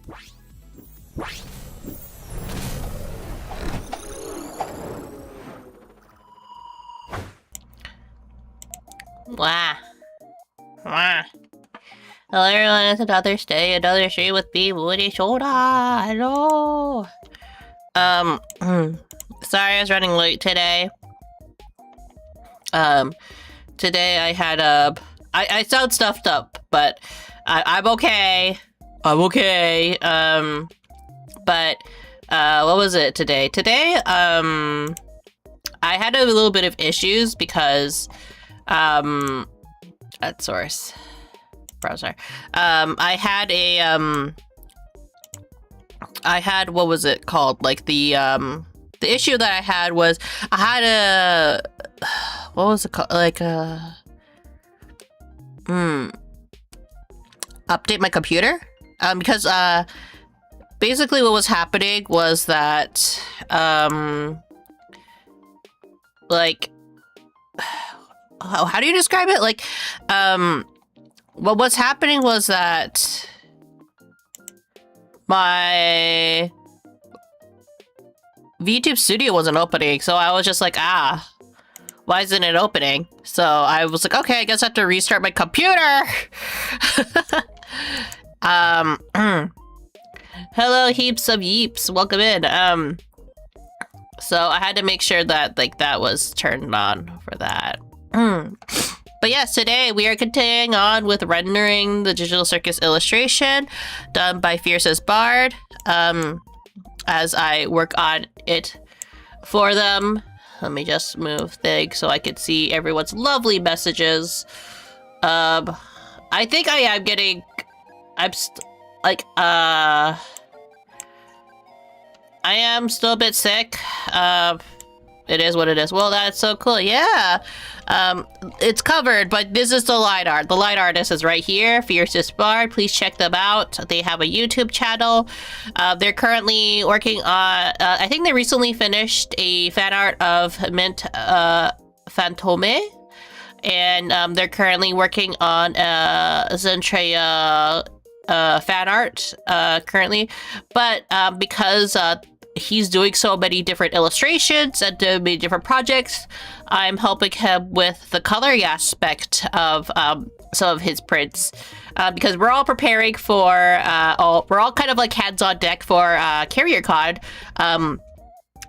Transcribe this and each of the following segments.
Wah. Wah. Hello everyone, it's another stream with me, Munii Shoda. Hello. Sorry I was running late today. Today I had I sound stuffed up, but I'm okay. I'm okay. But what was it today? Today, I had a little bit of issues because at source browser. I had what was it called? Like the issue that I had was I had a what was it called? Like update my computer because basically what was happening was that like how do you describe it? Like what was happening was that my VTube Studio wasn't opening, so I was just like, why isn't it opening? So I was like, okay, I guess I have to restart my computer. Hello, heaps of yeeps. Welcome in. So I had to make sure that like that was turned on for that. But yes, today we are continuing on with rendering the digital circus illustration done by Fierce's Bard. As I work on it for them. Let me just move things so I can see everyone's lovely messages. I think I am getting... I am still a bit sick. It is what it is. Well, that's so cool. Yeah. It's covered, but this is the light art. The light artist is right here, Fiercest Bard. Please check them out. They have a YouTube channel. They're currently working on... I think they recently finished a fan art of Mint Fantome. And they're currently working on Zentreya fan art currently. But because... he's doing so many different illustrations and doing many different projects, I'm helping him with the coloring aspect of some of his prints. Because we're all preparing for, we're all kind of like hands on deck for CarrierCon,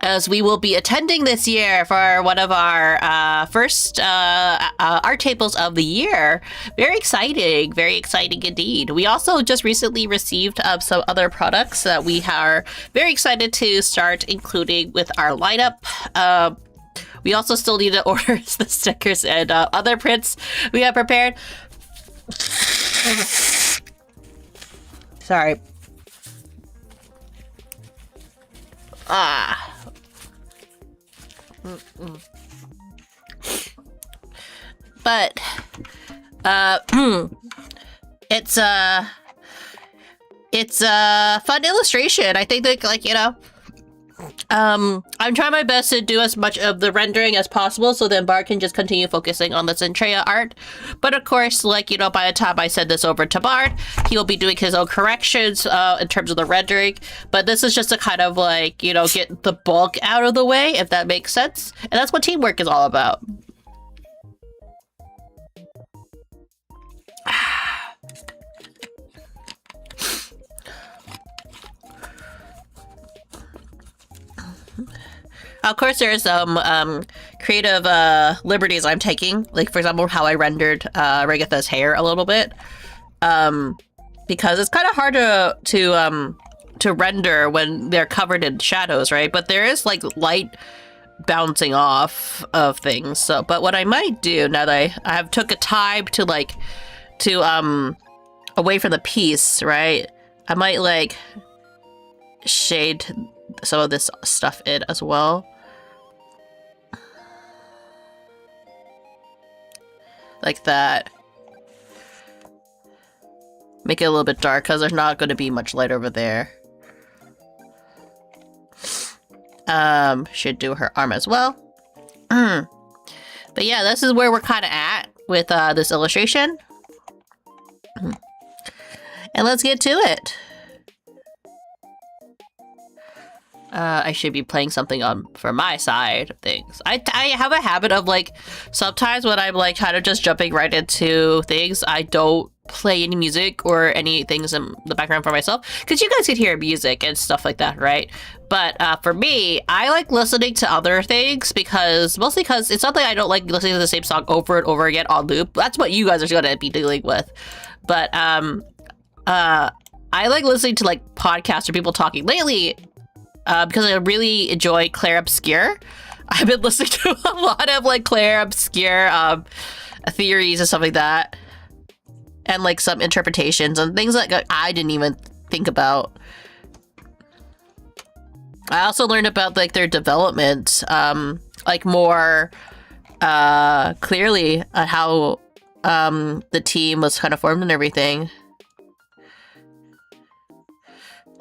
as we will be attending this year for one of our first art tables of the year. Very exciting indeed. We also just recently received some other products that we are very excited to start including with our lineup. We also still need to order the stickers and other prints we have prepared. Sorry. But it's a fun illustration. I think that, like, you know, I'm trying my best to do as much of the rendering as possible so then Bard can just continue focusing on the Zentreya art. But of course, like, you know, by the time I send this over to Bard, he will be doing his own corrections in terms of the rendering. But this is just to kind of, like, you know, get the bulk out of the way, if that makes sense. And that's what teamwork is all about. Of course, there's some creative liberties I'm taking. Like, for example, how I rendered Regatha's hair a little bit. Because it's kind of hard to render when they're covered in shadows, right? But there is, like, light bouncing off of things. So, but what I might do, now that I have took a time to, like, away from the piece, right? I might, like, shade some of this stuff in as well. Like that. Make it a little bit dark because there's not going to be much light over there. Should do her arm as well. But yeah, this is where we're kind of at with this illustration. And let's get to it. I should be playing something on for my side of things. I have a habit of like sometimes when I'm like kind of just jumping right into things, I don't play any music or any things in the background for myself because you guys can hear music and stuff like that, right? But for me, I like listening to other things mostly because it's not that I don't like listening to the same song over and over again on loop. That's what you guys are gonna be dealing with. But I like listening to like podcasts or people talking lately. Because I really enjoy Claire Obscure. I've been listening to a lot of like Claire Obscure theories and stuff like that. And like some interpretations and things like I didn't even think about. I also learned about like their development, like more clearly on how the team was kind of formed and everything.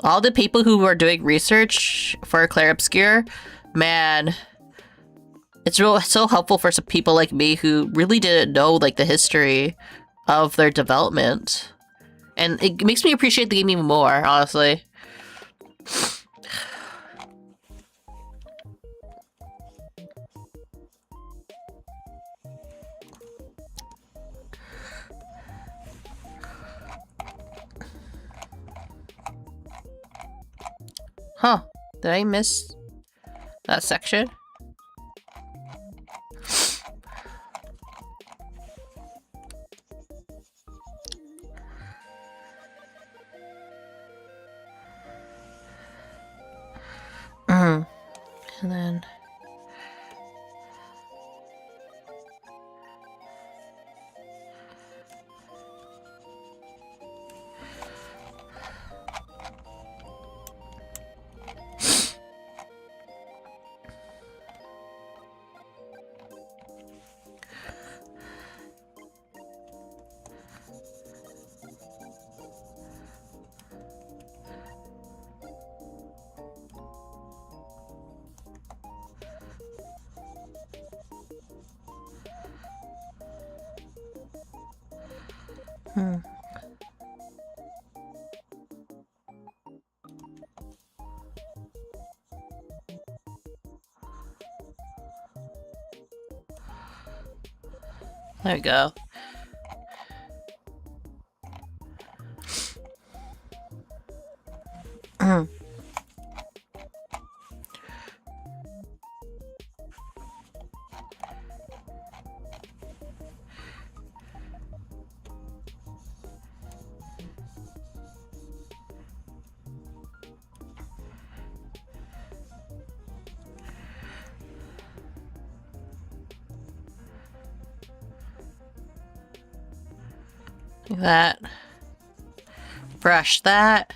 All the people who are doing research for Claire Obscure, man, it's so helpful for some people like me who really didn't know like the history of their development. And it makes me appreciate the game even more, honestly. Huh. Did I miss that section? And then... There we go. Like that. Brush that.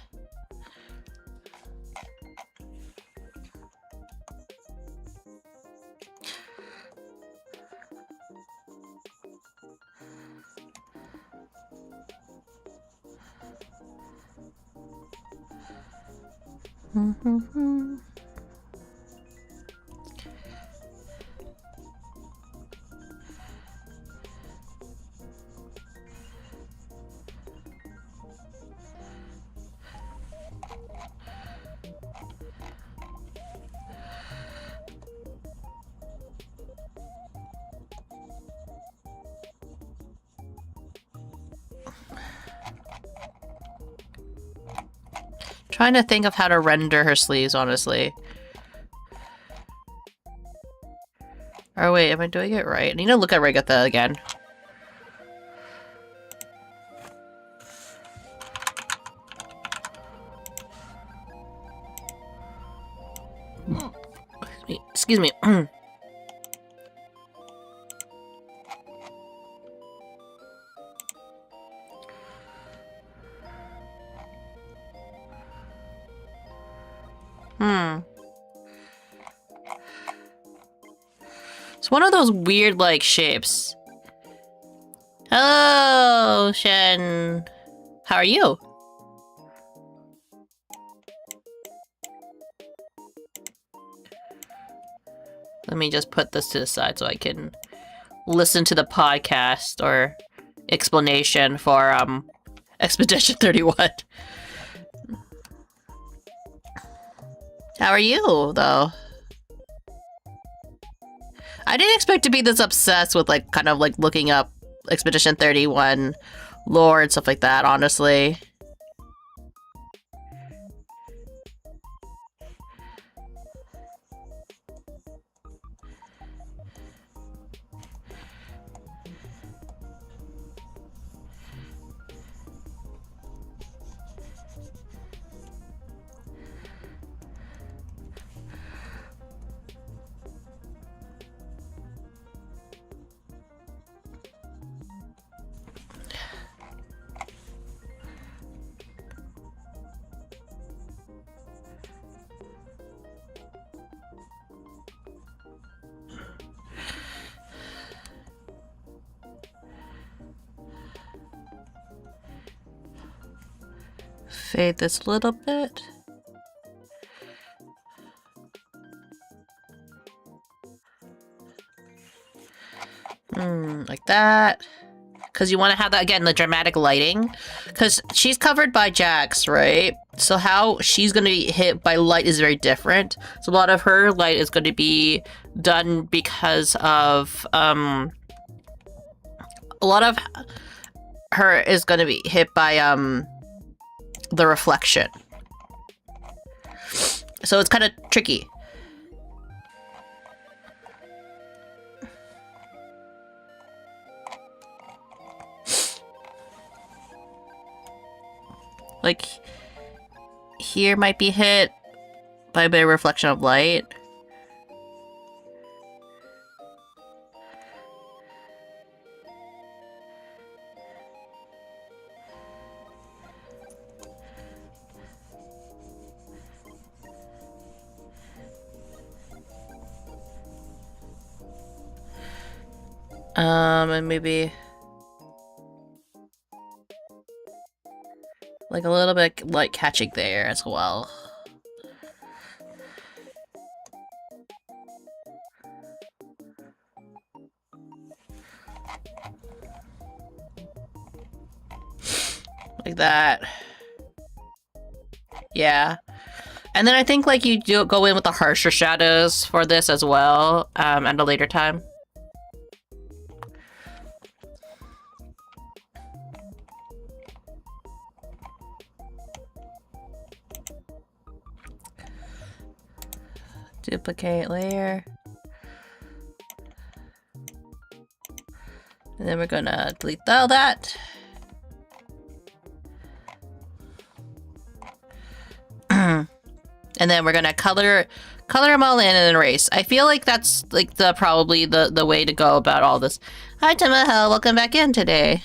Trying to think of how to render her sleeves, honestly. Oh wait, am I doing it right? I need to look at Regatha again. Excuse me. It's one of those weird, like, shapes. Hello, Shen. How are you? Let me just put this to the side so I can listen to the podcast or explanation for, Expedition 31. How are you, though? I didn't expect to be this obsessed with, like, kind of, like, looking up Expedition 31 lore and stuff like that, honestly. Fade this a little bit. Like that. Because you want to have that, again, the dramatic lighting. Because she's covered by Jax, right? So how she's going to be hit by light is very different. So a lot of her light is going to be done because of, a lot of her is going to be hit by, the reflection. So it's kind of tricky. Like, here might be hit by a bit of reflection of light. And maybe like a little bit light catching there as well. Like that. Yeah. And then I think like you do go in with the harsher shadows for this as well, at a later time. Duplicate layer. And then we're gonna delete all that. And then we're gonna color them all in and erase. I feel like that's like probably the way to go about all this. Hi Timahel, welcome back in today.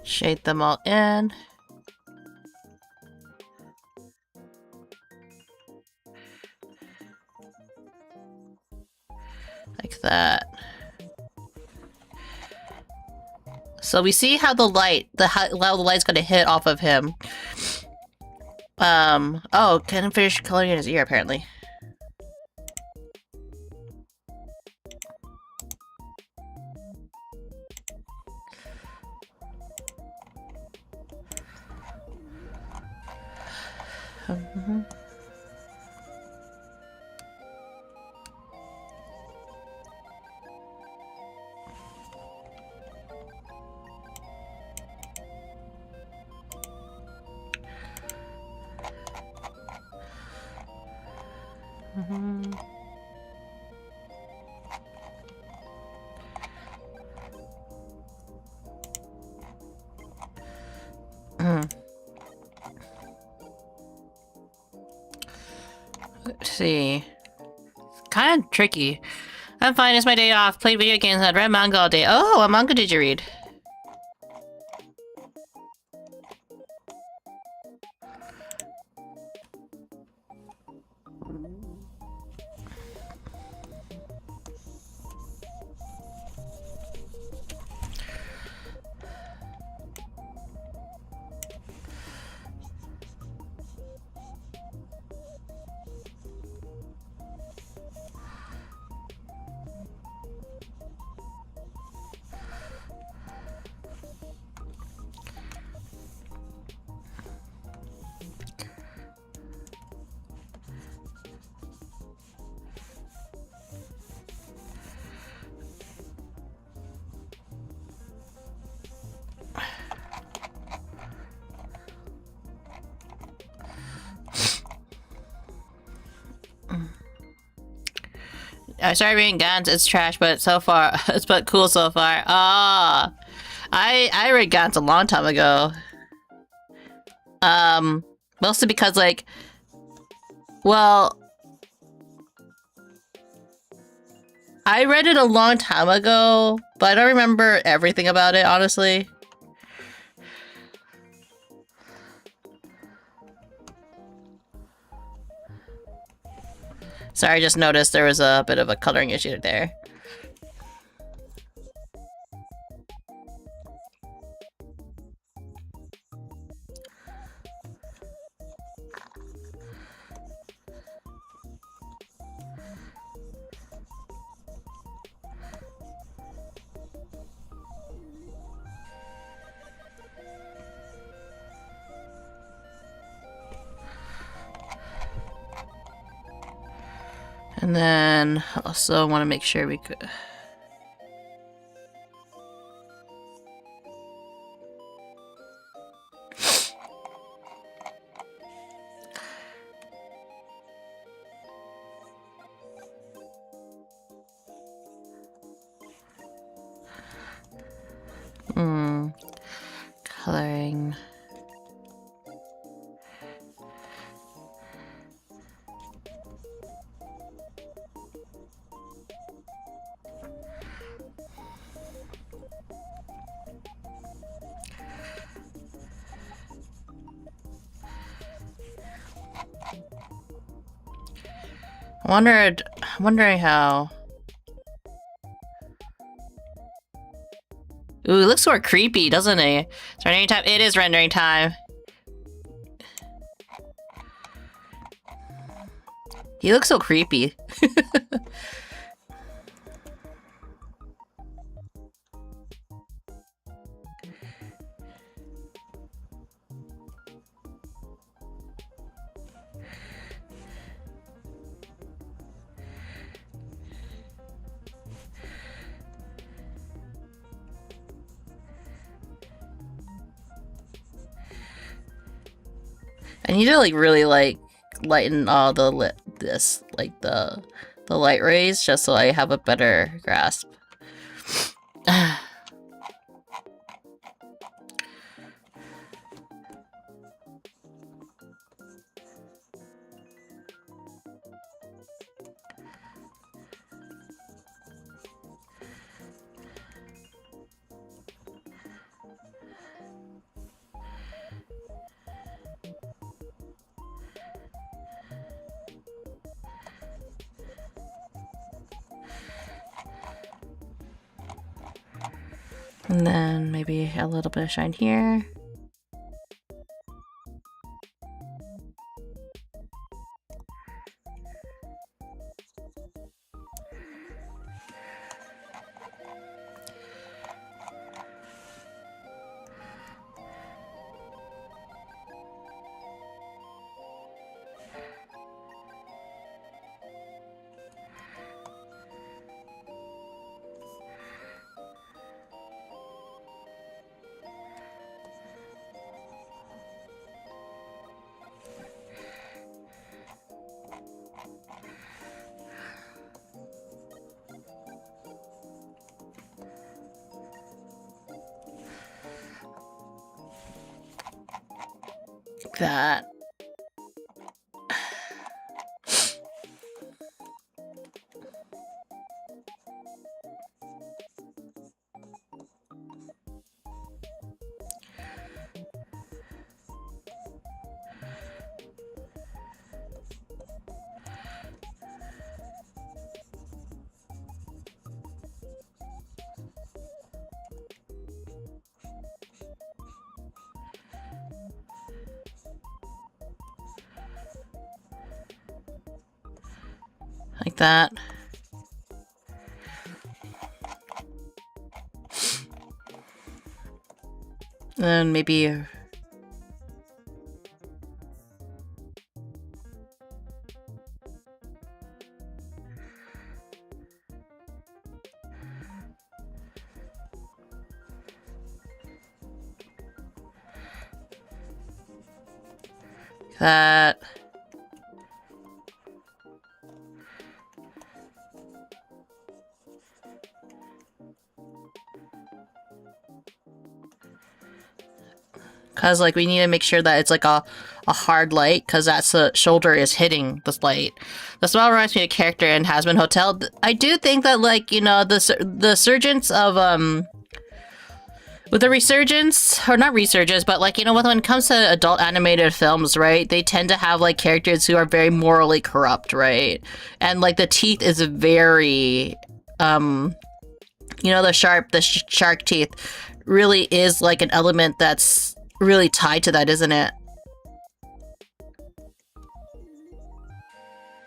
Shade them all in. Like that. So we see how the light's gonna hit off of him. Oh, can't finish coloring in his ear apparently. Let's see. Kind of tricky. I'm fine, it's my day off. Played video games and read manga all day. Oh, what manga did you read? I started reading Gans. It's trash, but so far it's but cool so far. Ah, I read Gans a long time ago. Mostly because like, well, I read it a long time ago, but I don't remember everything about it, honestly. Sorry, I just noticed there was a bit of a coloring issue there. And then also want to make sure we could. Coloring. Wondering how. Ooh, it looks more creepy, doesn't it? It's rendering time. It is rendering time. He looks so creepy. I need to like really like lighten all the the light rays just so I have a better grasp. And then maybe a little bit of shine here. That. Like that. And maybe that. Because, like, we need to make sure that it's, like, a hard light, because that's the shoulder is hitting this light. The smile reminds me of a character in Hazbin Hotel. I do think that, like, you know, the surgence of, with the resurgence, or not resurgence, but, like, you know, when it comes to adult animated films, right, they tend to have, like, characters who are very morally corrupt, right? And, like, the teeth is very, you know, the shark teeth really is, like, an element that's really tied to that, isn't it?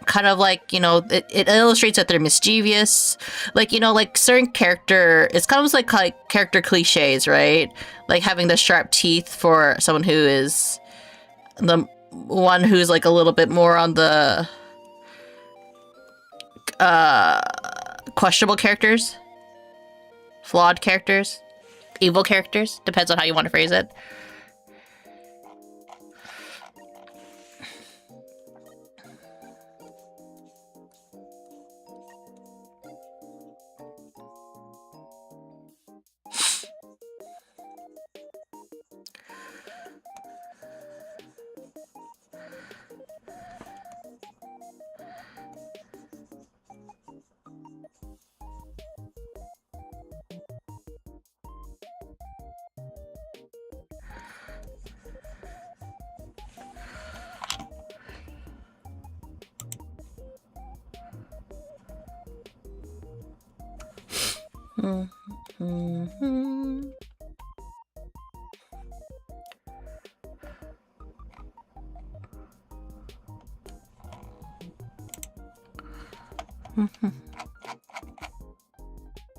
Kind of like, you know, it illustrates that they're mischievous. Like, you know, like certain character, it's kind of like character cliches, right? Like having the sharp teeth for someone who is the one who's like a little bit more on the questionable characters, flawed characters, evil characters, depends on how you want to phrase it.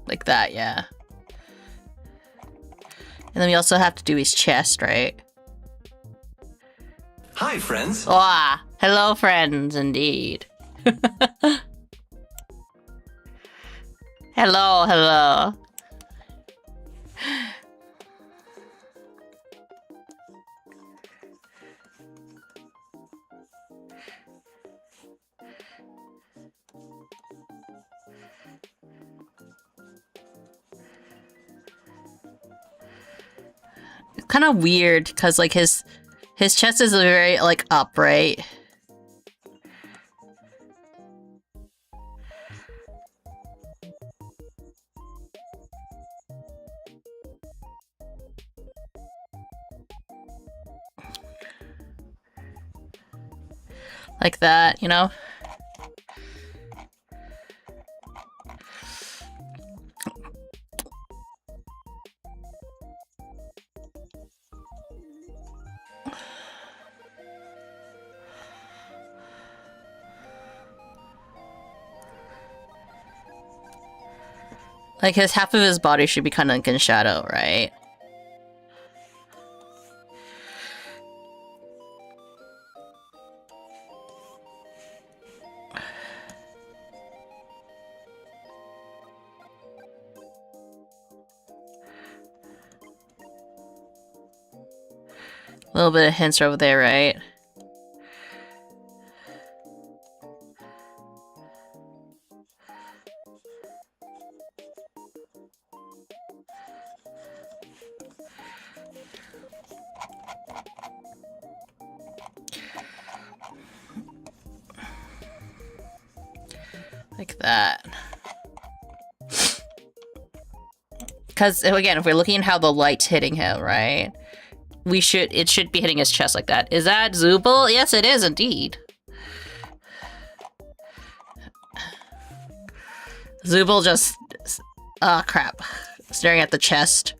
Like that, yeah. And then we also have to do his chest, right? Hi, friends. Ah, hello, friends, indeed. Hello, hello. It's kind of weird because like his chest is very like upright. Like that, you know? Like his half of his body should be kind of like in shadow, right? A little bit of hints over there, right? Like that. Because, again, if we're looking at how the light's hitting him, right? It should be hitting his chest like that. Is that Zubul? Yes, it is indeed. Zubul just... oh, crap. Staring at the chest.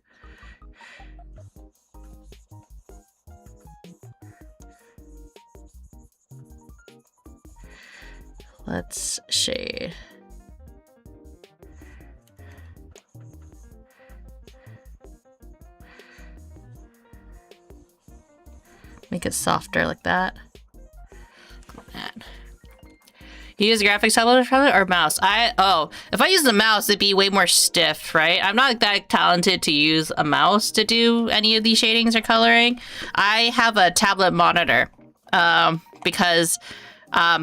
Let's shade. Make it softer like that. Like that. You use graphics tablet or mouse? If I use the mouse, it'd be way more stiff, right? I'm not that talented to use a mouse to do any of these shadings or coloring. I have a tablet monitor because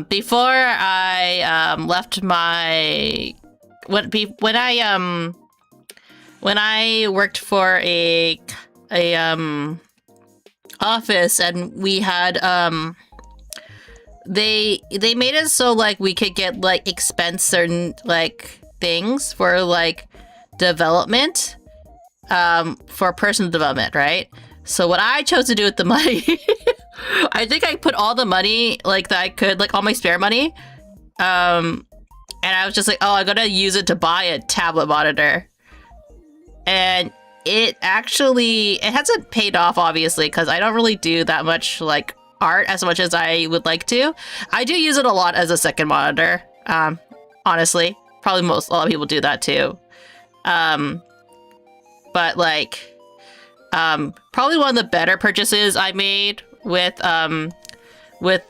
before I left my when I worked for a office, and we had they made it so like we could get like expense certain like things for like development, for personal development, right? So what I chose to do with the money, I think I put all the money like that I could, like all my spare money, and I was just like, oh, I'm gonna use it to buy a tablet monitor. And it hasn't paid off, obviously, because I don't really do that much like art as much as I would like to. I do use it a lot as a second monitor, honestly. Probably a lot of people do that too. But like, probably one of the better purchases I made with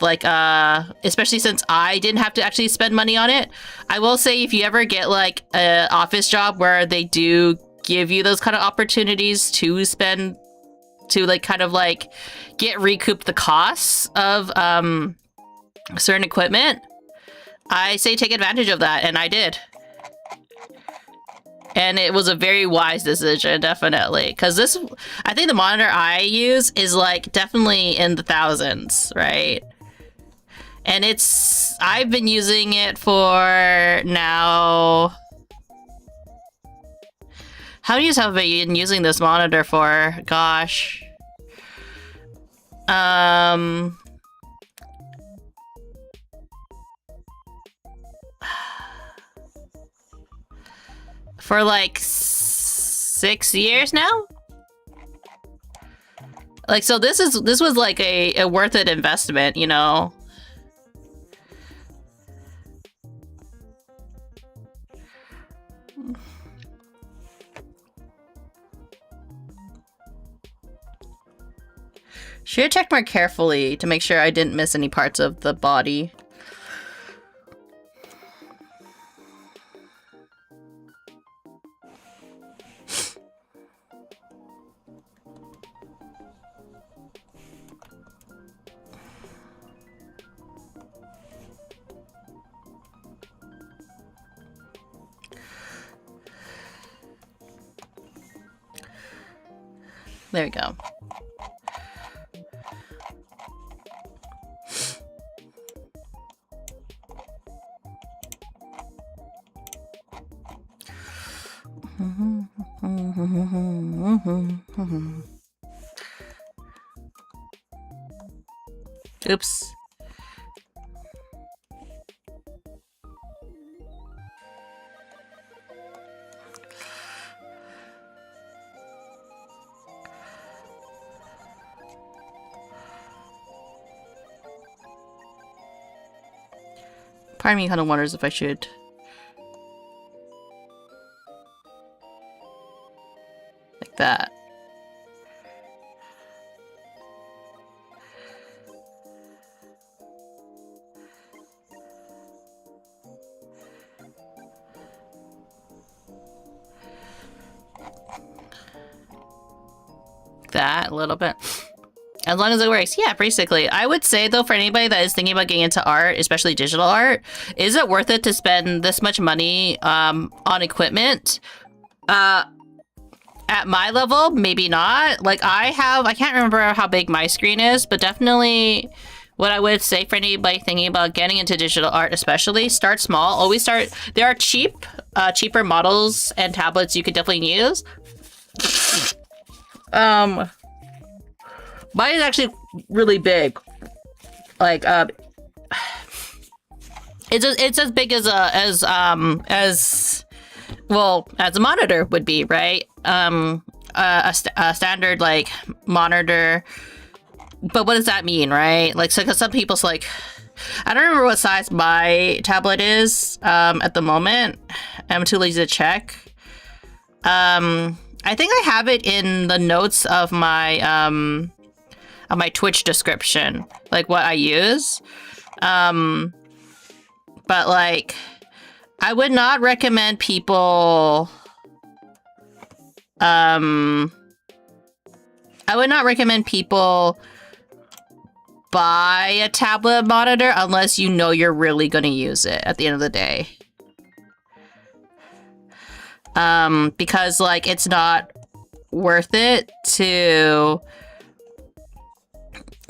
like, especially since I didn't have to actually spend money on it. I will say, if you ever get like an office job where they do give you those kind of opportunities to spend, to like kind of like get recouped the costs of certain equipment, I say take advantage of that, and I did. And it was a very wise decision, definitely. Because this, I think the monitor I use is like definitely in the thousands, right? And I've been using it for now. How many years have I been using this monitor for? Gosh. For like 6 years now? Like, so this was like a worth it investment, you know? Should have checked more carefully to make sure I didn't miss any parts of the body. There we go. Oops. Part of me kind of wonders if I should. Like that. That a little bit. As long as it works. Yeah, basically. I would say, though, for anybody that is thinking about getting into art, especially digital art, is it worth it to spend this much money on equipment? At my level, maybe not. Like, I can't remember how big my screen is, but definitely what I would say for anybody thinking about getting into digital art especially, start small. Always start... There are cheaper models and tablets you could definitely use. Mine is actually really big. Like, it's as big as a monitor would be, right? A standard like monitor. But what does that mean, right? Like, so, because some people's like, I don't remember what size my tablet is at the moment. I'm too lazy to check. I think I have it in the notes of my Twitch description, like what I use. But like, I would not recommend people. I would not recommend people buy a tablet monitor unless you know you're really going to use it at the end of the day. Because like, it's not worth it to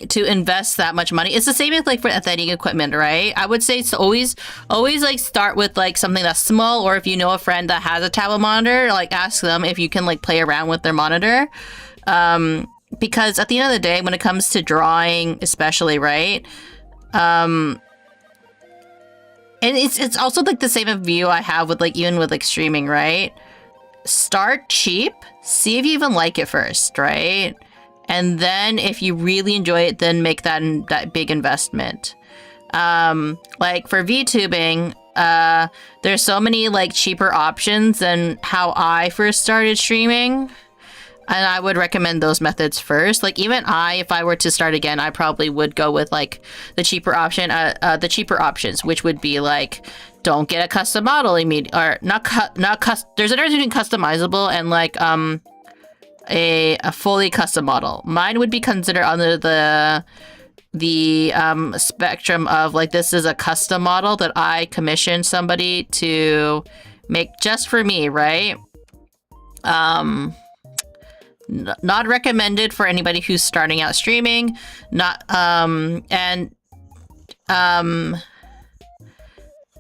to invest that much money. It's the same as like for athletic equipment, right? I would say it's always like start with like something that's small, or if you know a friend that has a tablet monitor, like ask them if you can like play around with their monitor. Because at the end of the day, when it comes to drawing, especially, right? And it's also like the same view I have with like even with like streaming, right? Start cheap, see if you even like it first, right? And then if you really enjoy it, then make that big investment. Like for VTubing, there's so many like cheaper options than how I first started streaming. And I would recommend those methods first. Like even if I were to start again, I probably would go with like the cheaper options, which would be like, don't get a custom model immediately, or there's a difference between customizable and like a fully custom model. Mine would be considered under the spectrum of like, this is a custom model that I commissioned somebody to make just for me, right? Not recommended for anybody who's starting out streaming.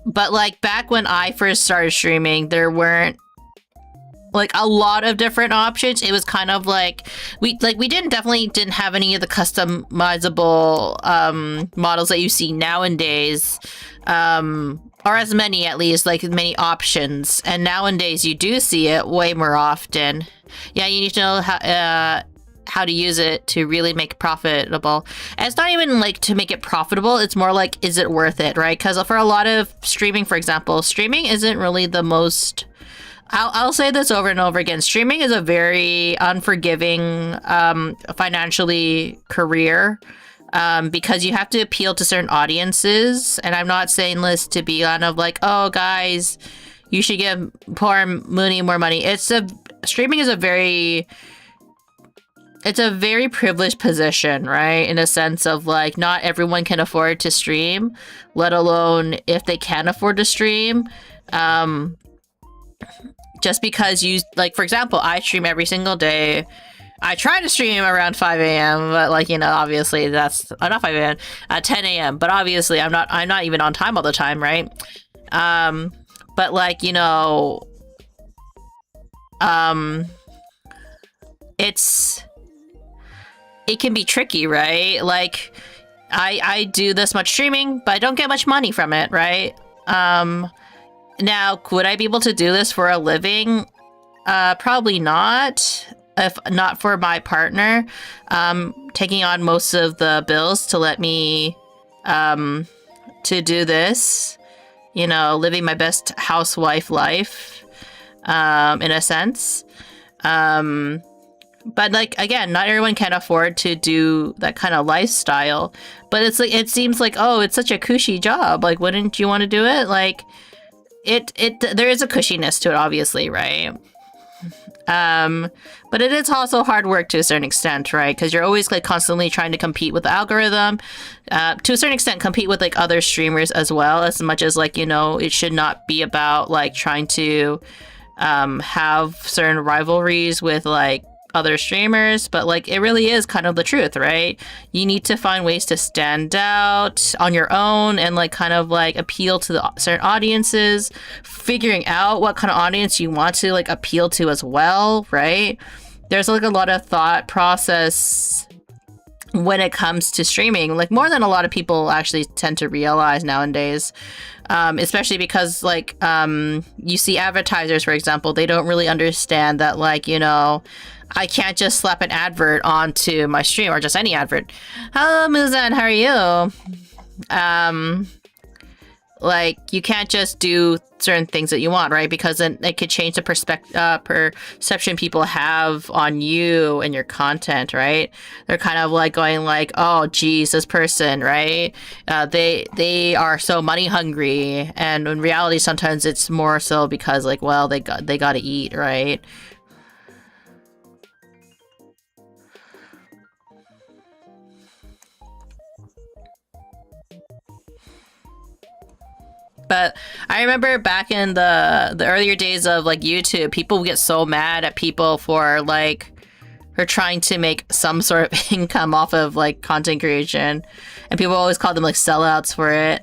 But like back when I first started streaming, there weren't like a lot of different options. It was kind of like we definitely didn't have any of the customizable models that you see nowadays, or as many, at least, like many options. And nowadays you do see it way more often. Yeah, you need to know how to use it to really make it profitable. And it's not even like to make it profitable, it's more like, is it worth it, right? Because for a lot of streaming, for example, streaming isn't really the most... I'll say this over and over again. Streaming is a very unforgiving financially career, because you have to appeal to certain audiences. And I'm not saying this to be kind of like, oh, guys, you should give poor Munii more money. Streaming is a very privileged position, right? In a sense of like, not everyone can afford to stream, let alone if they can afford to stream. Just because you, like, for example, I stream every single day. I try to stream around 5 a.m., but like, you know, obviously that's not 5 a.m., 10 a.m. But obviously I'm not even on time all the time, right? But like, you know, it can be tricky, right? Like I do this much streaming, but I don't get much money from it, right? Now, could I be able to do this for a living? Probably not, if not for my partner taking on most of the bills to let me to do this, you know, living my best housewife life, in a sense. But like, again, not everyone can afford to do that kind of lifestyle. But it's like, it seems like, oh, it's such a cushy job. Like, wouldn't you want to do it? Like, there is a cushiness to it, obviously, right? But it is also hard work to a certain extent, right? Because you're always like constantly trying to compete with the algorithm, to a certain extent compete with like other streamers as well, as much as like, you know, it should not be about like trying to have certain rivalries with like other streamers, but like it really is kind of the truth, right? You need to find ways to stand out on your own and like kind of like appeal to the certain audiences, figuring out what kind of audience you want to like appeal to as well, right? There's like a lot of thought process when it comes to streaming, like more than a lot of people actually tend to realize nowadays. Especially because like you see advertisers, for example, they don't really understand that, like, you know, I can't just slap an advert onto my stream, or just any advert. Hello, Muzan, how are you? Like, you can't just do certain things that you want, right? Because then it could change the perception people have on you and your content, right? They're kind of like going like, oh, geez, this person, right? They are so money hungry. And in reality, sometimes it's more so because like, well, they got to eat, right? But I remember back in the earlier days of like YouTube, people would get so mad at people for like for trying to make some sort of income off of like content creation, and people always call them like sellouts for it.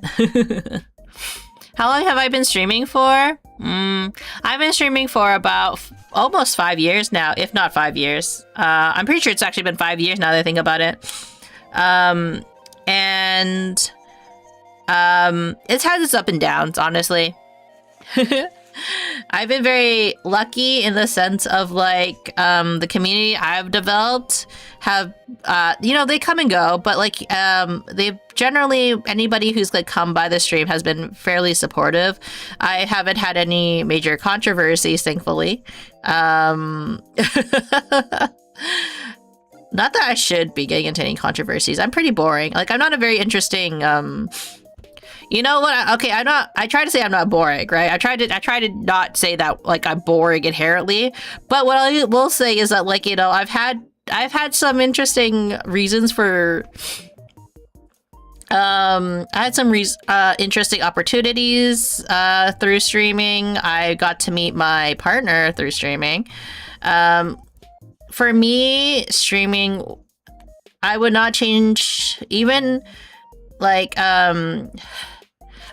How long have I been streaming for? I've been streaming for about almost 5 years now, if not 5 years. I'm pretty sure it's actually been 5 years now that I think about it. And it's had its up and downs, honestly. I've been very lucky in the sense of like the community I've developed have they come and go, but like they've generally, anybody who's like come by the stream has been fairly supportive. I haven't had any major controversies, thankfully. Not that I should be getting into any controversies. I'm pretty boring. Like, I'm not a very interesting you know what? Okay, I try to say I'm not boring, right? I try to not say that like I'm boring inherently. But what I will say is that, like, I've had some interesting reasons for I had some interesting opportunities through streaming. I got to meet my partner through streaming. For me, streaming, I would not change even like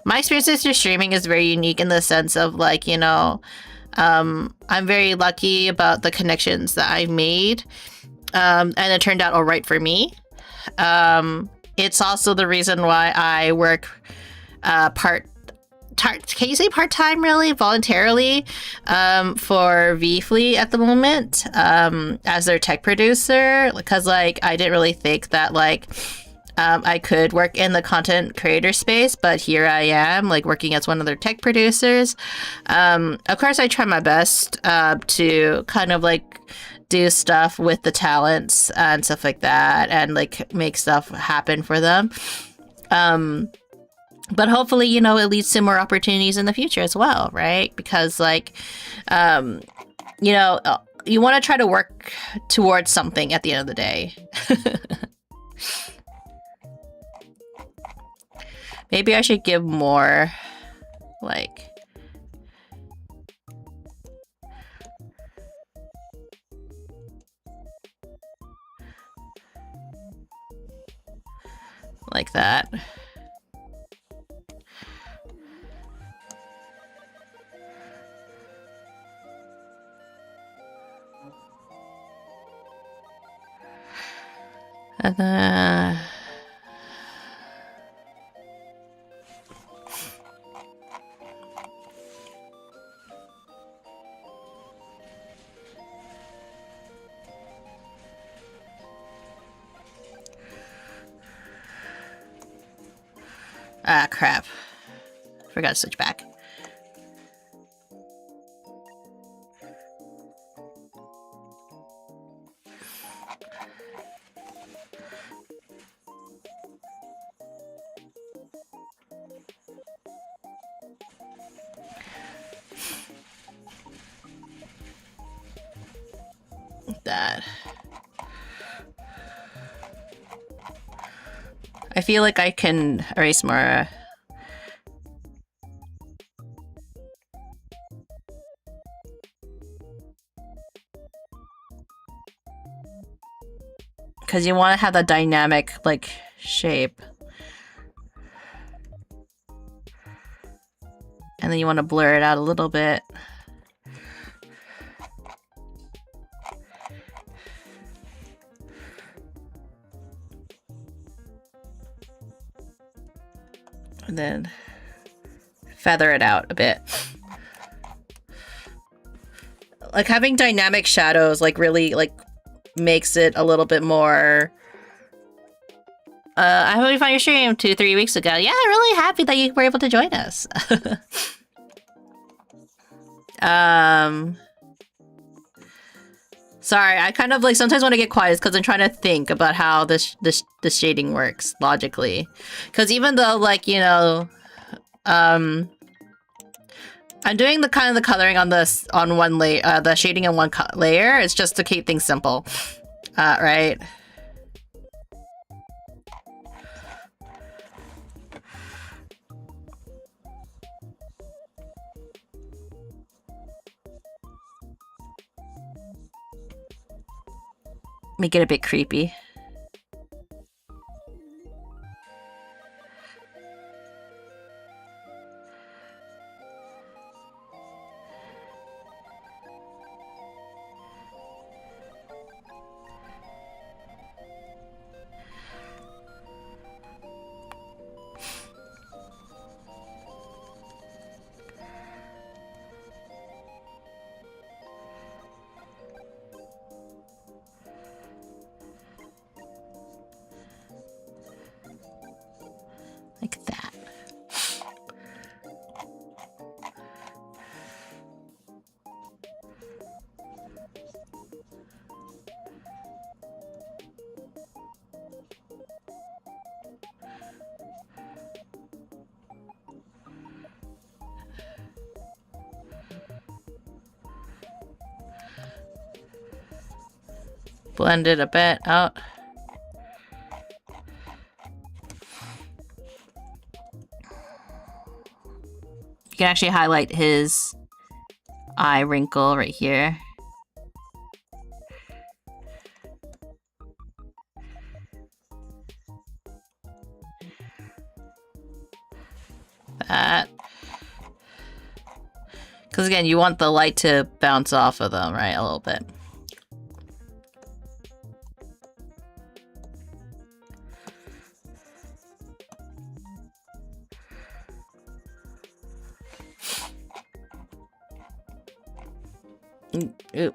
my experiences through streaming is very unique in the sense of like, I'm very lucky about the connections that I've made. And it turned out all right for me. It's also the reason why I work can you say part-time, really? Voluntarily for VFleet at the moment as their tech producer, because like I didn't really think that like I could work in the content creator space, but here I am, like working as one of their tech producers. Of course, I try my best to kind of like do stuff with the talents and stuff like that, and like make stuff happen for them. But hopefully, it leads to more opportunities in the future as well, right? Because like, you want to try to work towards something at the end of the day. Maybe I should give more, like... like that. And then... ah, crap. Forgot to switch back. That. I feel like I can erase more. Because you want to have that dynamic, like, shape. And then you want to blur it out a little bit. And then feather it out a bit. Like having dynamic shadows like really like makes it a little bit more I hope you found your stream 2-3 weeks ago. Yeah, I'm really happy that you were able to join us. Sorry, I kind of like sometimes want to get quiet because I'm trying to think about how the shading works logically. Because even though, like, I'm doing the kind of the coloring on this on one layer, the shading on one layer. It's just to keep things simple, right? Make it a bit creepy. Like that. Blend it a bit out. You can actually highlight his eye wrinkle right here. That. Because again, you want the light to bounce off of them, right? A little bit. Oop.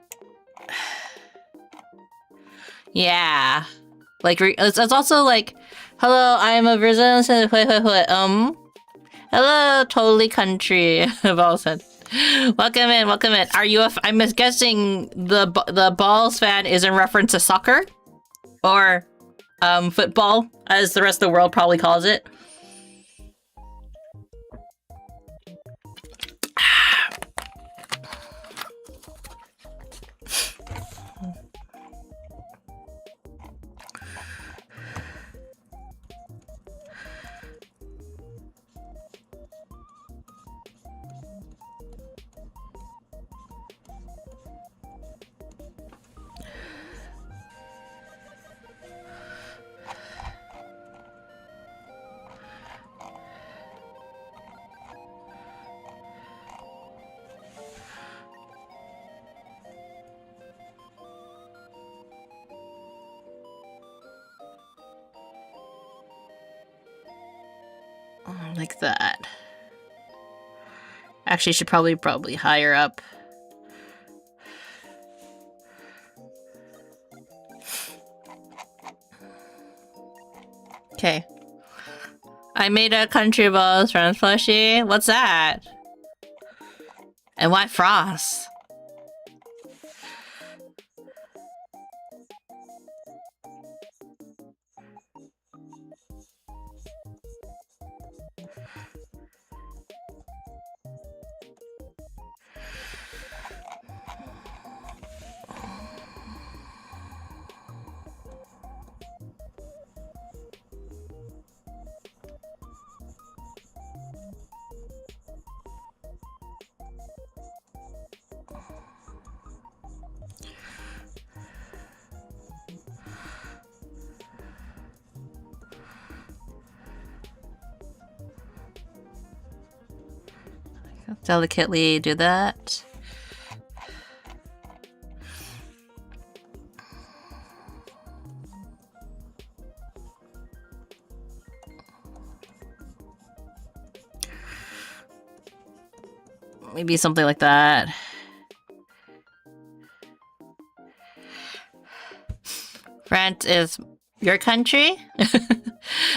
Yeah. Like, it's also like, hello, I'm a Brazilian. Hello, totally country of all sense. Welcome in, welcome in. Are you I'm guessing the Balls fan is in reference to soccer? Or, football, as the rest of the world probably calls it. Like that. Actually, should probably higher up. Okay. I made a country balls from plushie. What's that? And why frost? Delicately do that. Maybe something like that. France is your country?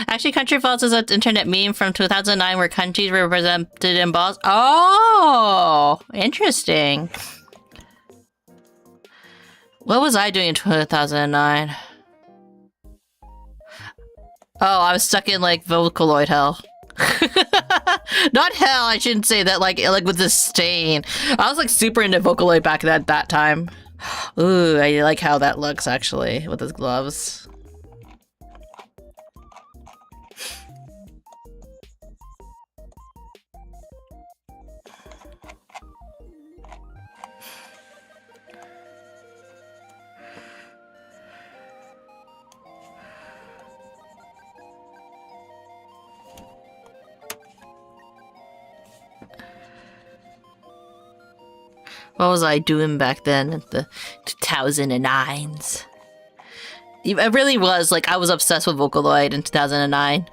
Actually, Country Balls is an internet meme from 2009 where countries were represented in balls. Oh, interesting. What was I doing in 2009? Oh, I was stuck in, like, Vocaloid hell. Not hell, I shouldn't say that, like with this stain. I was, like, super into Vocaloid back at that time. Ooh, I like how that looks, actually, with his gloves. What was I doing back then at the 2009s? It really was, like, I was obsessed with Vocaloid in 2009.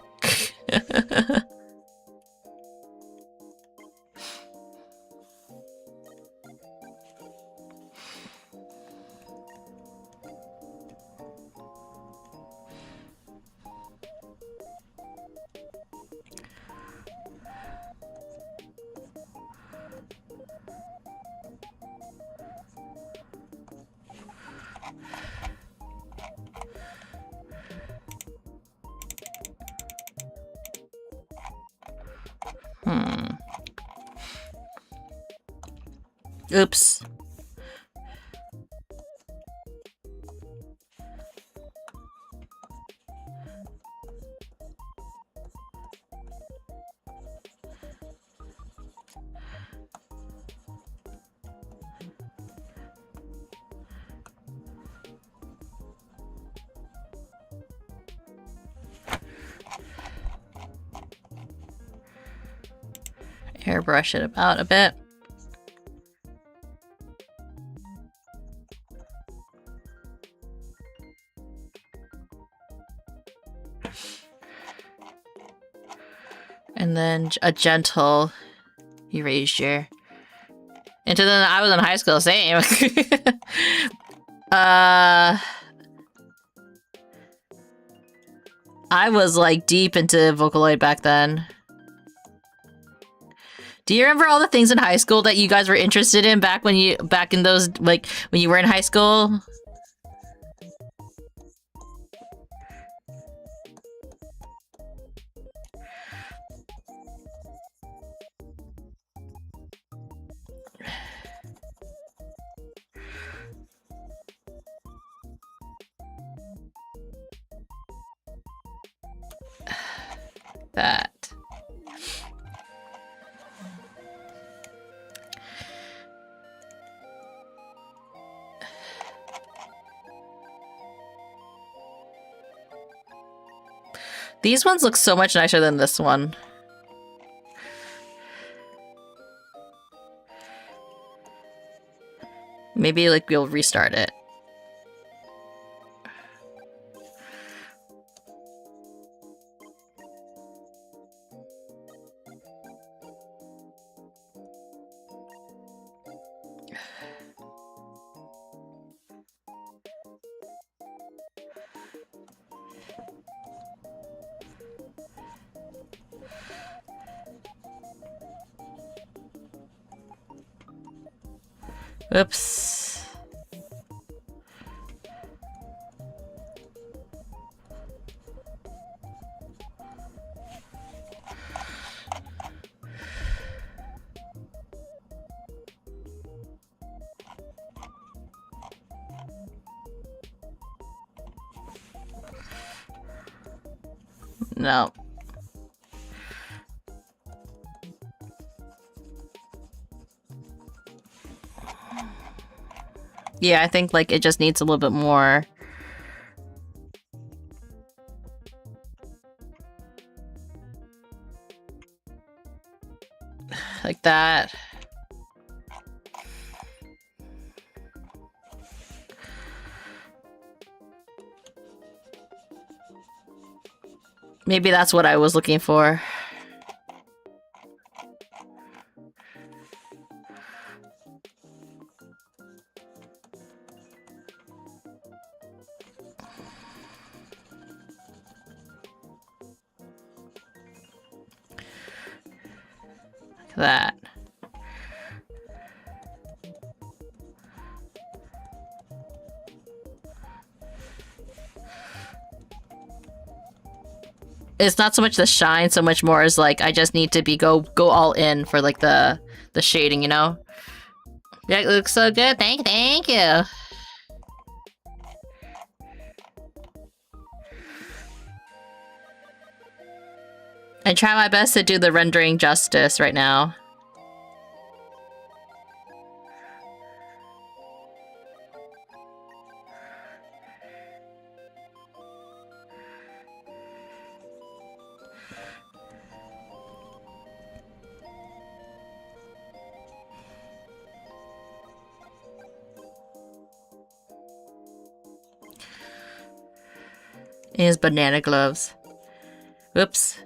Oops. Airbrush it about a bit. And then a gentle erasure. Into then I was in high school, same. I was like deep into Vocaloid back then. Do you remember all the things in high school that you guys were interested in back in those, like, when you were in high school? That. These ones look so much nicer than this one. Maybe, like, we'll restart it. Oops. No. Yeah, I think, like, it just needs a little bit more. Like that. Maybe that's what I was looking for. That. It's not so much the shine, so much more as, like, I just need to go all in for, like, the shading, you know? Yeah, it looks so good. Thank you. I try my best to do the rendering justice right now. in his banana gloves. Whoops.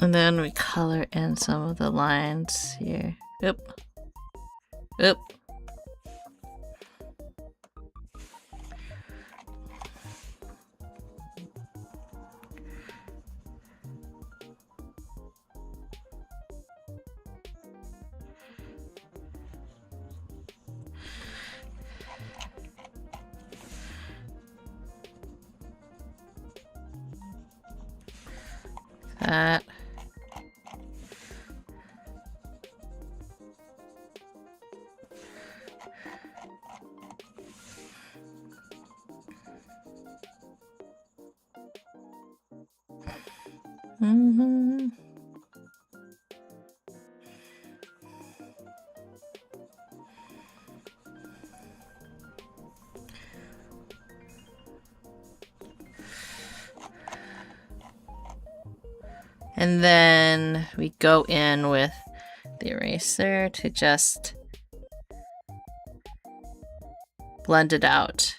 And then we color in some of the lines here. Oop. Oop. That. Mm-hmm. And then we go in with the eraser to just blend it out.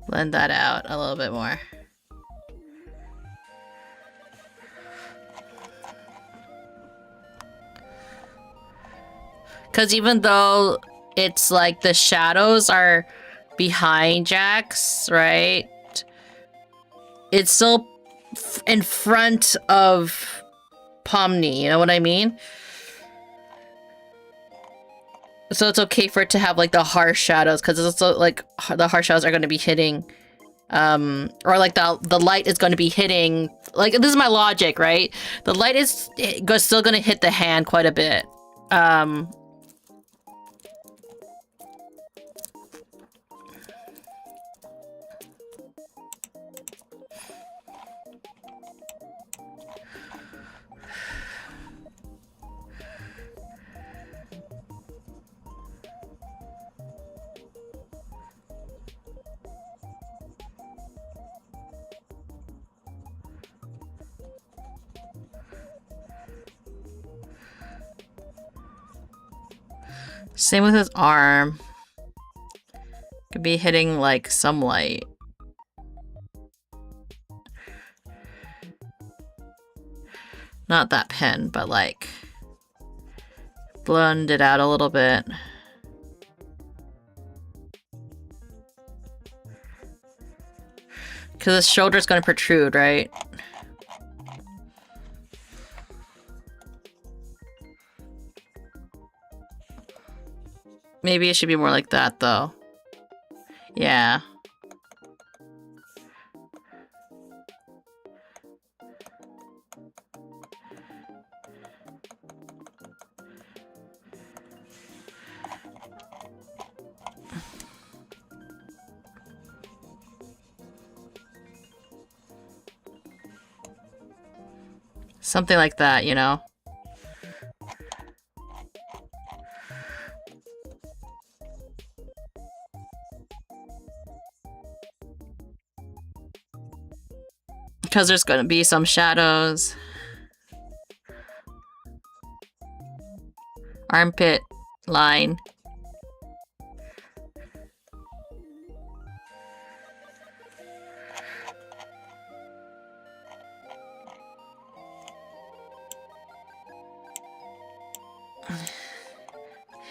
Blend that out a little bit more. Because even though it's like the shadows are behind Jax, right? It's still in front of Pomni, you know what I mean? So it's okay for it to have like the harsh shadows, because it's also like the harsh shadows are going to be hitting, or like the light is going to be hitting, like this is my logic, right? The light is still going to hit the hand quite a bit. Same with his arm. Could be hitting like some light. Not that pen, but like blend it out a little bit. Because his shoulder's gonna protrude, right? Maybe it should be more like that, though. Yeah. Something like that, you know? Because there's going to be some shadows. Armpit line.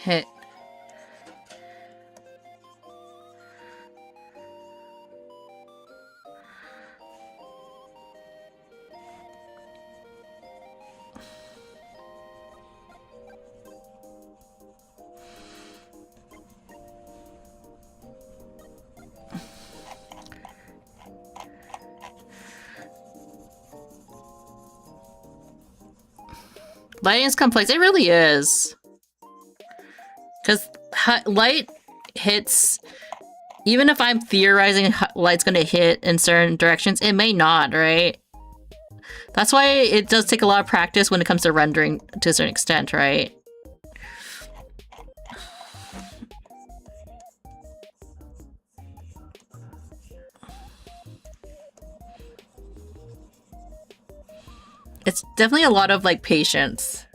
Hit. Lighting is complex. It really is. Because light hits... Even if I'm theorizing light's gonna hit in certain directions, it may not, right? That's why it does take a lot of practice when it comes to rendering to a certain extent, right? It's definitely a lot of, like, patience.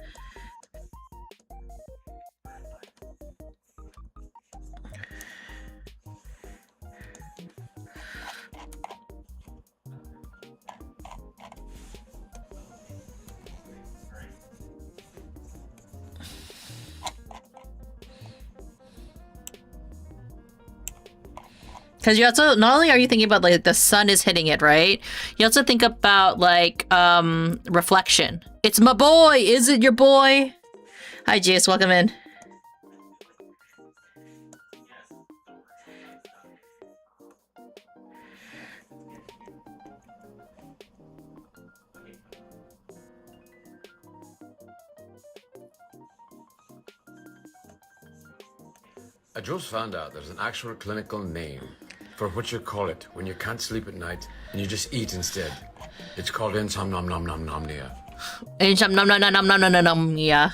Because you also, not only are you thinking about, like, the sun is hitting it, right? You also think about, like, reflection. It's my boy! Is it your boy? Hi, Jace. Welcome in. I just found out there's an actual clinical name for what you call it when you can't sleep at night and you just eat instead. It's called insomnia. Insomnia.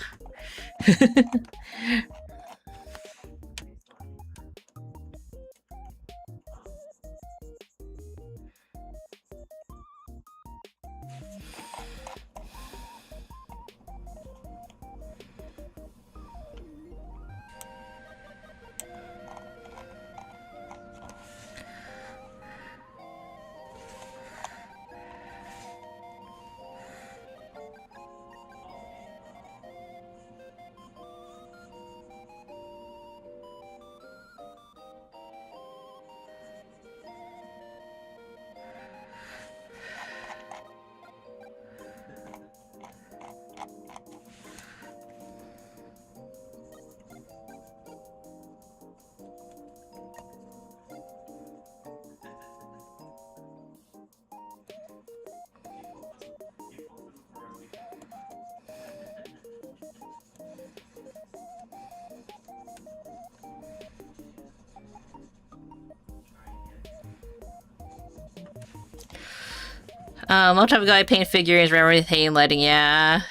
Long time ago I paint figurines for everything lighting, yeah.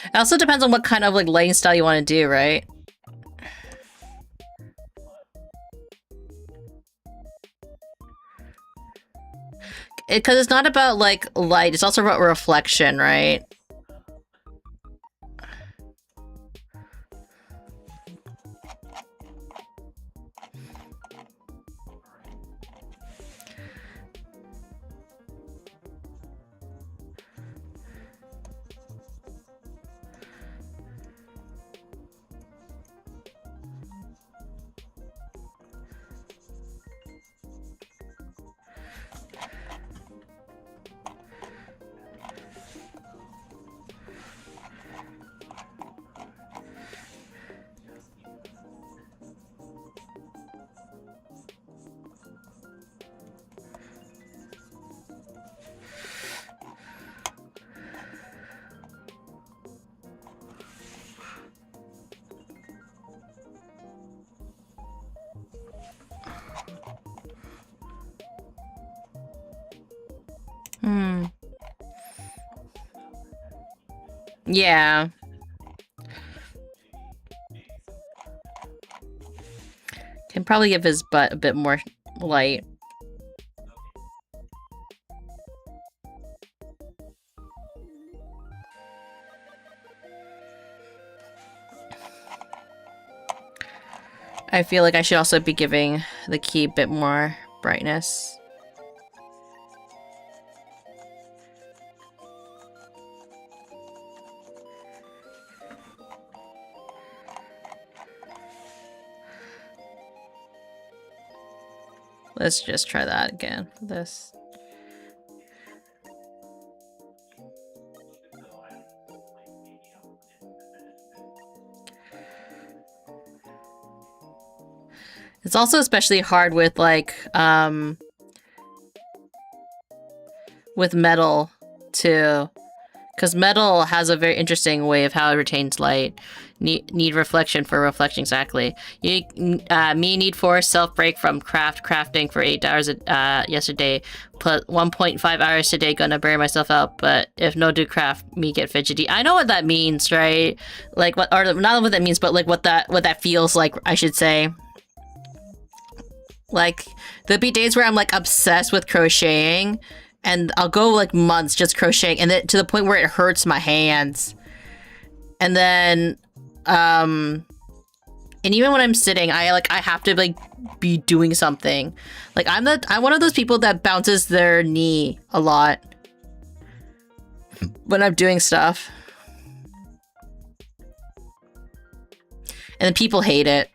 It also depends on what kind of, like, lighting style you want to do, right? Because it's not about, like, light, it's also about reflection, right? Yeah. Can probably give his butt a bit more light. I feel like I should also be giving the key a bit more brightness. Let's just try that again for this. It's also especially hard with, like, with metal too, Because metal has a very interesting way of how it retains light. Need reflection for reflection, exactly. Me need force self-break from crafting for 8 hours yesterday, plus 1.5 hours today, gonna burn myself out, but if no do craft, me get fidgety. I know what that means, right? Like, what, or not what that means, but like what that feels like, I should say. Like, there'll be days where I'm like obsessed with crocheting, and I'll go like months just crocheting, and then to the point where it hurts my hands. And then, and even when I'm sitting, I have to like be doing something. Like I'm one of those people that bounces their knee a lot when I'm doing stuff, and then people hate it.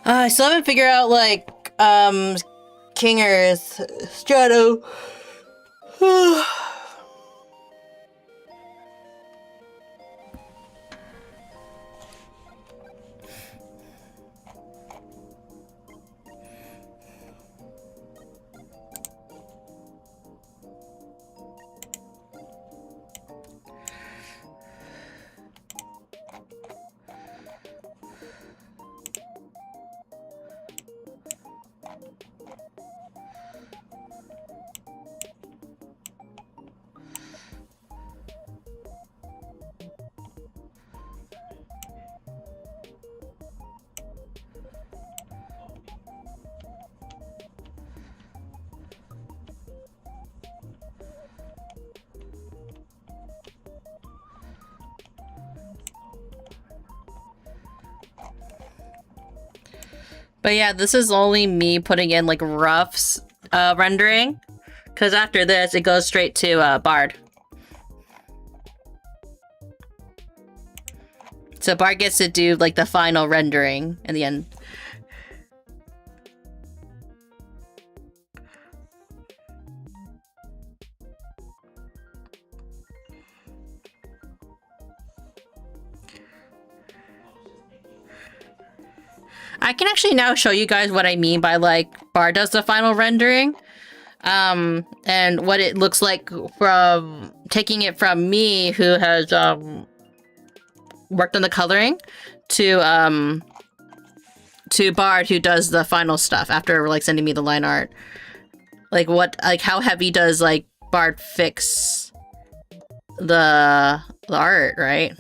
I still haven't figured out, like, King Earth, Strato. But yeah, this is only me putting in like rough rendering, because after this it goes straight to Bard. So Bard gets to do like the final rendering in the end. I can actually now show you guys what I mean by like Bard does the final rendering. And what it looks like from taking it from me, who has worked on the coloring, to Bard, who does the final stuff after like sending me the line art. Like how heavy does like Bard fix the art, right?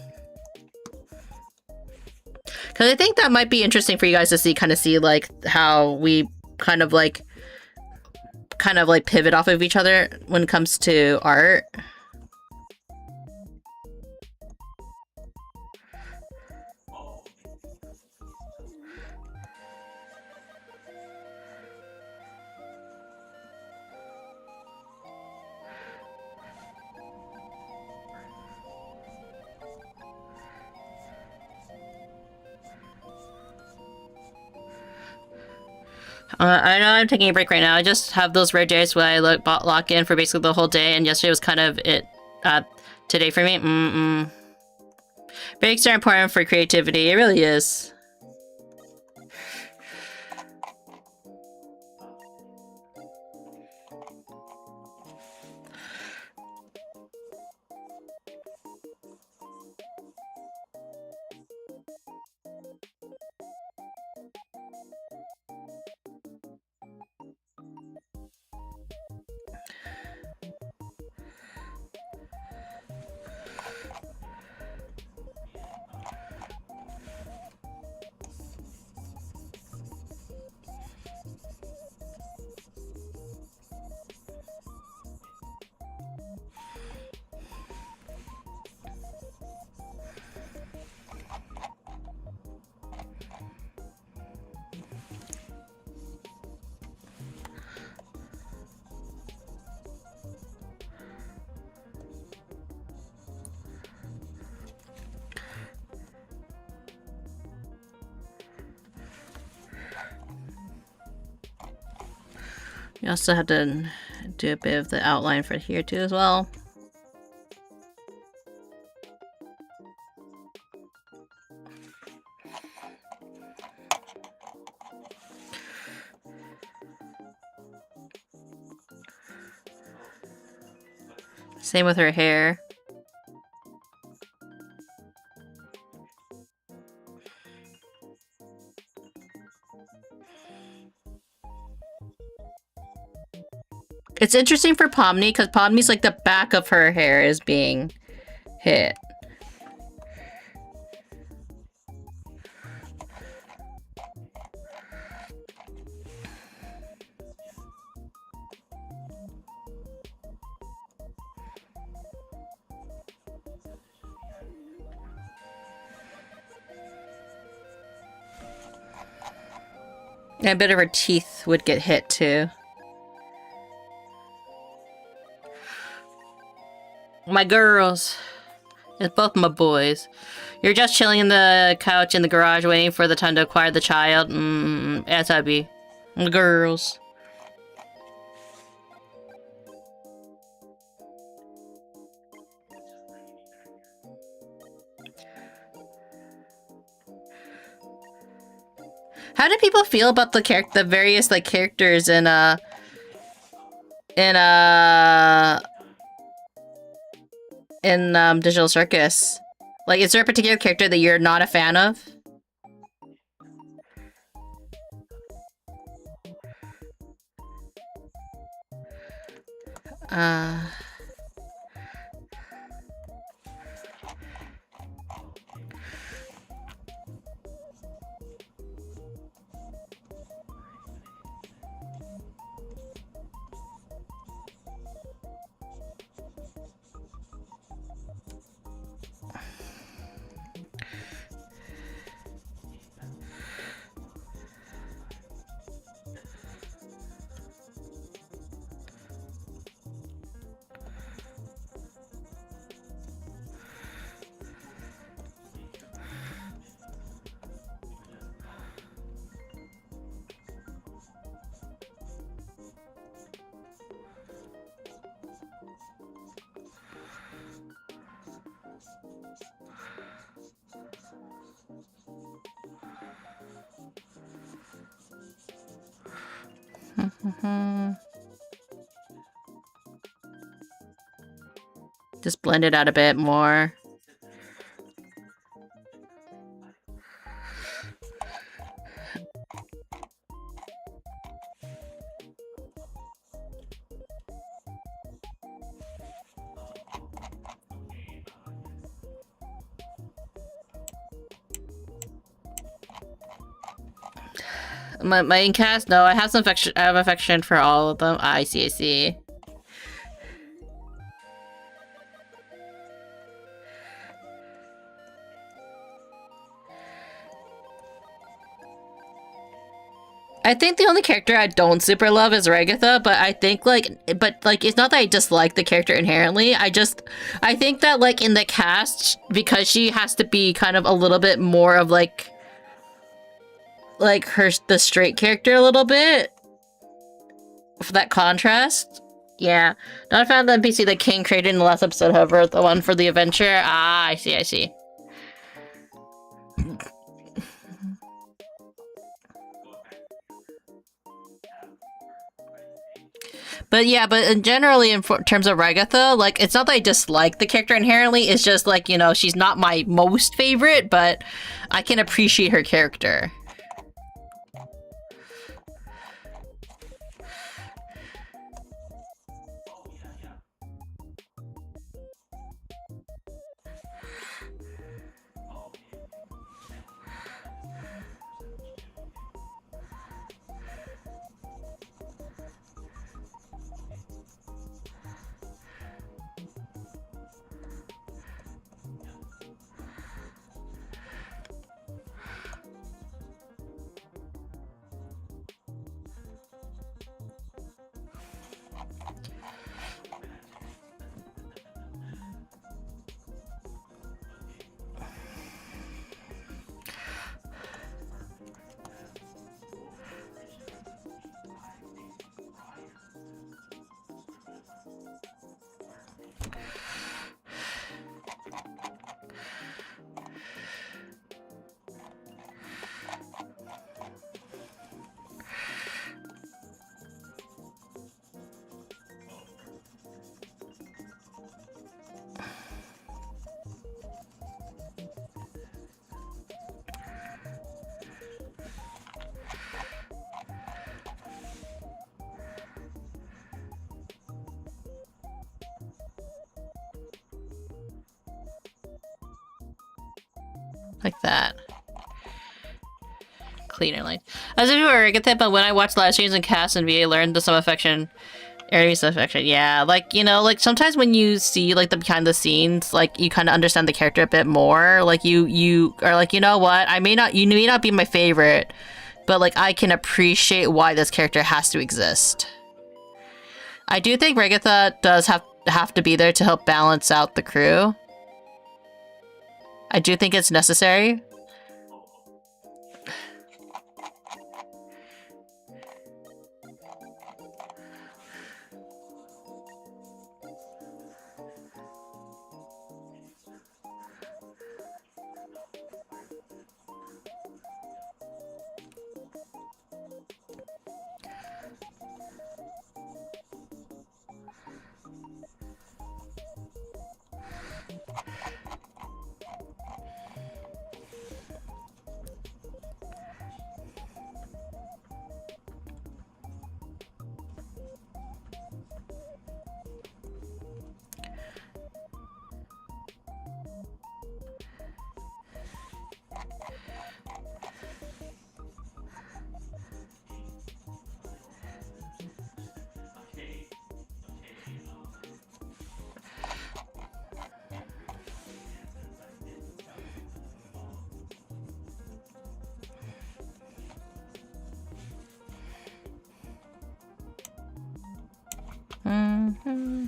Because I think that might be interesting for you guys to see, kind of see like how we kind of like pivot off of each other when it comes to art. I know I'm taking a break right now. I just have those rare days where I lock in for basically the whole day, and yesterday was kind of it. Today for me, breaks are important for creativity. It really is. You also have to do a bit of the outline for here too as well. Same with her hair. It's interesting for Pomni because Pomni's like the back of her hair is being hit. And a bit of her teeth would get hit too. My girls. It's both my boys. You're just chilling in the couch in the garage waiting for the time to acquire the child. As I be. My girls. How do people feel about the various like characters in Digital Circus? Like, is there a particular character that you're not a fan of? Just blend it out a bit more. My main cast? No, I have some affection. I have affection for all of them. I see. I see. I think the only character I don't super love is Regatha, but I think it's not that I dislike the character inherently. I think that like in the cast, because she has to be kind of a little bit more of the straight character a little bit for that contrast. Yeah, not a fan of the NPC that King created in the last episode, however, the one for the adventure. Ah, I see. I see. But yeah, generally in terms of Regatha, like, it's not that I dislike the character inherently, it's just like, you know, she's not my most favorite, but I can appreciate her character. Like that. Cleaner line. As if you were, I get that, but when I watched live streams and cast and VA, learned the some affection. Enemies affection, yeah. Like, you know, like sometimes when you see like the behind the scenes, like you kind of understand the character a bit more. Like you are like, you know what? You may not be my favorite, but like I can appreciate why this character has to exist. I do think Regatha does have to be there to help balance out the crew. I do think it's necessary. Mm-hmm.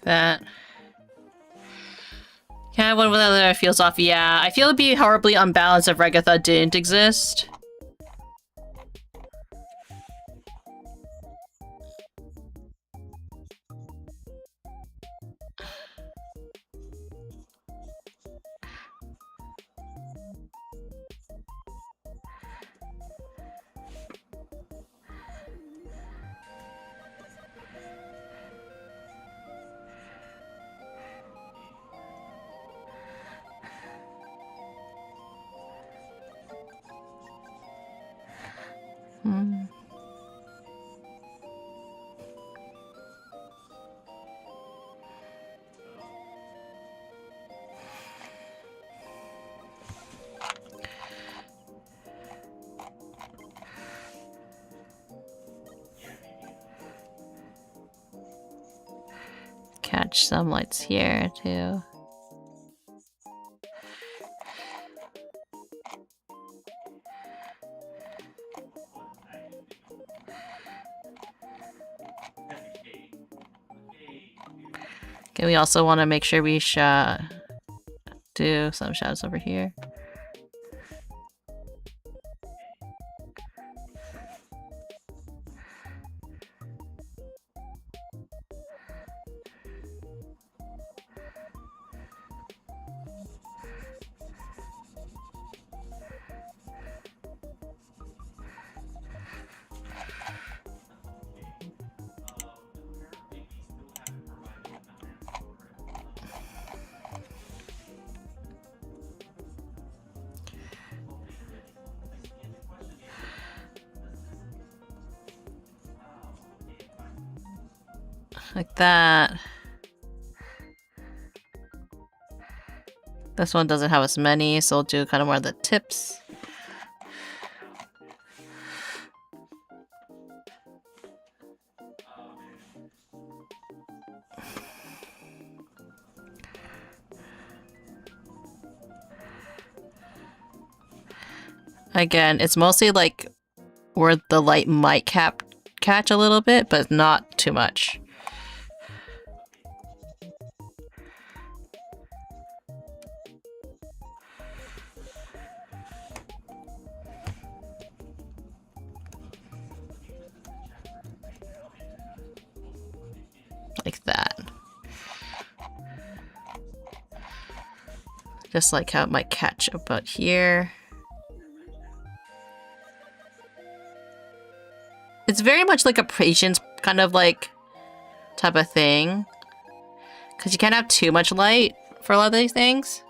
That. Kind of one with the other feels off. Yeah, I feel it'd be horribly unbalanced if Regatha didn't exist. Hmm. Catch some lights here too. Okay, we also want to make sure we do some shadows over here. Like that. This one doesn't have as many, so we'll do kind of more of the tips. Again, it's mostly like where the light might catch a little bit, but not too much. Like that. Just like how it might catch about here. It's very much like a patience kind of like type of thing. Because you can't have too much light for a lot of these things.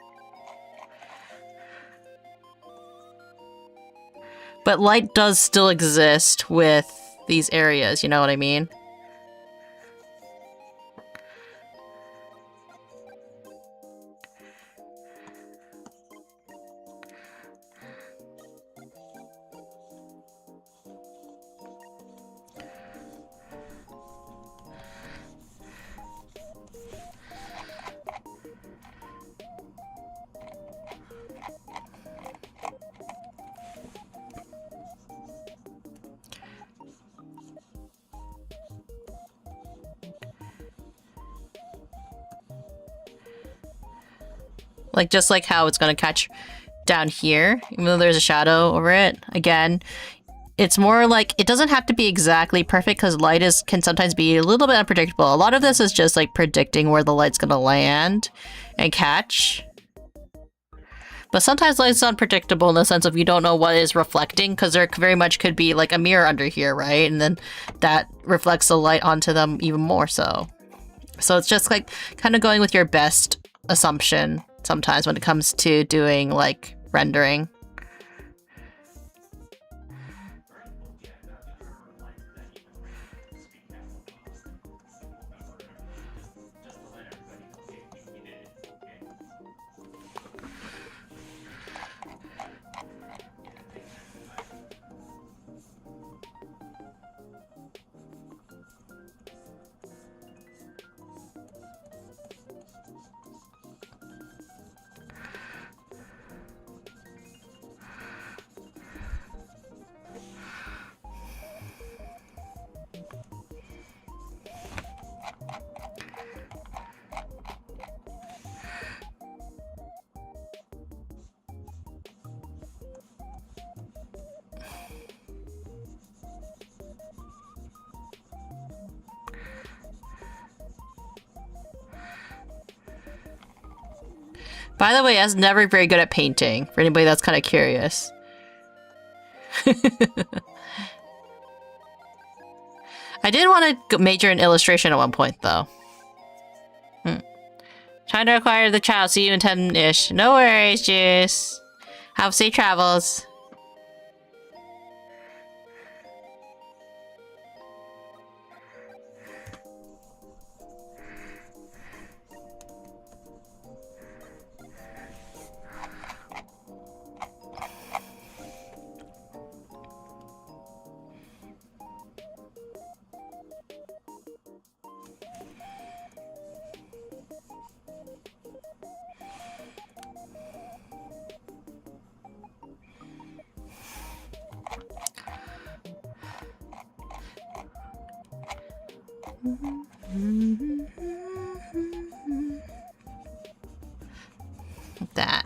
But light does still exist with these areas, you know what I mean? Like, just like how it's gonna catch down here, even though there's a shadow over it. Again, it's more like, it doesn't have to be exactly perfect because light can sometimes be a little bit unpredictable. A lot of this is just like predicting where the light's gonna land and catch. But sometimes light's unpredictable in the sense of you don't know what is reflecting, because there very much could be like a mirror under here, right? And then that reflects the light onto them even more so. So it's just like kind of going with your best assumption sometimes when it comes to doing like rendering. By the way, I was never very good at painting, for anybody that's kind of curious. I did want to major in illustration at one point, though. Trying to acquire the child. See you in 10-ish. No worries, Juice. Have safe travels. That.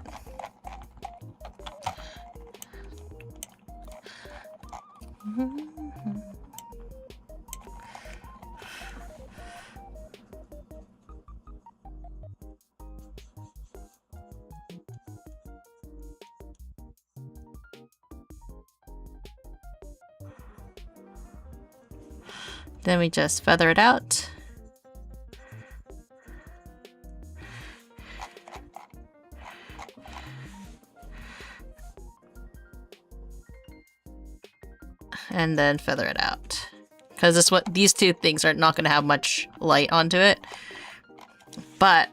Then we just feather it out. And then feather it out. Because these two things are not going to have much light onto it. But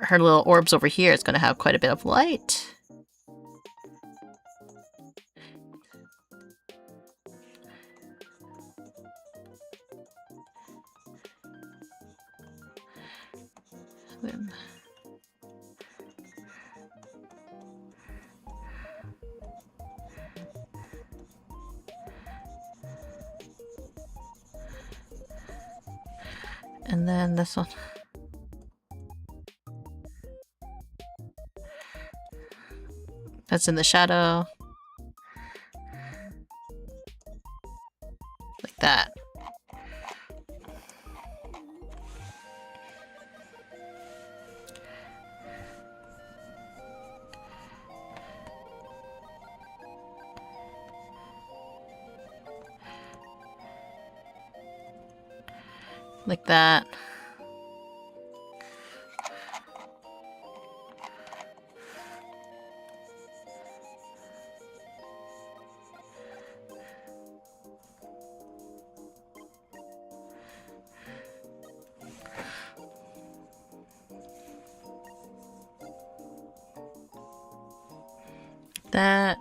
her little orbs over here is going to have quite a bit of light. And then this one. That's in the shadow. Like that. Like that. That.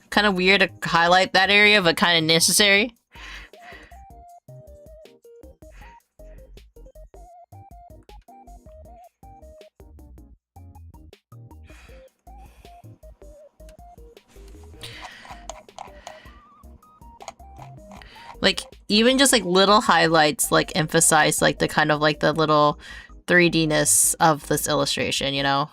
Kind of weird to highlight that area, but kind of necessary. Like, even just like little highlights like emphasize like the kind of like the little 3D-ness of this illustration, you know?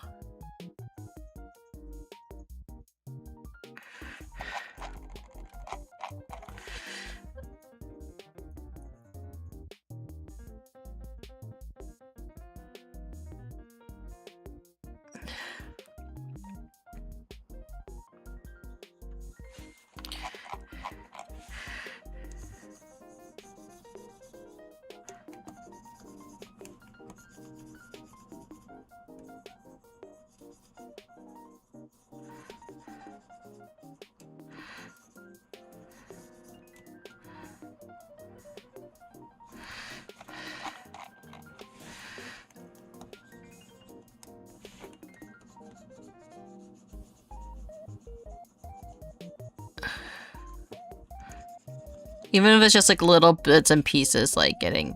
Even if it's just like little bits and pieces like getting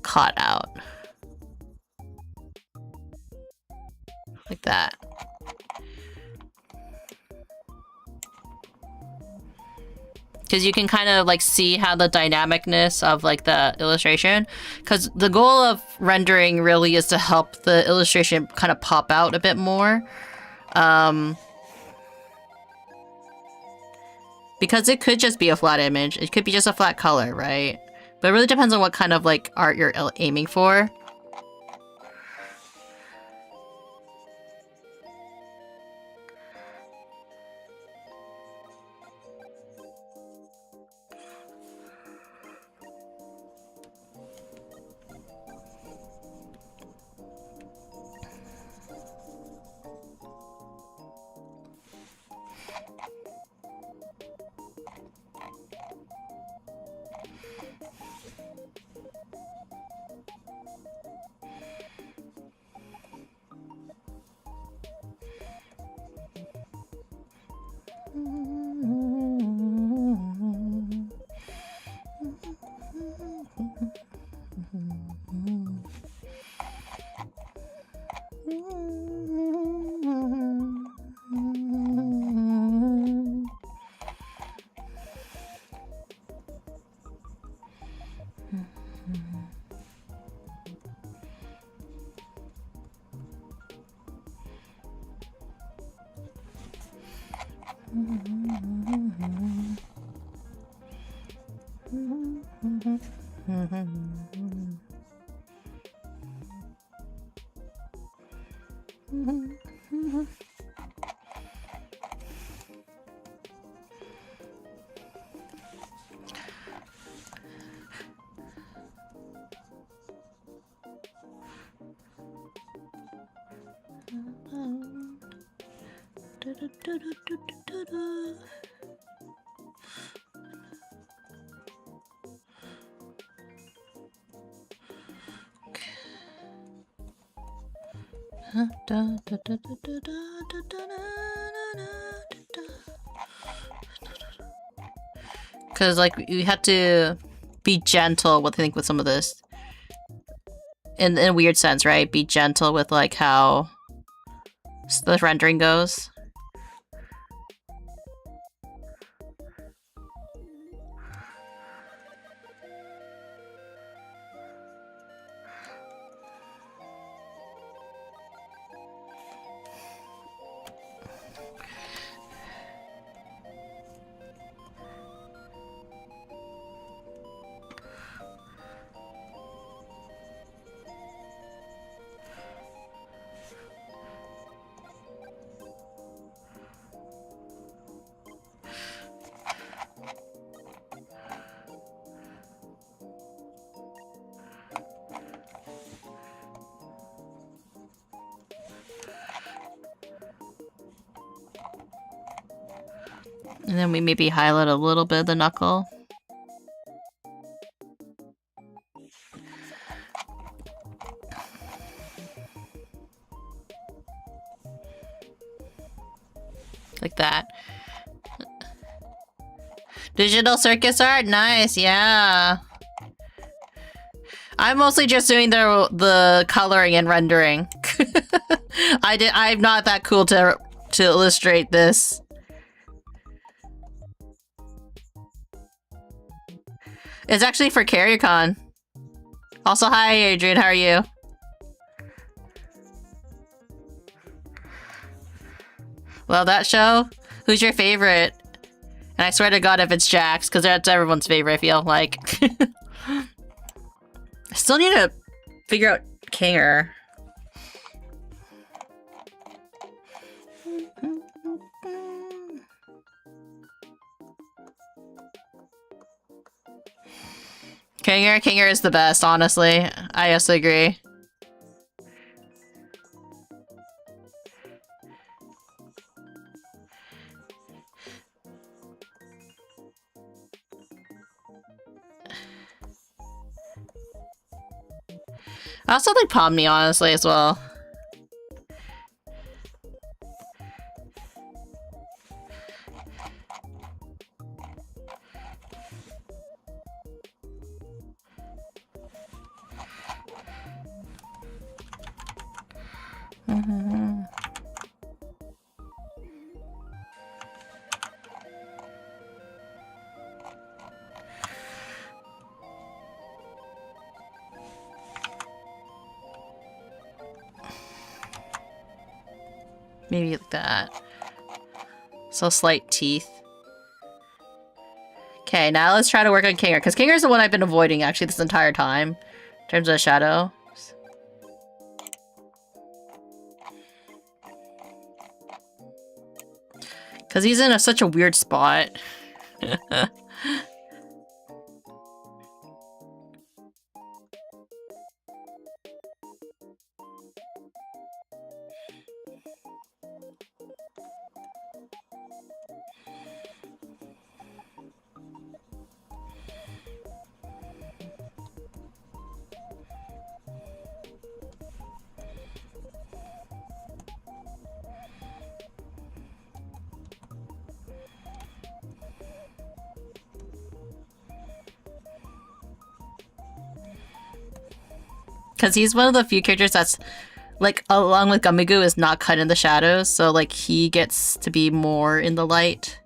caught out. Like that. Because you can kind of like see how the dynamicness of like the illustration, because the goal of rendering really is to help the illustration kind of pop out a bit more. Because it could just be a flat image. It could be just a flat color, right? But it really depends on what kind of like art you're aiming for. Because like you have to be gentle with, I think, with some of this in a weird sense, right? Be gentle with like how the rendering goes. And then we maybe highlight a little bit of the knuckle. Like that. Digital circus art? Nice, yeah. I'm mostly just doing the coloring and rendering. I'm not that cool to illustrate this. It's actually for CarrierCon. Also, hi Adrian, how are you? Well, that show? Who's your favorite? And I swear to God if it's Jax, because that's everyone's favorite, I feel like. I still need to figure out Kinger. Kinger is the best, honestly. I also agree. I also like Pomni, honestly, as well. Maybe like that. So slight teeth. Okay, now let's try to work on Kinger, because Kinger's the one I've been avoiding actually this entire time, in terms of shadow. Because he's in such a weird spot. Because he's one of the few characters that's, like, along with Gummigoo, is not cut in the shadows, so, like, he gets to be more in the light.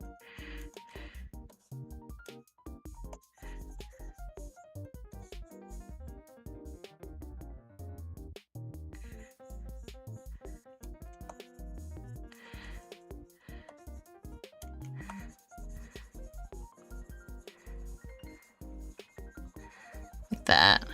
Like that.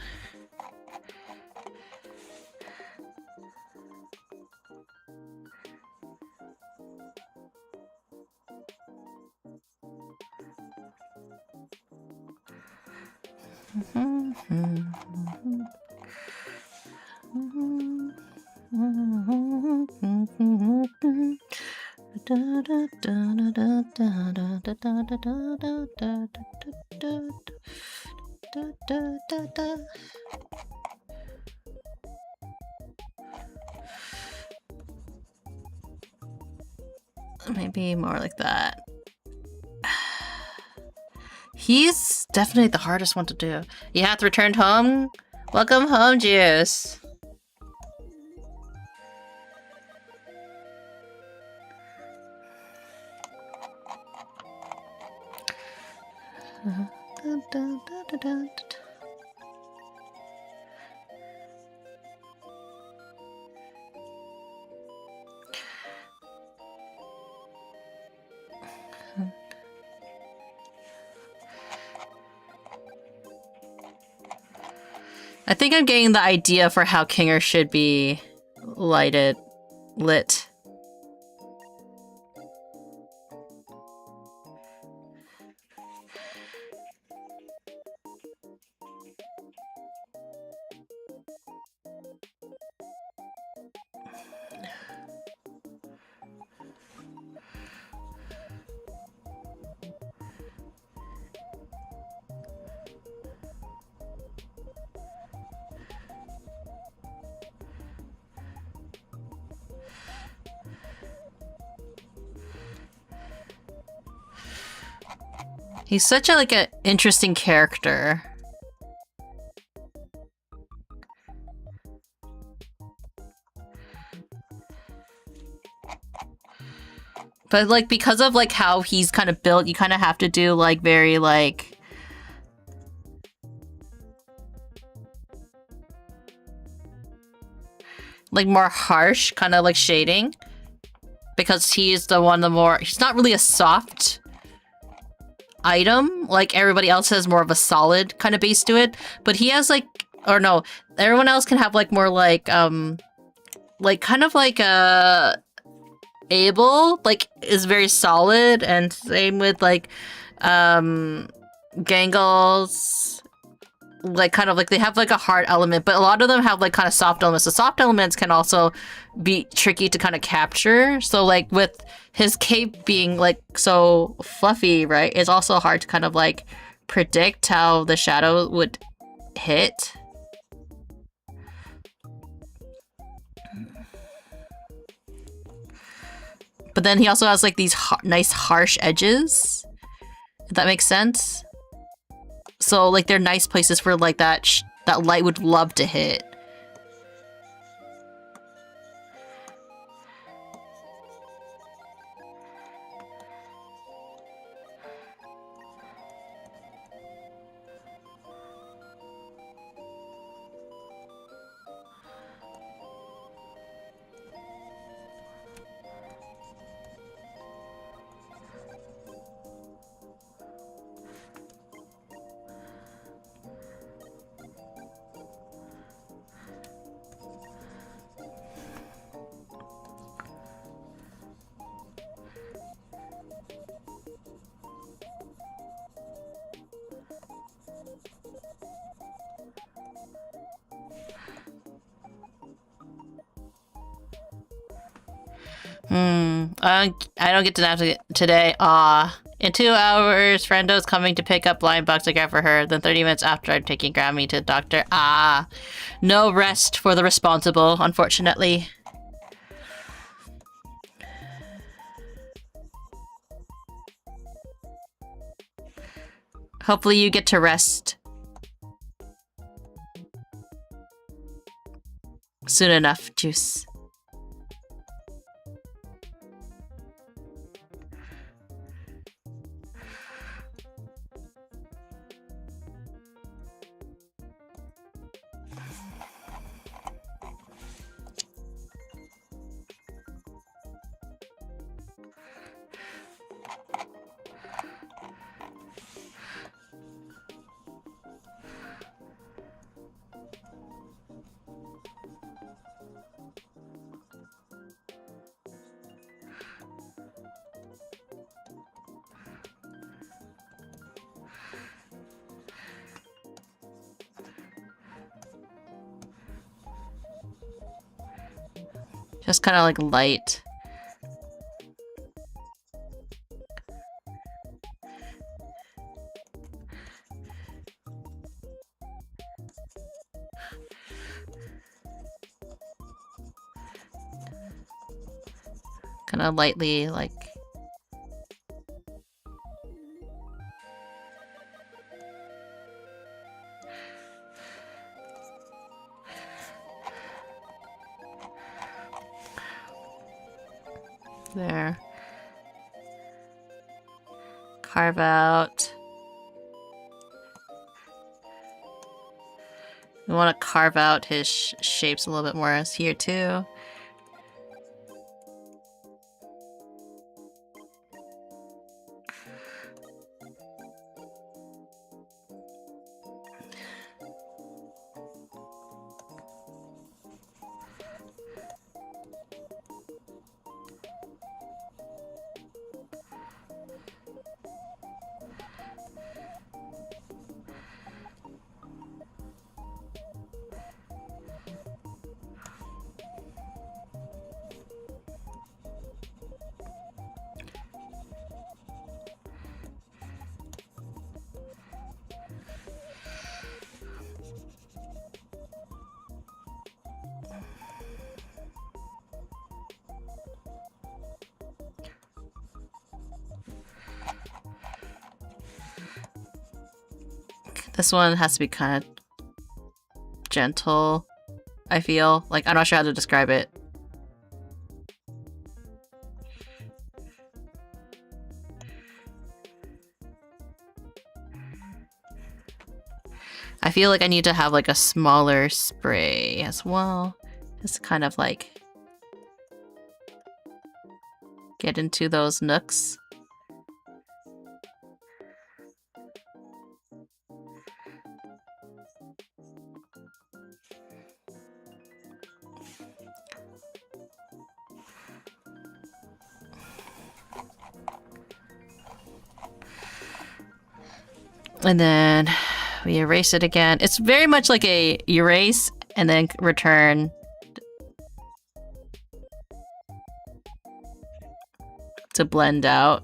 Maybe more like that. He's definitely the hardest one to do. You have to return home? Welcome home, Juice. I think I'm getting the idea for how Kinger should be lit. He's such a like an interesting character. But like because of like how he's kind of built, you kind of have to do like very like more harsh kind of like shading, because he's the one he's not really a soft item like everybody else has, more of a solid kind of base to it, but he has like, or no, everyone else can have like more like kind of like Abel like is very solid, and same with like Gangles, like kind of like they have like a hard element, but a lot of them have like kind of soft elements. The soft elements can also be tricky to kind of capture. So like with his cape being like so fluffy, right, it's also hard to kind of like predict how the shadow would hit. But then he also has like these nice harsh edges, if that makes sense. So like they're nice places for like that that light would love to hit. I don't get to nap today. In 2 hours, Friendo's coming to pick up blind box again for her. Then 30 minutes after, I'm taking Grammy to the doctor. No rest for the responsible, unfortunately. Hopefully you get to rest soon enough, Juice. Just kind of like light. Kind of lightly like... There. Carve out. We want to carve out his shapes a little bit more as here too. This one has to be kind of gentle, I feel. Like, I'm not sure how to describe it. I feel like I need to have like a smaller spray as well. Just kind of like get into those nooks. And then we erase it again. It's very much like a erase and then return to blend out.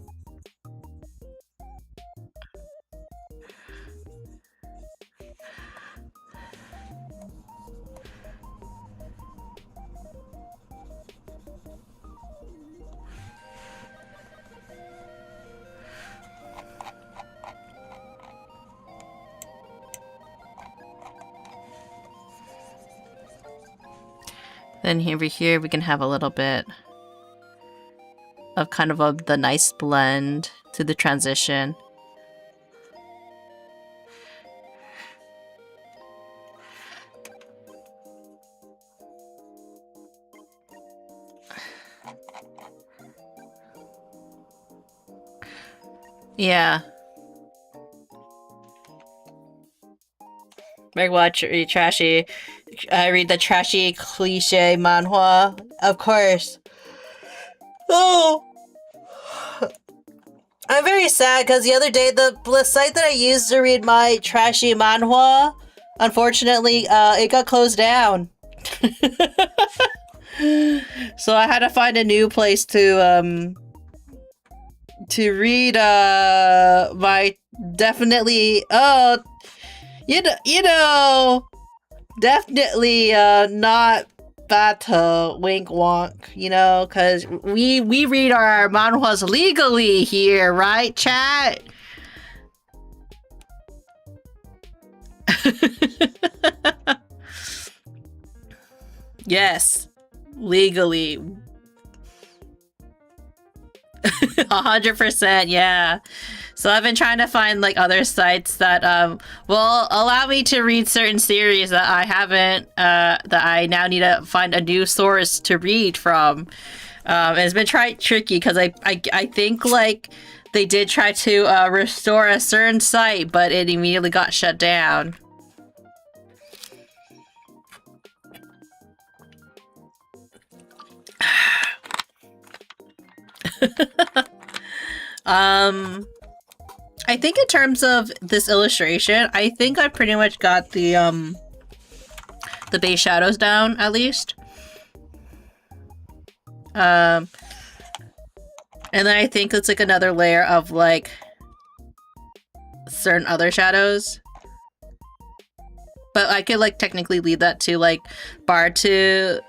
Then over here we can have a little bit of kind of the nice blend to the transition. Yeah. Meg watch trashy. I read the trashy cliche manhwa. Of course. Oh! I'm very sad because the other day the site that I used to read my trashy manhwa, unfortunately, it got closed down. So I had to find a new place to read my definitely definitely not bata wink wonk, you know, because we read our manhwas legally here, right, chat? Yes, legally. 100%, yeah. So I've been trying to find like other sites that will allow me to read certain series that I haven't that I now need to find a new source to read from. And it's been tricky because I think like they did try to restore a certain site, but it immediately got shut down. I think in terms of this illustration, I think I pretty much got the base shadows down, at least. And then I think it's like another layer of like certain other shadows. But I could like technically leave that to like bar to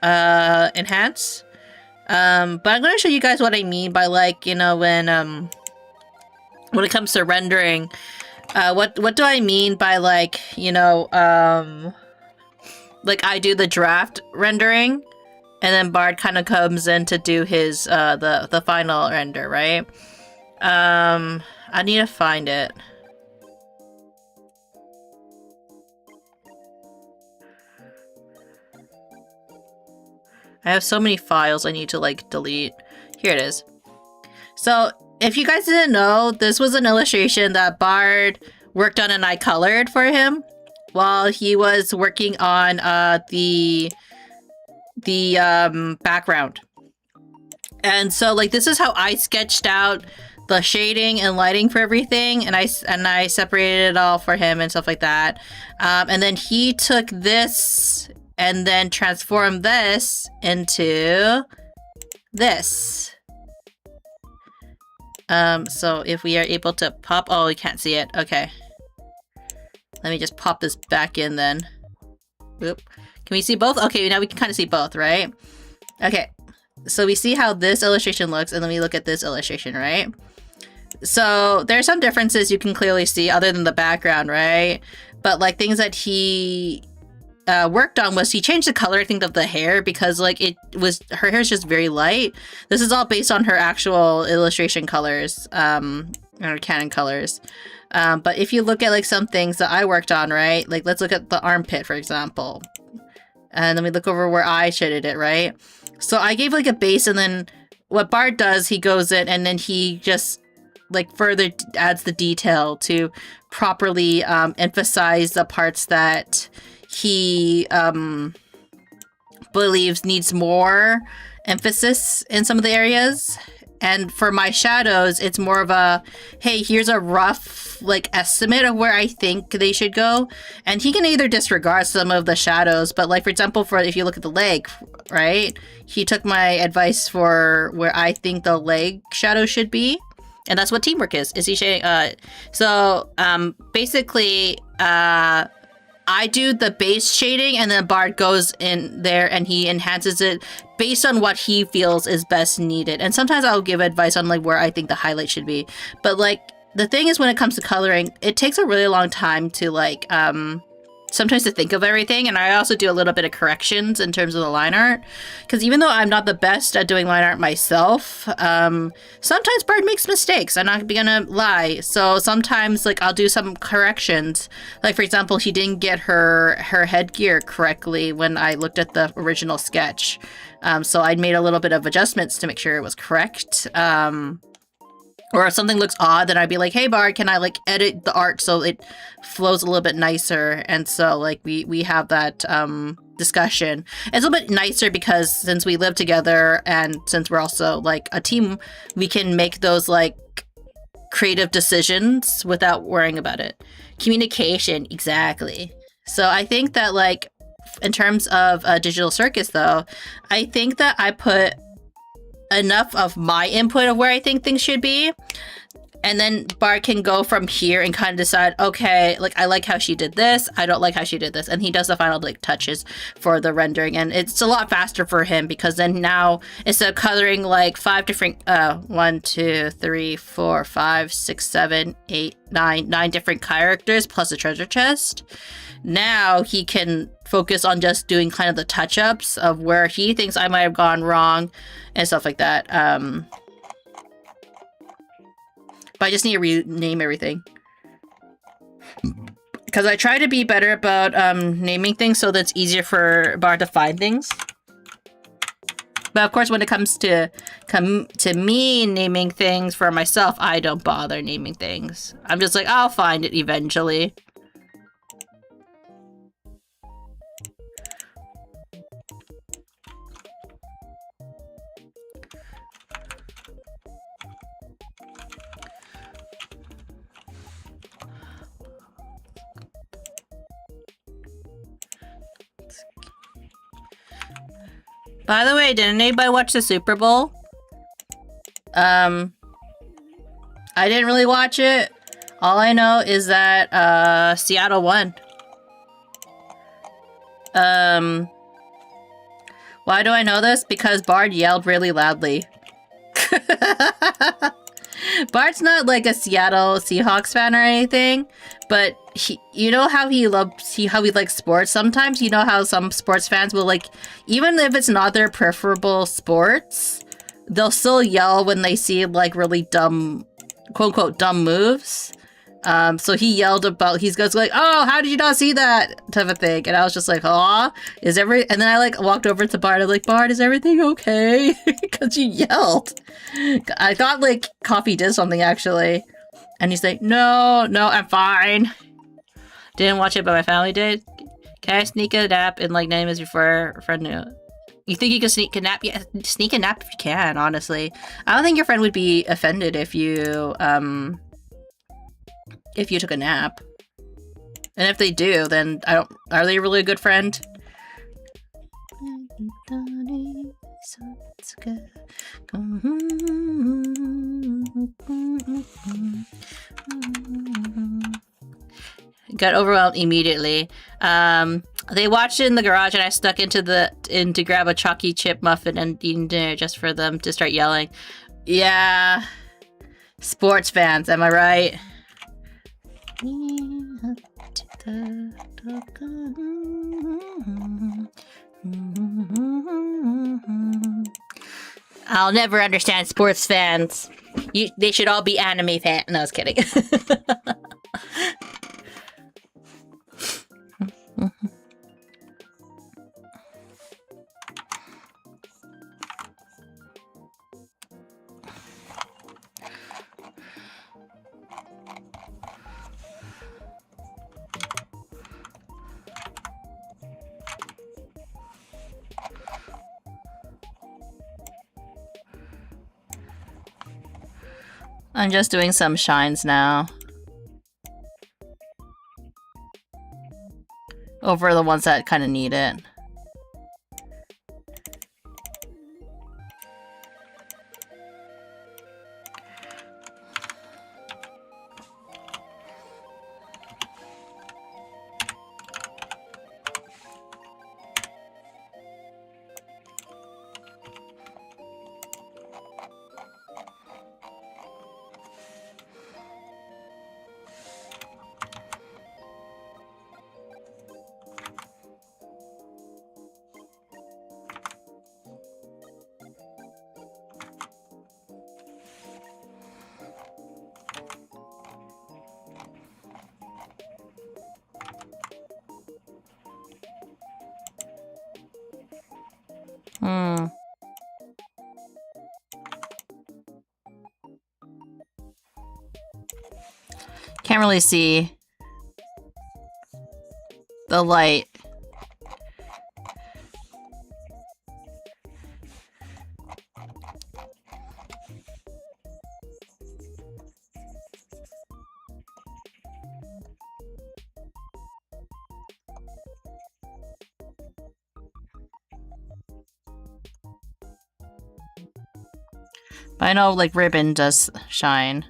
enhance. But I'm gonna show you guys what I mean by like, you know, when it comes to rendering, what do I mean by like, you know, like I do the draft rendering, and then Bard kind of comes in to do his the final render, right? I need to find it. I have so many files I need to like delete. Here it is. So if you guys didn't know, this was an illustration that Bard worked on and I colored for him while he was working on the background. And so like this is how I sketched out the shading and lighting for everything, and I separated it all for him and stuff like that. And then he took this and then transformed this into this. So if we are able to pop... Oh, we can't see it. Okay. Let me just pop this back in then. Oop. Can we see both? Okay, now we can kind of see both, right? Okay. So we see how this illustration looks, and then we look at this illustration, right? So there are some differences you can clearly see other than the background, right? But like things that he worked on was he changed the color, I think, of the hair because like her hair is just very light. This is all based on her actual illustration colors, or canon colors. But if you look at like some things that I worked on, right? Like let's look at the armpit, for example. And then we look over where I shaded it, right? So I gave like a base, and then what Bart does, he goes in and then he just like further adds the detail to properly emphasize the parts that he believes needs more emphasis in some of the areas. And for my shadows, it's more of a, hey, here's a rough like estimate of where I think they should go. And he can either disregard some of the shadows, but like for example, for if you look at the leg, right? He took my advice for where I think the leg shadow should be. And that's what teamwork is he shading? Basically, I do the base shading, and then Bart goes in there and he enhances it based on what he feels is best needed. And sometimes I'll give advice on like where I think the highlight should be. But like the thing is, when it comes to coloring, it takes a really long time to like sometimes to think of everything. And I also do a little bit of corrections in terms of the line art, because even though I'm not the best at doing line art myself, sometimes Bart makes mistakes. I'm not gonna lie. So sometimes like I'll do some corrections. Like for example, he didn't get her headgear correctly when I looked at the original sketch. So I made a little bit of adjustments to make sure it was correct. Or if something looks odd, then I'd be like, hey, Bart, can I like edit the art so it flows a little bit nicer? And so like we have that discussion. It's a little bit nicer because since we live together and since we're also like a team, we can make those like creative decisions without worrying about it. Communication, exactly. So I think that like in terms of Digital Circus though, I think that I put enough of my input of where I think things should be, and then Bart can go from here and kind of decide, okay, like I like how she did this, I don't like how she did this, and he does the final like touches for the rendering, and it's a lot faster for him because then now instead of coloring like 5 different 1 2 3 4 5 6 7 8 9 different characters plus a treasure chest, now he can focus on just doing kind of the touch-ups of where he thinks I might have gone wrong and stuff like that. But I just need to rename everything. Because I try to be better about naming things so that it's easier for Bart to find things. But of course, when it comes to me naming things for myself, I don't bother naming things. I'm just like, I'll find it eventually. By the way, didn't anybody watch the Super Bowl? I didn't really watch it. All I know is that Seattle won. Why do I know this? Because Bart yelled really loudly. Bart's not like a Seattle Seahawks fan or anything, but you know how he likes sports. Sometimes you know how some sports fans will like, even if it's not their preferable sports, they'll still yell when they see like really dumb, quote unquote, dumb moves. So he yelled about, he goes like, oh, how did you not see that type of thing? And I was just like, aw, and then I like walked over to Bart. I'm like, Bart, is everything okay? Because you yelled. I thought like Coffee did something actually. And he's like, no, I'm fine. Didn't watch it, but my family did. Can I sneak a nap and like name as before a friend knew? You think you can sneak a nap? Yeah, sneak a nap if you can, honestly. I don't think your friend would be offended if you took a nap. And if they do, then are they really a good friend? Got overwhelmed immediately. They watched it in the garage and I stuck in to grab a chalky chip muffin and eating dinner just for them to start yelling. Yeah. Sports fans, am I right? I'll never understand sports fans. They should all be anime fans. No, I was kidding. I'm just doing some shines now. Over the ones that kind of need it. Can't really see the light. But I know, like, ribbon does shine.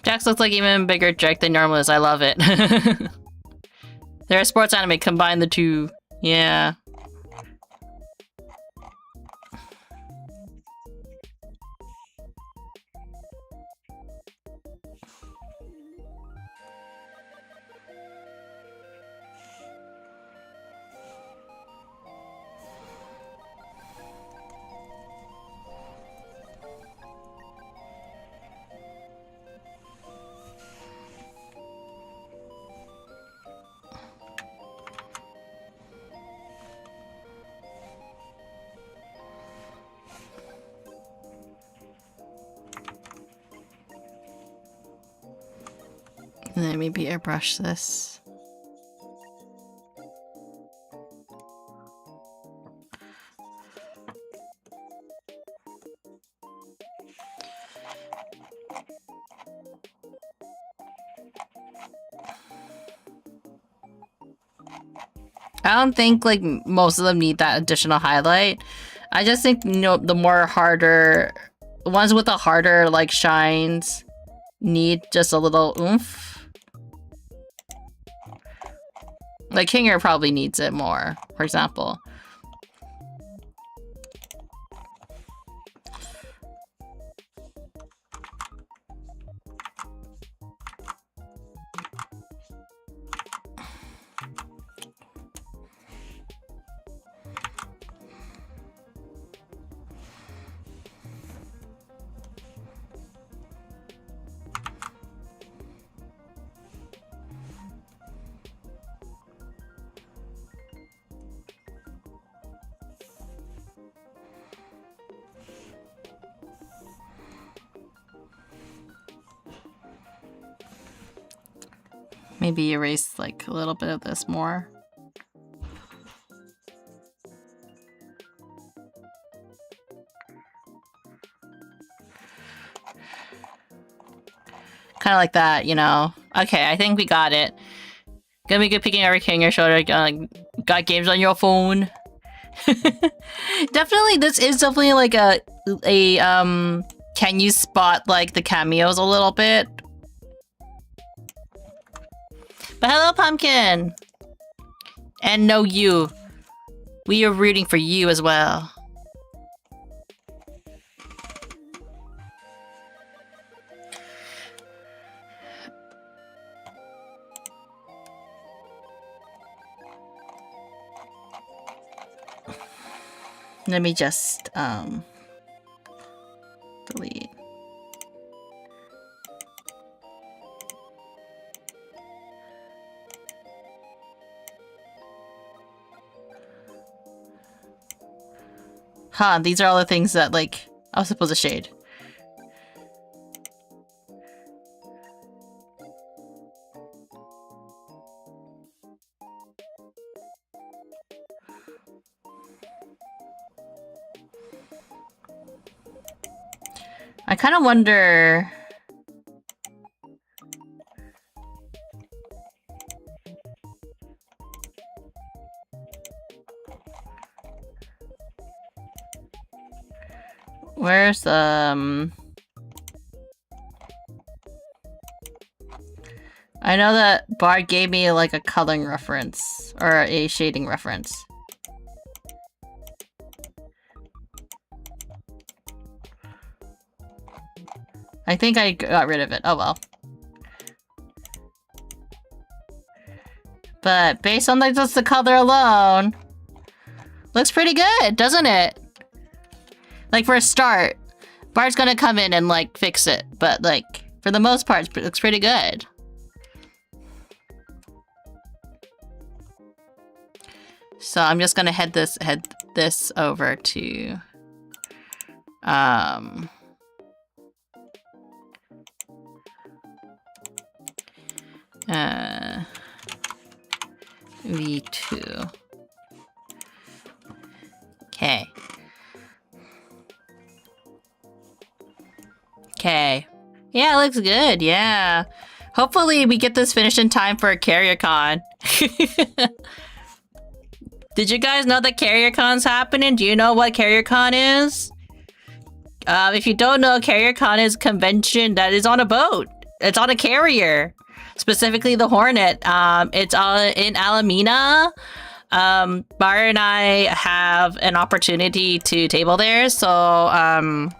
Jax looks like even a bigger jerk than normal is. I love it. They're a sports anime. Combine the two. Yeah. And then maybe airbrush this. I don't think like most of them need that additional highlight. I just think, you know, the more harder ones with the harder like shines need just a little oomph. Like Kinger probably needs it more, for example. Maybe erase like a little bit of this more. Kind of like that, you know. Okay, I think we got it. Gonna be good picking everything on your shoulder. Got games on your phone. Definitely, this is definitely like a can you spot like the cameos a little bit? But hello, Pumpkin! And no, you. We are rooting for you as well. Let me just, delete. Huh, these are all the things that, like, I was supposed to shade. I kind of wonder... Where's, I know that Bard gave me, like, a coloring reference, or a shading reference. I think I got rid of it. Oh well. But based on like just the color alone, looks pretty good, doesn't it? Like for a start, Bard's gonna come in and like fix it, but like for the most part, it looks pretty good. So I'm just gonna head this over to V2. Okay. Okay. Yeah, it looks good. Yeah. Hopefully we get this finished in time for a Carrier Con. Did you guys know that Carrier Con's happening? Do you know what Carrier Con is? If you don't know, Carrier Con is a convention that is on a boat. It's on a carrier. Specifically the Hornet. It's in Alameda. Bar and I have an opportunity to table there, so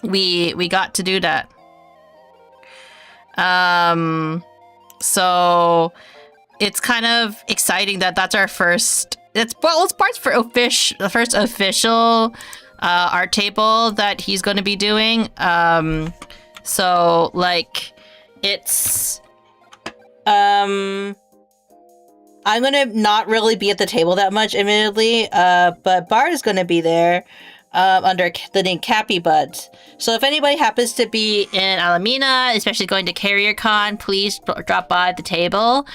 we got to do that. So it's kind of exciting that that's our first. It's Bart's the first official art table that he's going to be doing. So like. It's, I'm gonna not really be at the table that much, admittedly, but Bard is gonna be there, under the name Cappy Buds. So if anybody happens to be in Alameda, especially going to Carrier Con, please drop by the table.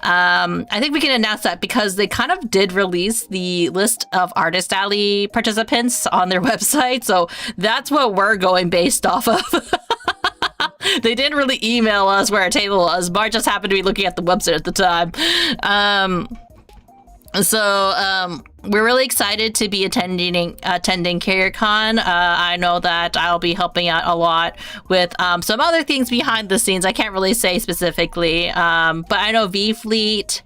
I think we can announce that because they kind of did release the list of Artist Alley participants on their website, so that's what we're going based off of. They didn't really email us where our table was. Bart just happened to be looking at the website at the time. So we're really excited to be attending Carrier Con. I know that I'll be helping out a lot with some other things behind the scenes. I can't really say specifically, but I know V Fleet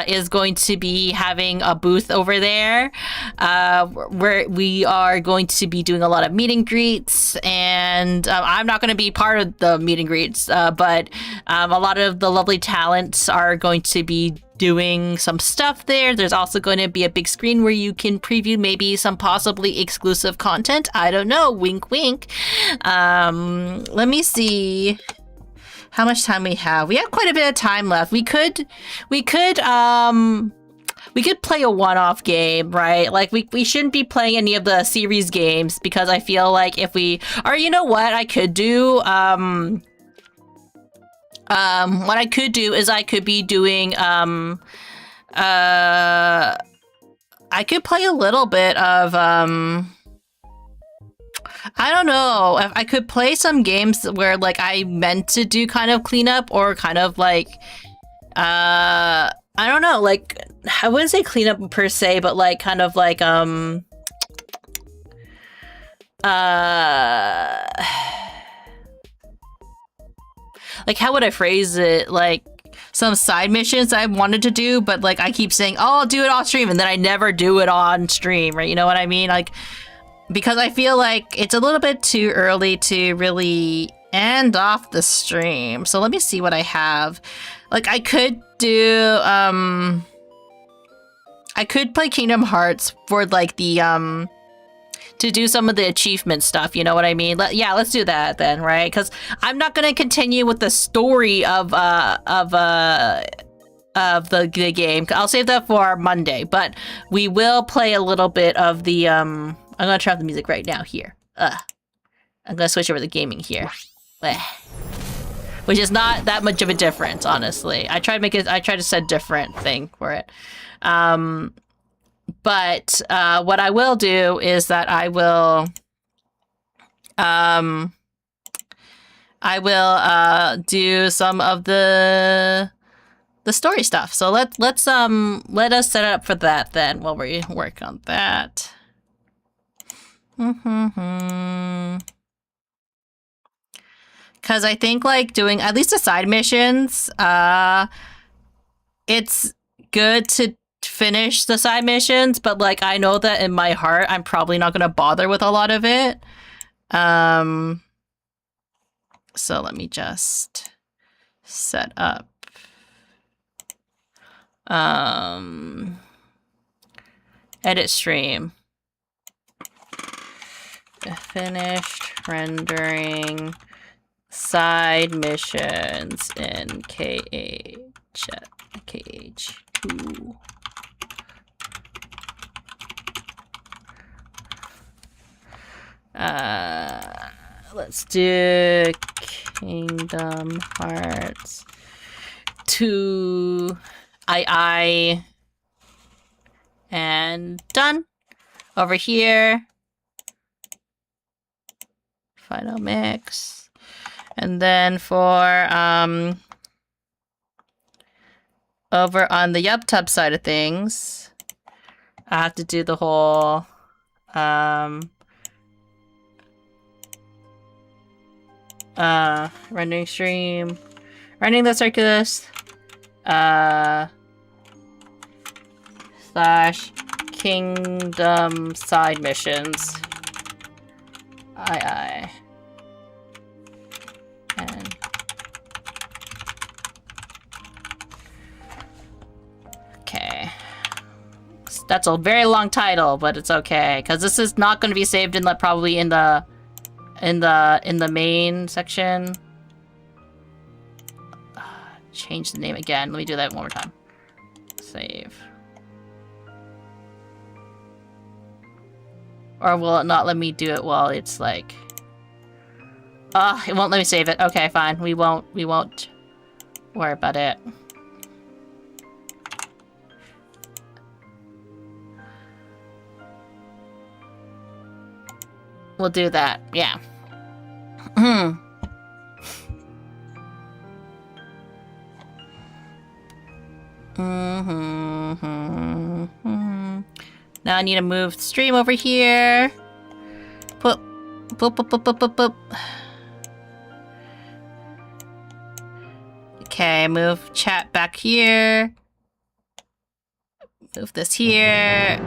is going to be having a booth over there, where we are going to be doing a lot of meet and greets, and I'm not going to be part of the meet and greets, but a lot of the lovely talents are going to be doing some stuff there. There's also going to be a big screen where you can preview maybe some possibly exclusive content. I don't know. Wink, wink. Let me see how much time we have. We have quite a bit of time left. We could play a one-off game, right? Like we shouldn't be playing any of the series games because I feel like if we, or you know what I could do, What I could do is I could be doing, I could play a little bit of, I don't know. I could play some games where, like, I meant to do kind of cleanup or kind of, like, I don't know, like, I wouldn't say cleanup per se, but, like, kind of, like, like, how would I phrase it? Like, some side missions I wanted to do, but, like, I keep saying, oh, I'll do it off stream, and then I never do it on stream, right? You know what I mean? Like, because I feel like it's a little bit too early to really end off the stream. So let me see what I have. Like, I could do, I could play Kingdom Hearts for, like, the, to do some of the achievement stuff, you know what I mean? Yeah, let's do that then, right? Because I'm not gonna continue with the story of the game. I'll save that for Monday, but we will play a little bit of the, I'm gonna turn off the music right now here. I'm gonna switch over to gaming here. Which is not that much of a difference, honestly. I tried to set a different thing for it. But what I will do is that I will do some of the story stuff. So let us set it up for that then while we work on that. Because I think, like, doing at least the side missions, it's good to finish the side missions, but, like, I know that in my heart I'm probably not gonna bother with a lot of it. So let me just set up edit stream. Finished rendering side missions in KH2. Let's do Kingdom Hearts 2 II and done. Over here, final mix. And then for over on the YubTub side of things, I have to do the whole rendering stream, rendering the circus, slash kingdom side missions, II. And okay, that's a very long title, but it's okay because this is not going to be saved in the probably in the main section. Change the name again. Let me do that one more time. Save. Or will it not let me do it while it's like... it won't let me save it. Okay, fine. We won't worry about it. We'll do that. Yeah. Now I need to move the stream over here. Boop, boop, boop, boop, boop, boop, boop. Okay, move chat back here. Move this here.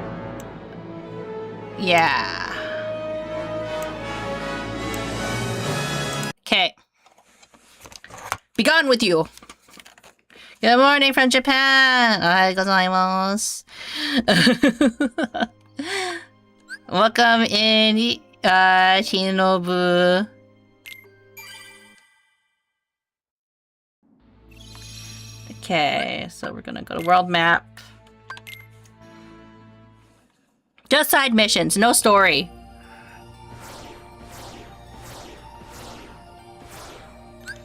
Yeah. Okay. Be gone with you. Good morning from Japan. Ohayou gozaimasu. Welcome in, Shinobu. Okay, so we're gonna go to world map. Just side missions, no story.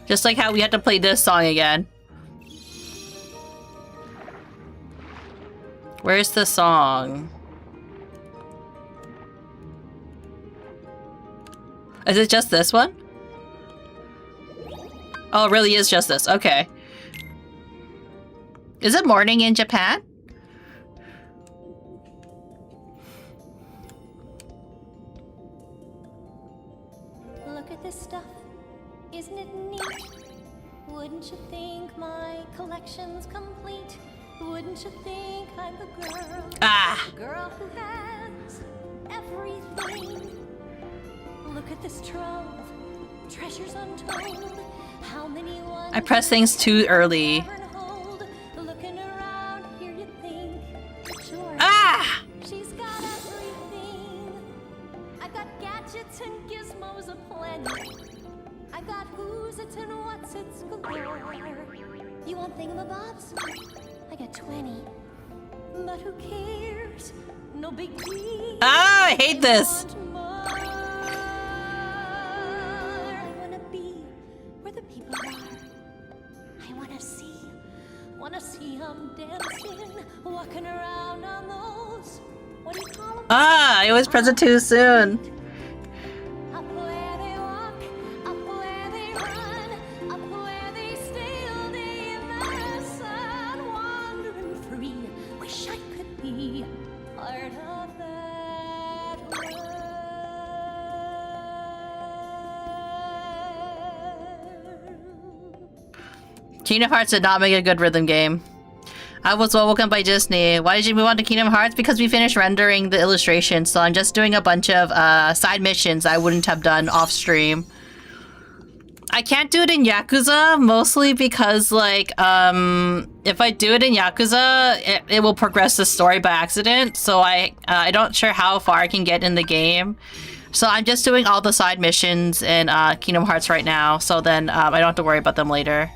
Just like how we had to play this song again. Where's the song? Is it just this one? Oh, it really is just this. Okay. Is it morning in Japan? Look at this stuff. Isn't it neat? Wouldn't you think my collection's complete? Wouldn't you think I'm the girl? Ah! The girl who has everything. Look at this trove. Treasures untold. How many ones I press things too early. Looking around here you think. Sure. Ah! She's got everything. I've got gadgets and gizmos aplenty. I've got who's it and what's it's galore. You want thingamabobs? I got 20. But who cares? No big deal. Ah, I hate this. I wanna be where the people are. I wanna see them dancing, walking around on those. What do you call them? Ah, I always press it too soon. Up where they walk, up where they run, up where they stay all day in the sun, wandering free. Wish I could be part of that world. Kingdom Hearts did not make a good rhythm game. I was welcomed by Disney. Why did you move on to Kingdom Hearts? Because we finished rendering the illustrations, so I'm just doing a bunch of side missions I wouldn't have done off stream. I can't do it in Yakuza, mostly because, like, if I do it in Yakuza, it will progress the story by accident, so I don't sure how far I can get in the game. So I'm just doing all the side missions in Kingdom Hearts right now, so then I don't have to worry about them later.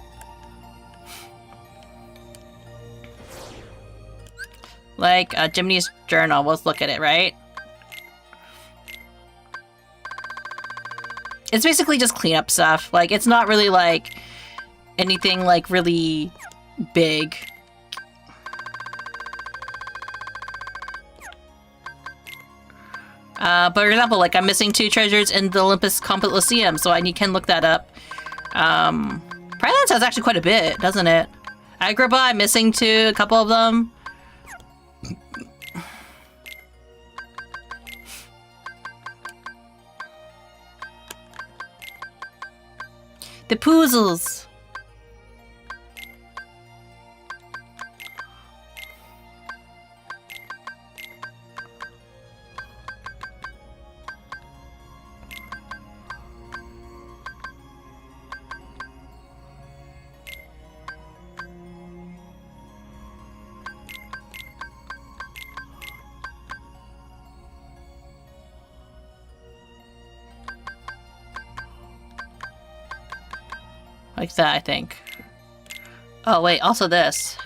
Like, Jiminy's journal, let's look at it, right? It's basically just cleanup stuff. Like, it's not really, like, anything, like, really big. But for example, like, I'm missing 2 treasures in the Olympus Coliseum, so I can look that up. Prylance has actually quite a bit, doesn't it? Agrabah, I'm missing 2, a couple of them. The puzzles. Like that, I think. Oh, wait, also this.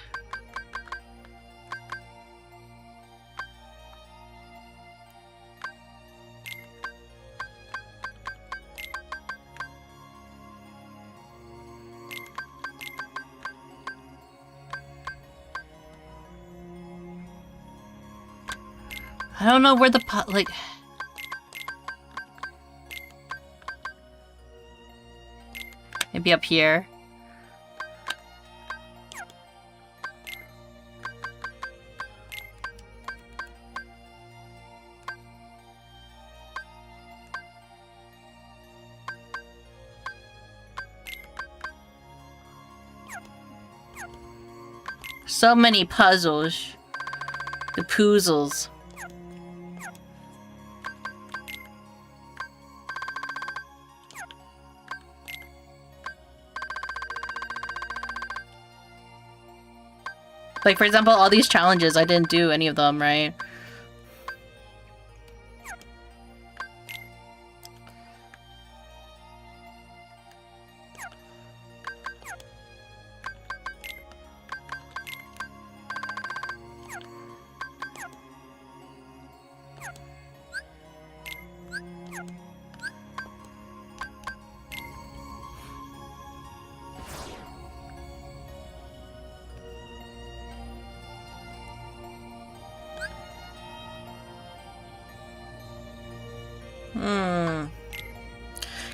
I don't know where the like... Maybe up here. So many puzzles. The puzzles. Like, for example, all these challenges, I didn't do any of them, right?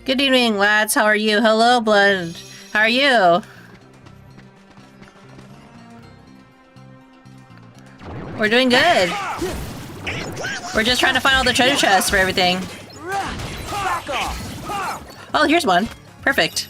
Good evening, lads. How are you? Hello, Blood. How are you? We're doing good. We're just trying to find all the treasure chests for everything. Oh, here's one. Perfect.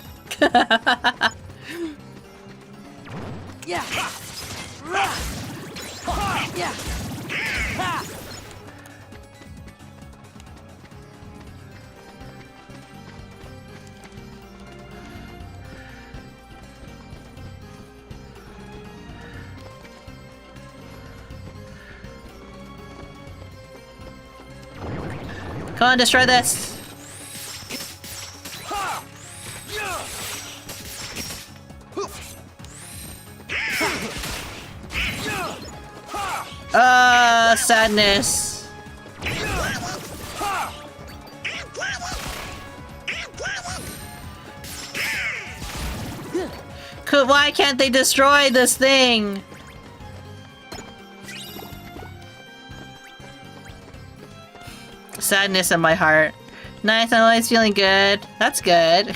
Come on, destroy this. Sadness. Why can't they destroy this thing? Sadness in my heart. Nice, I'm always feeling good. That's good.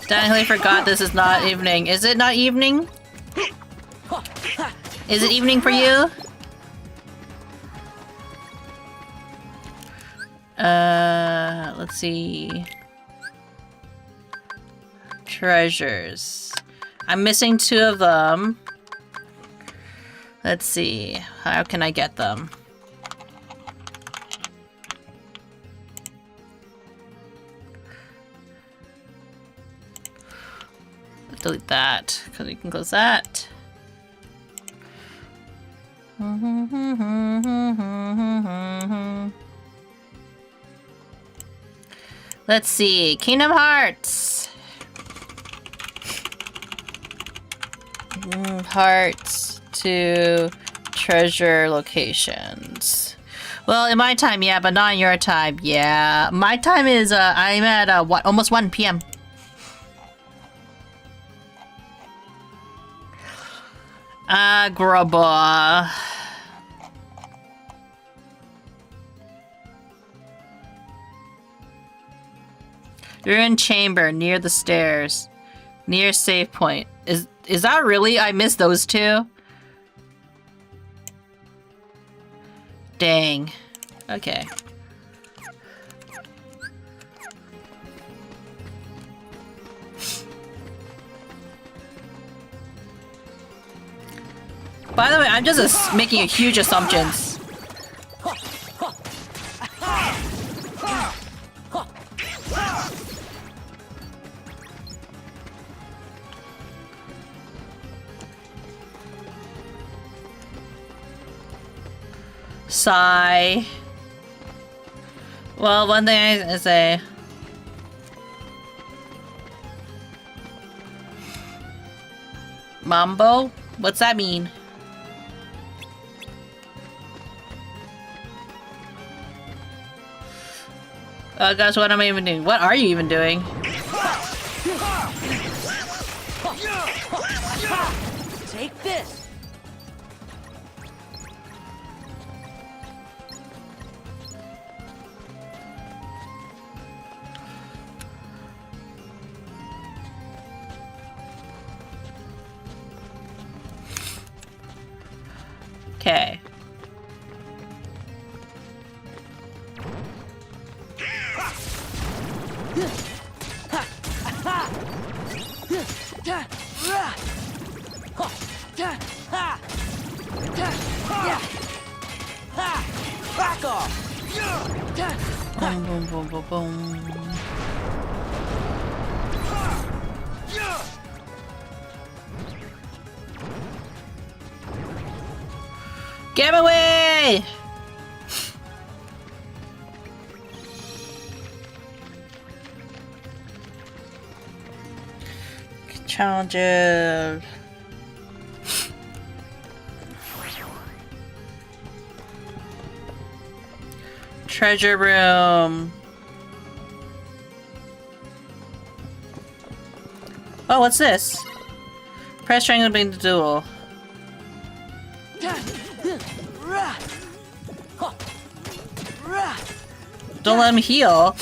Definitely forgot this is not evening. Is it not evening? Is it evening for you? Let's see. Treasures. I'm missing 2 of them. Let's see. How can I get them? Delete that, because we can close that. Let's see. Kingdom Hearts. Hearts to treasure locations. Well, in my time, yeah, but not in your time. Yeah, my time is I'm at what, almost 1 p.m. Grubba. Ruined chamber near the stairs. Near save point. Is that really? I missed those 2? Dang. Okay. By the way, I'm just making a huge assumptions. Sigh. Well, one thing I say. Mambo? What's that mean? Oh gosh, what am I even doing? What are you even doing? Take this. Okay. Back off. Boom, boom, boom, boom, boom. Get away! Challenges. Treasure room. Oh, what's this? Press triangle to begin the duel. Don't let him heal.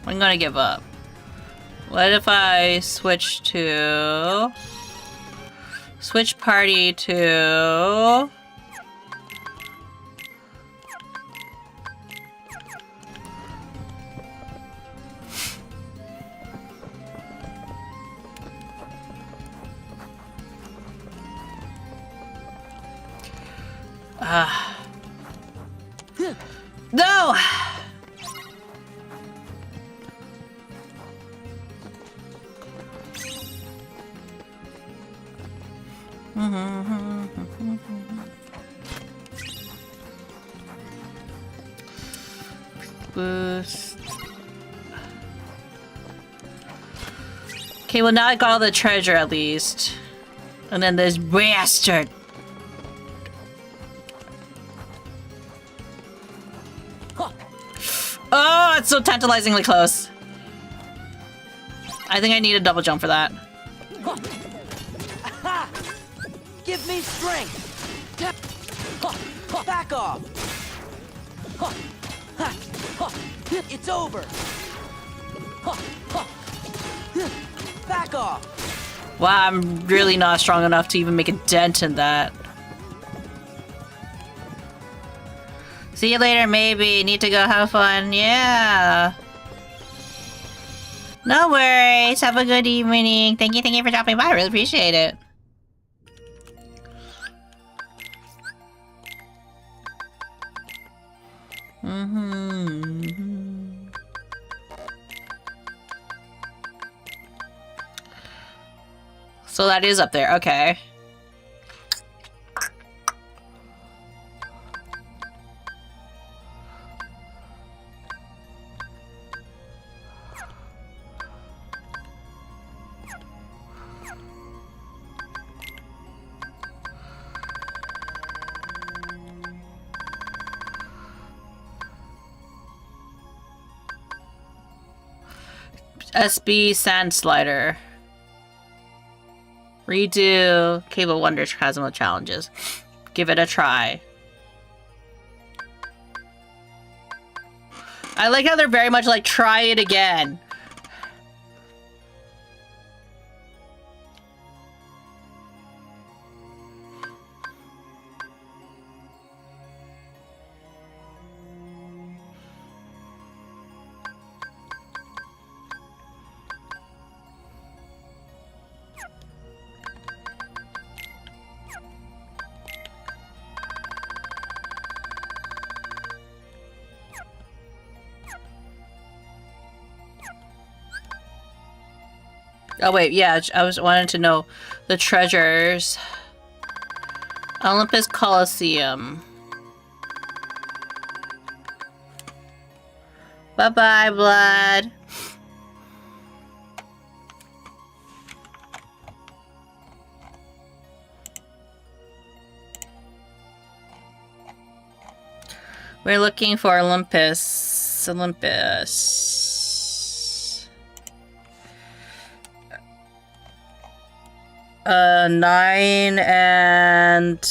I'm gonna give up. What if I switch party to no! Boost. Okay, well now I got all the treasure at least. And then this bastard. Oh, it's so tantalizingly close. I think I need a double jump for that. Give me strength. Back off. It's over. Back off. Wow, I'm really not strong enough to even make a dent in that. See you later, maybe. Need to go have fun. Yeah. No worries. Have a good evening. Thank you for dropping by. I really appreciate it. So that is up there. Okay. SB Sand Slider. Redo Cave of Wonders Chasm of Challenges. Give it a try. I like how they're very much like, try it again. Oh wait, yeah, I was wanting to know the treasures. Olympus Coliseum. Bye-bye, blood. We're looking for Olympus. Olympus. 9 and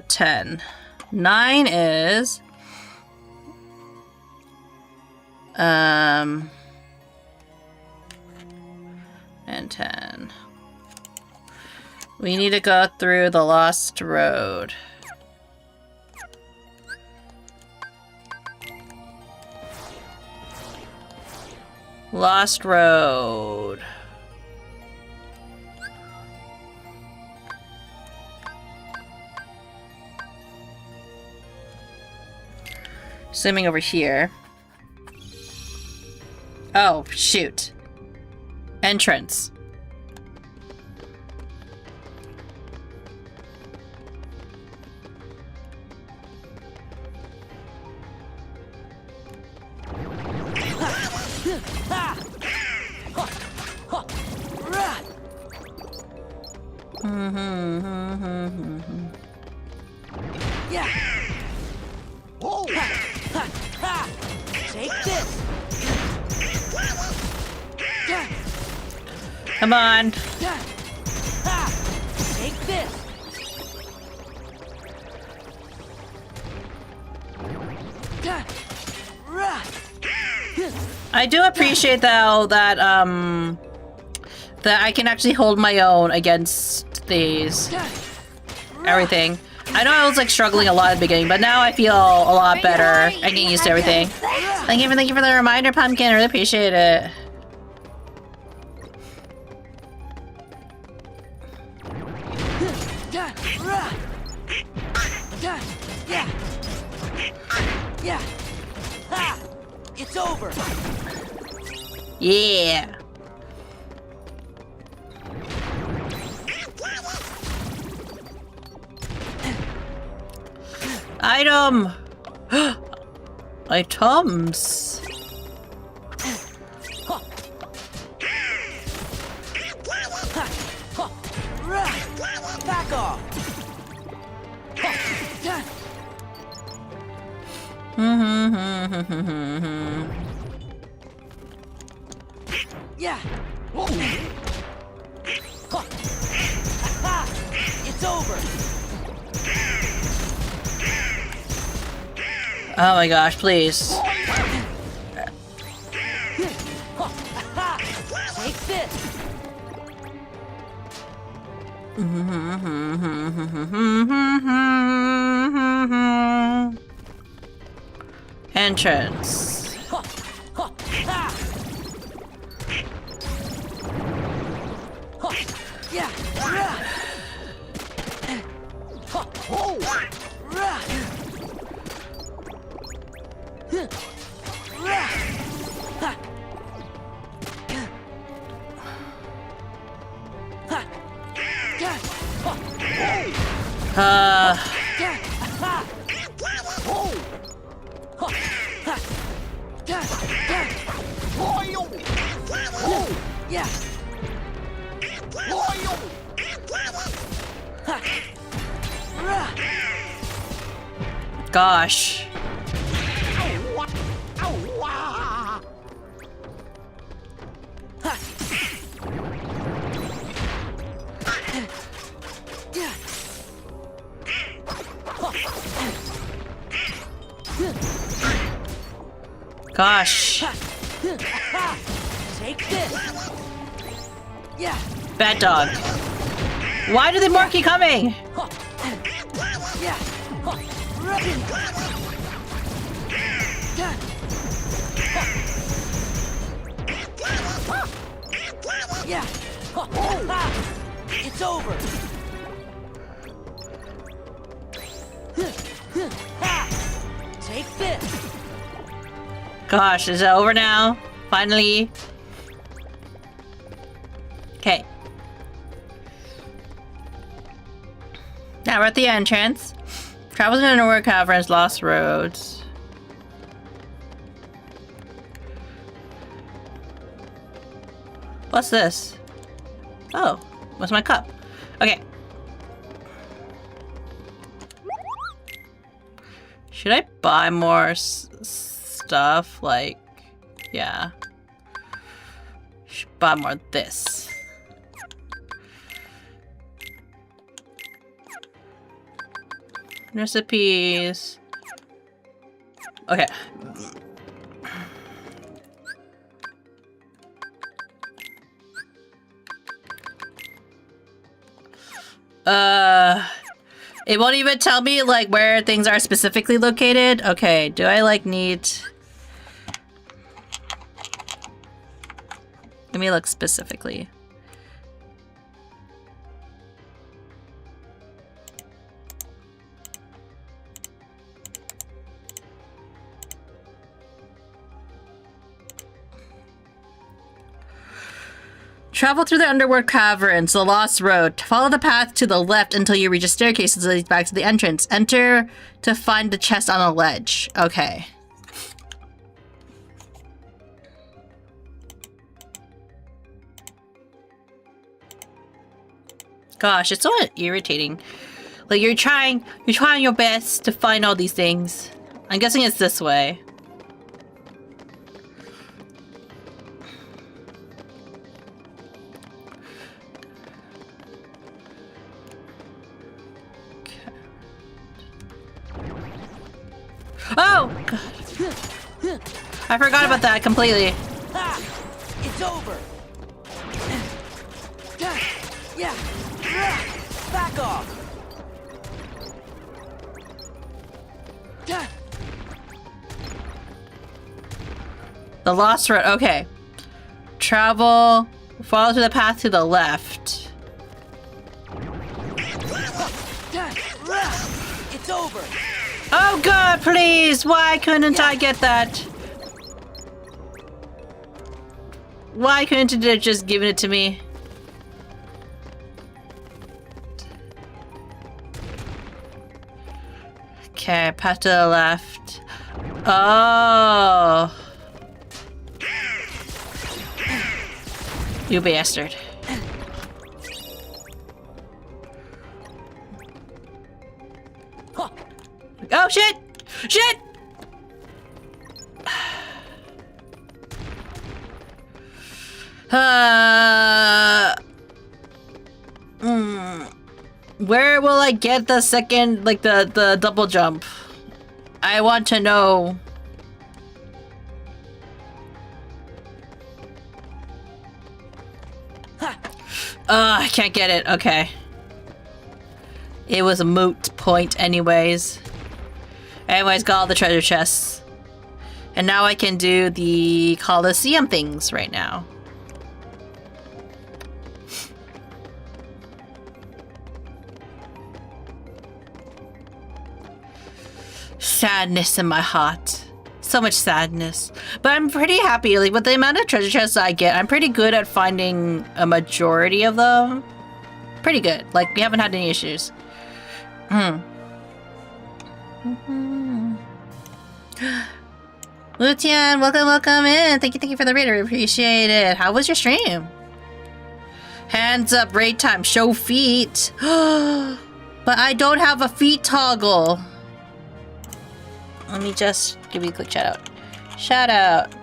10. 9 is and 10. We need to go through the Lost Road. Lost Road. Swimming over here. Oh, shoot. Entrance. Yeah. Whoa. Ha, ha, ha. Take this. Yeah. Come on. Yeah. Ha. Take this. Yeah. Rah. I do appreciate though that that I can actually hold my own against these everything. I know I was like struggling a lot at the beginning, but now I feel a lot better. I'm getting used to everything. Thank you for the reminder, Pumpkin. I really appreciate it. Yeah. Yeah. Ha. It's over. Yeah. Item. Items. Back off. Yeah. It's over. Oh my gosh, please. Take this. Entrance. Yeah. Yeah. Gosh. Gosh. Take this. Yeah. Bad dog. Why do the more keep coming? Yeah. Yeah. It's over. Take this. Gosh, is it over now? Finally. Okay. Now we're at the entrance. Travels in an underworld caverns, lost roads. What's this? Oh, what's my cup? Okay. Should I buy more stuff? Like, yeah. Should buy more of this. Recipes. Okay. It won't even tell me like where things are specifically located. Okay, do I like need... Let me look specifically. Travel through the underworld caverns, the lost road. Follow the path to the left until you reach a staircase that leads back to the entrance. Enter to find the chest on a ledge. Okay. Gosh, it's so irritating. Like you're trying your best to find all these things. I'm guessing it's this way. Oh! God. I forgot about that completely. Ha! It's over. Yeah. Back off. The lost road. Okay. Travel. Follow to the path to the left. It's over. Oh God, please! Why couldn't I get that? Why couldn't it have just given it to me? Okay, path to the left. Oh. You bastard. Oh shit! Shit! Where will I get the second, like the double jump? I want to know. I can't get it. Okay. It was a moot point anyways. Anyways, got all the treasure chests. And now I can do the Colosseum things right now. Sadness in my heart. So much sadness. But I'm pretty happy. Like, with the amount of treasure chests I get, I'm pretty good at finding a majority of them. Pretty good. Like, we haven't had any issues. Lutian, welcome in. Thank you for the raid. I appreciate it. How was your stream? Hands up, raid time. Show feet. But I don't have a feet toggle. Let me just give you a quick shout out. Shout out.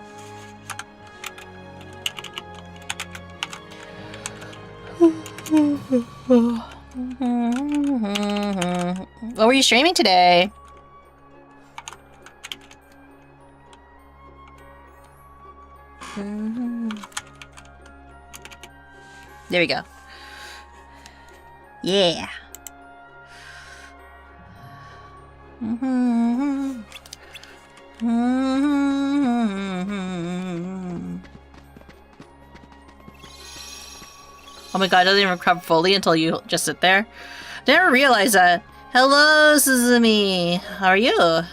What were you streaming today? There we go. Yeah. Oh my god, it doesn't even recover fully until you just sit there. Never realized that. Hello, Suzumi. How are you?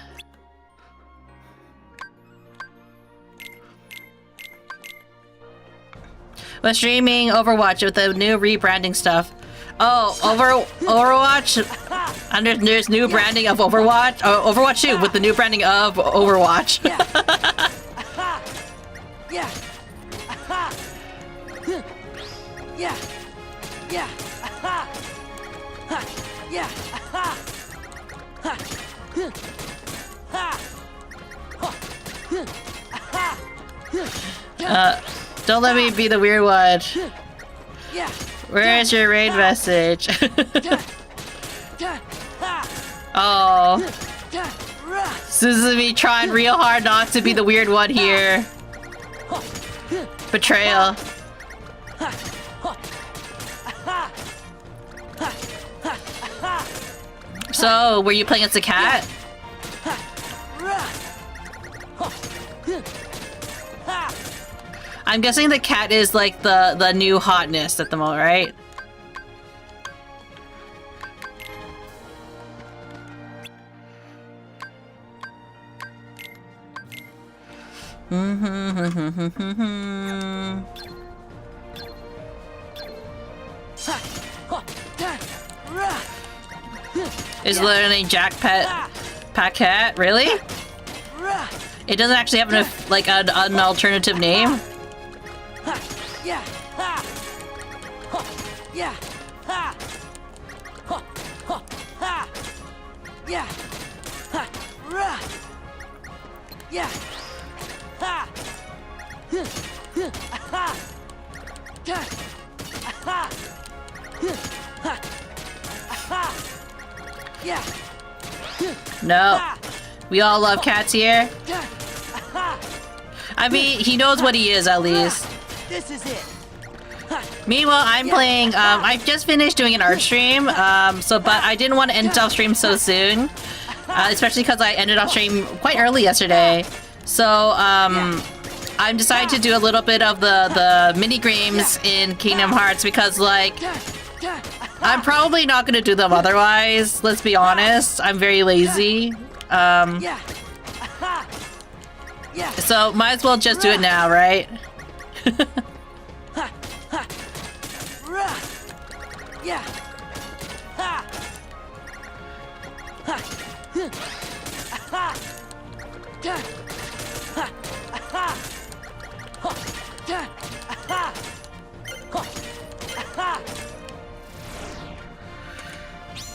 Was streaming Overwatch with the new rebranding stuff. Oh, Overwatch? And there's new branding of Overwatch? Oh, Overwatch 2 with the new branding of Overwatch. Yeah. Yeah. Yeah. Yeah. Don't let me be the weird one. Yeah. Where's your raid message? Oh. Suzumi trying real hard not to be the weird one here. Betrayal. So, were you playing as a cat? I'm guessing the cat is like the new hotness at the moment, right? Is literally Jack Pat Cat? Really? It doesn't actually have an alternative name? Ha! Ha! Ha! Ha! Yeah! Ha! Rah! Yeah! Ha! Ha! Ha! Ha! Ha! Ha! Ha! Yeah! No. We all love cats here. I mean, he knows what he is at least. This is it. Meanwhile, I'm playing, I just finished doing an art stream, but I didn't want to end off stream so soon, especially because I ended off stream quite early yesterday. So, I'm decided to do a little bit of the mini games in Kingdom Hearts because, like, I'm probably not going to do them otherwise, let's be honest. I'm very lazy. So, might as well just do it now, right? Yeah. Ha. Ha. Ha.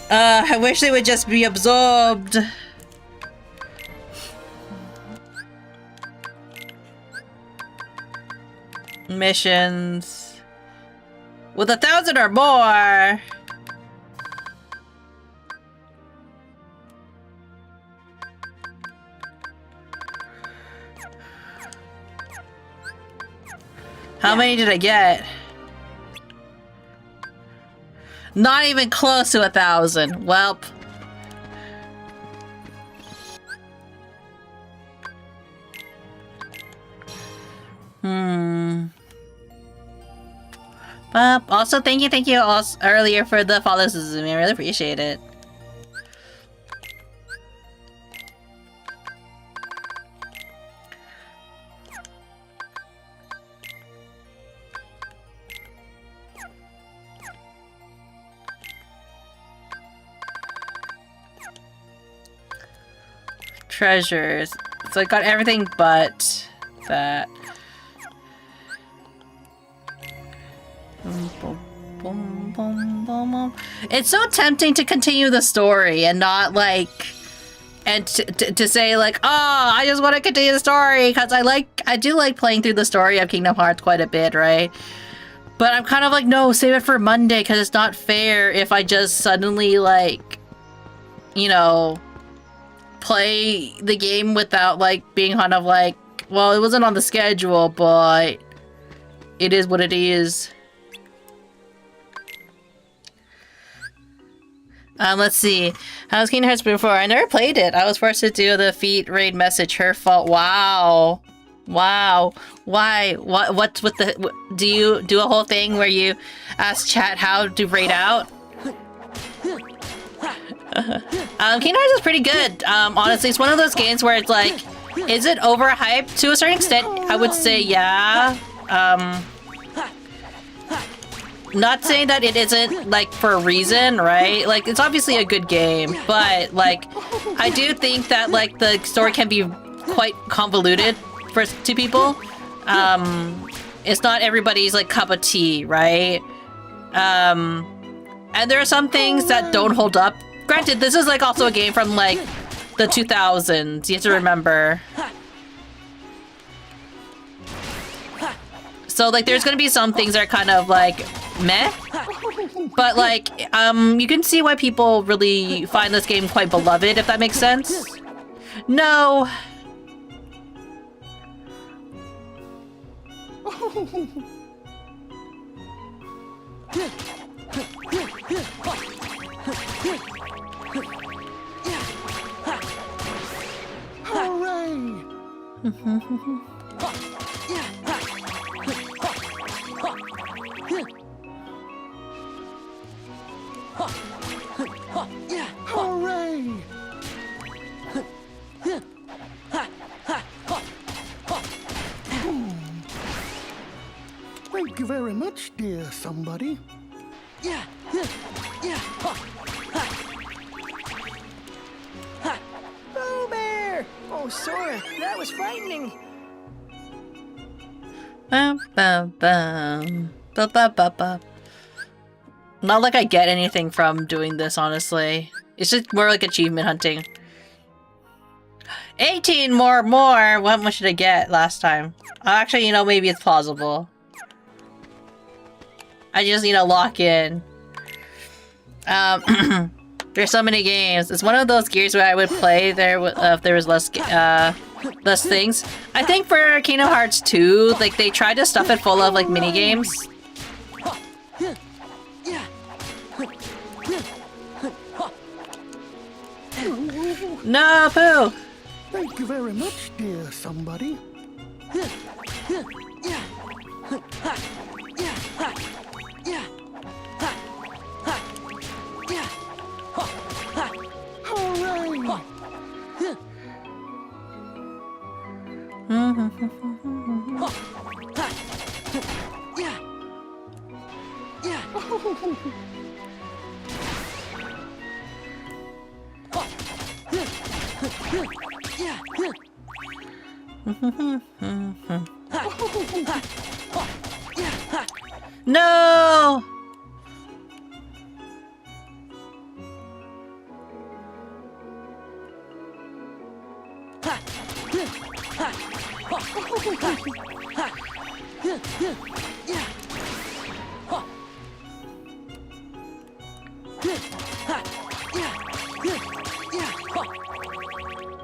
I wish they would just be absorbed. Missions. With 1,000 or more. How many did I get? Not even close to 1,000. Welp. Also, thank you also earlier for the follow, Suzumi. I really appreciate it. Treasures. So I got everything but that. It's so tempting to continue the story and not like, and to say like, oh, I just want to continue the story because I do like playing through the story of Kingdom Hearts quite a bit, right? But I'm kind of like, no, save it for Monday because it's not fair if I just suddenly like, you know, play the game without like being kind of like, well, it wasn't on the schedule, but it is what it is. Let's see. How's Kingdom Hearts before? I never played it. I was forced to do the feat raid message. Her fault. Wow. Wow. Why? What's with the... Do you do a whole thing where you ask chat how to raid out? Kingdom Hearts is pretty good. Honestly, it's one of those games where it's like, is it overhyped? To a certain extent, I would say yeah. Not saying that it isn't, like, for a reason, right? Like, it's obviously a good game, but, like, I do think that, like, the story can be quite convoluted to people. It's not everybody's, like, cup of tea, right? And there are some things that don't hold up. Granted, this is, like, also a game from, like, the 2000s. You have to remember. So, like, there's gonna be some things that are kind of, like, meh. But, like, you can see why people really find this game quite beloved, if that makes sense. No! Hooray! Thank you very much, dear somebody. Yeah. Boo Bear! Oh, Sora, that was frightening. Bum, bum, bum. Ba, ba, ba, ba. Not like I get anything from doing this, honestly. It's just more like achievement hunting. 18 more. What much did I get last time? Actually, you know, maybe it's plausible. I just need to lock in. There's so many games. It's one of those gears where I would play there if there was less things. I think for Kingdom Hearts 2, like they tried to stuff it full of like mini games. No, Pooh! Thank you very much, dear somebody. Hooray! No!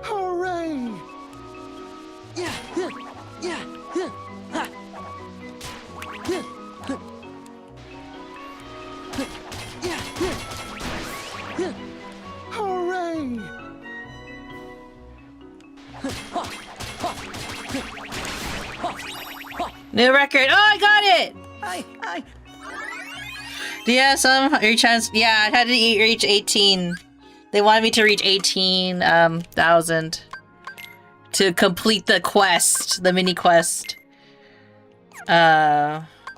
Hooray! Hooray! New record! Oh, I got it! I... Do you have some chance? Yeah, I had to reach 18. They wanted me to reach 18,000 to complete the quest, the mini quest.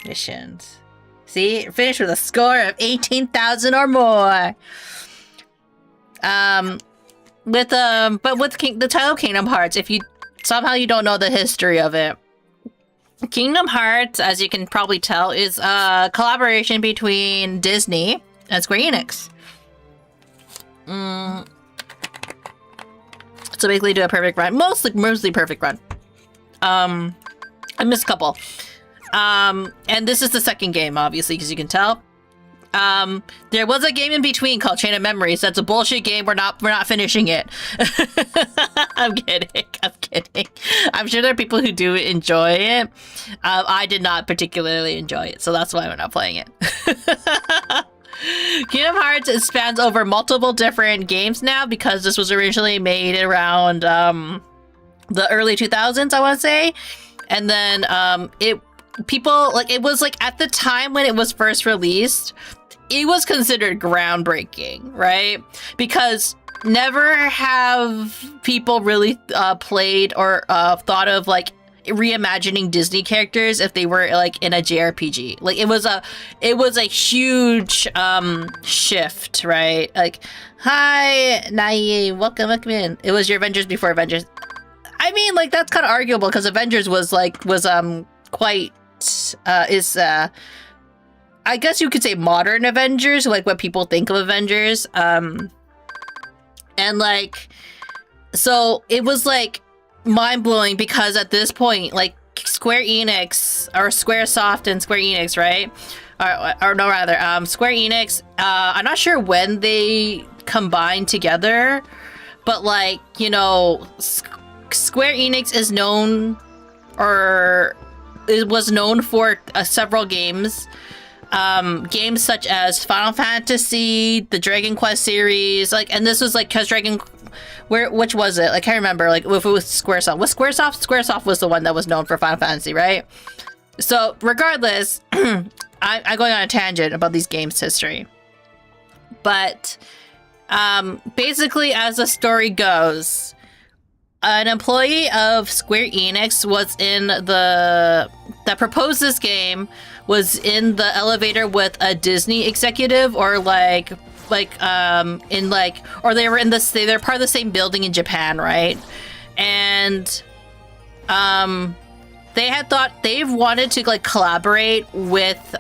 Missions. See, finished with a score of 18,000 or more. But with the title Kingdom Hearts, if you somehow you don't know the history of it, Kingdom Hearts, as you can probably tell, is a collaboration between Disney and Square Enix. So basically do a perfect run. Mostly perfect run. I missed a couple. And this is the second game, obviously, because you can tell. There was a game in between called Chain of Memories. That's a bullshit game. We're not finishing it. I'm kidding. I'm sure there are people who do enjoy it. I did not particularly enjoy it, so that's why we're not playing it. Kingdom Hearts, it spans over multiple different games now because this was originally made around the early 2000s, I want to say. And then it was like at the time when it was first released, it was considered groundbreaking, right? Because never have people really played or thought of like reimagining Disney characters if they were like in a JRPG. Like it was a huge shift, right? Like, hi Nai, welcome in. It was your Avengers before Avengers. I mean, like that's kind of arguable because Avengers was quite I guess you could say modern Avengers, like what people think of Avengers. And like, so it was like mind-blowing because at this point, like Square Enix or Squaresoft and Square Enix, right? Or no, rather, Square Enix, I'm not sure when they combined together, but like, you know, Square Enix is known, or it was known for several games. Games such as Final Fantasy, the Dragon Quest series, like, and this was like, cause which was it? Like, I can't remember, like, if it was Squaresoft. Was Squaresoft? Squaresoft was the one that was known for Final Fantasy, right? So, regardless, I'm going on a tangent about these games' history. But, basically, as the story goes, an employee of Square Enix was that proposed this game, was in the elevator with a Disney executive, or or they were they're part of the same building in Japan, right? And they've wanted to like collaborate with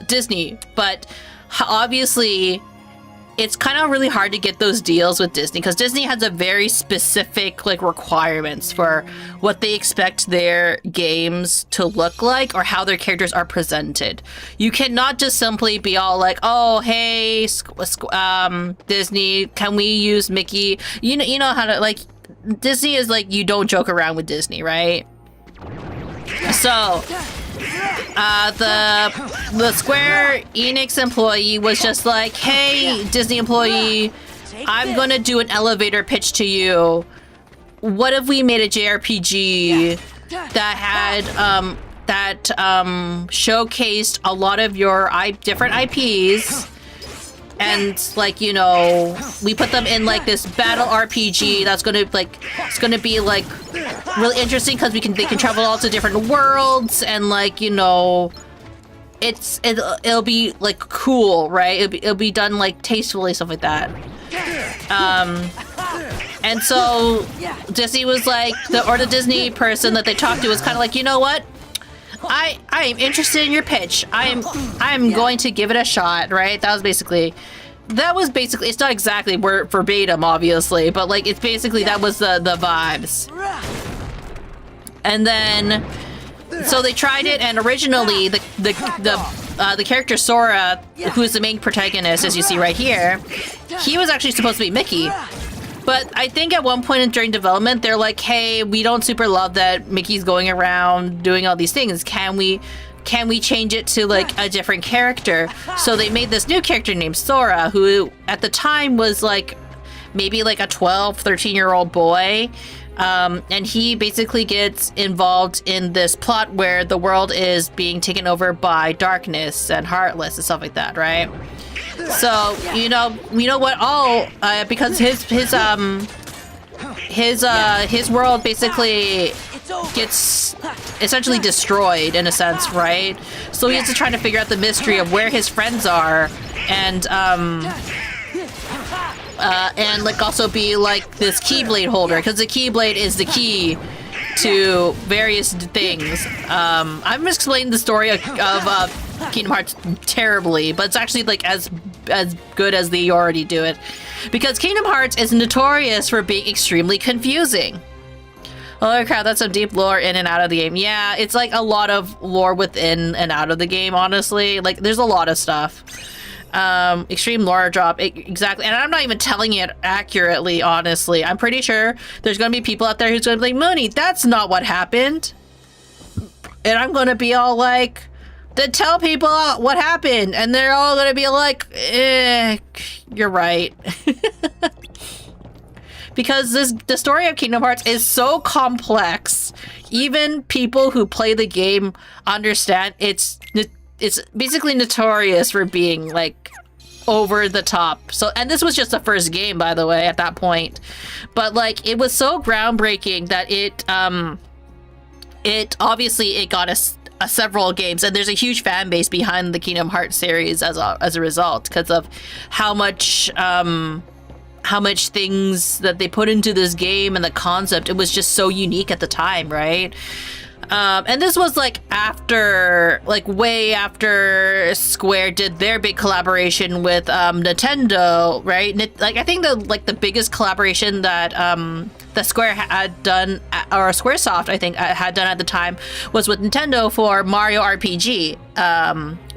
Disney, but obviously it's kind of really hard to get those deals with Disney because Disney has a very specific like requirements for what they expect their games to look like or how their characters are presented. You cannot just simply be all like, oh, hey, Disney, can we use Mickey? You know how to, like, Disney is like, you don't joke around with Disney, right? So the Square Enix employee was just like, hey, Disney employee, I'm gonna do an elevator pitch to you. What if we made a JRPG that had showcased a lot of your different IPs, and like, you know, we put them in like this battle RPG that's gonna like, it's gonna be like really interesting because they can travel all to different worlds, and like, you know, it'll be like cool, right? It'll be done like tastefully, stuff like that. And so Disney was like, the Disney person that they talked to was kind of like, you know what? I am interested in your pitch. I'm going to give it a shot, right? That was basically, it's not exactly word verbatim, obviously, but like, it's basically, that was the vibes. And then, so they tried it, and originally the character Sora, who is the main protagonist, as you see right here, he was actually supposed to be Mickey. But I think at one point during development, they're like, hey, we don't super love that Mickey's going around doing all these things. Can we change it to like a different character? So they made this new character named Sora, who at the time was like maybe like a 12, 13-year-old boy. And he basically gets involved in this plot where the world is being taken over by darkness and heartless and stuff like that, right? So, you know what? Because his world basically gets essentially destroyed in a sense, right? So he has to try to figure out the mystery of where his friends are, and like also be like this Keyblade holder, because the Keyblade is the key to various things. I'm explaining the story of Kingdom Hearts terribly, but it's actually like as good as they already do it, because Kingdom Hearts is notorious for being extremely confusing. Holy crap, that's some deep lore in and out of the game. Yeah, it's like a lot of lore within and out of the game, honestly. Like, there's a lot of stuff. Extreme lore drop, exactly. And I'm not even telling it accurately, honestly. I'm pretty sure there's gonna be people out there who's gonna be like, Munii, that's not what happened. And I'm gonna be all like, then tell people what happened. And they're all gonna be like, you're right. Because the story of Kingdom Hearts is so complex. Even people who play the game understand it's basically notorious for being like over the top. So, and this was just the first game, by the way, at that point. But like, it was so groundbreaking that it obviously got us several games, and there's a huge fan base behind the Kingdom Hearts series as a result, because of how much things that they put into this game and the concept. It was just so unique at the time, right? And this was like after, like way after Square did their big collaboration with Nintendo, right? Like, I think the biggest collaboration that Square had done, or Squaresoft, I think, had done at the time, was with Nintendo for Mario RPG.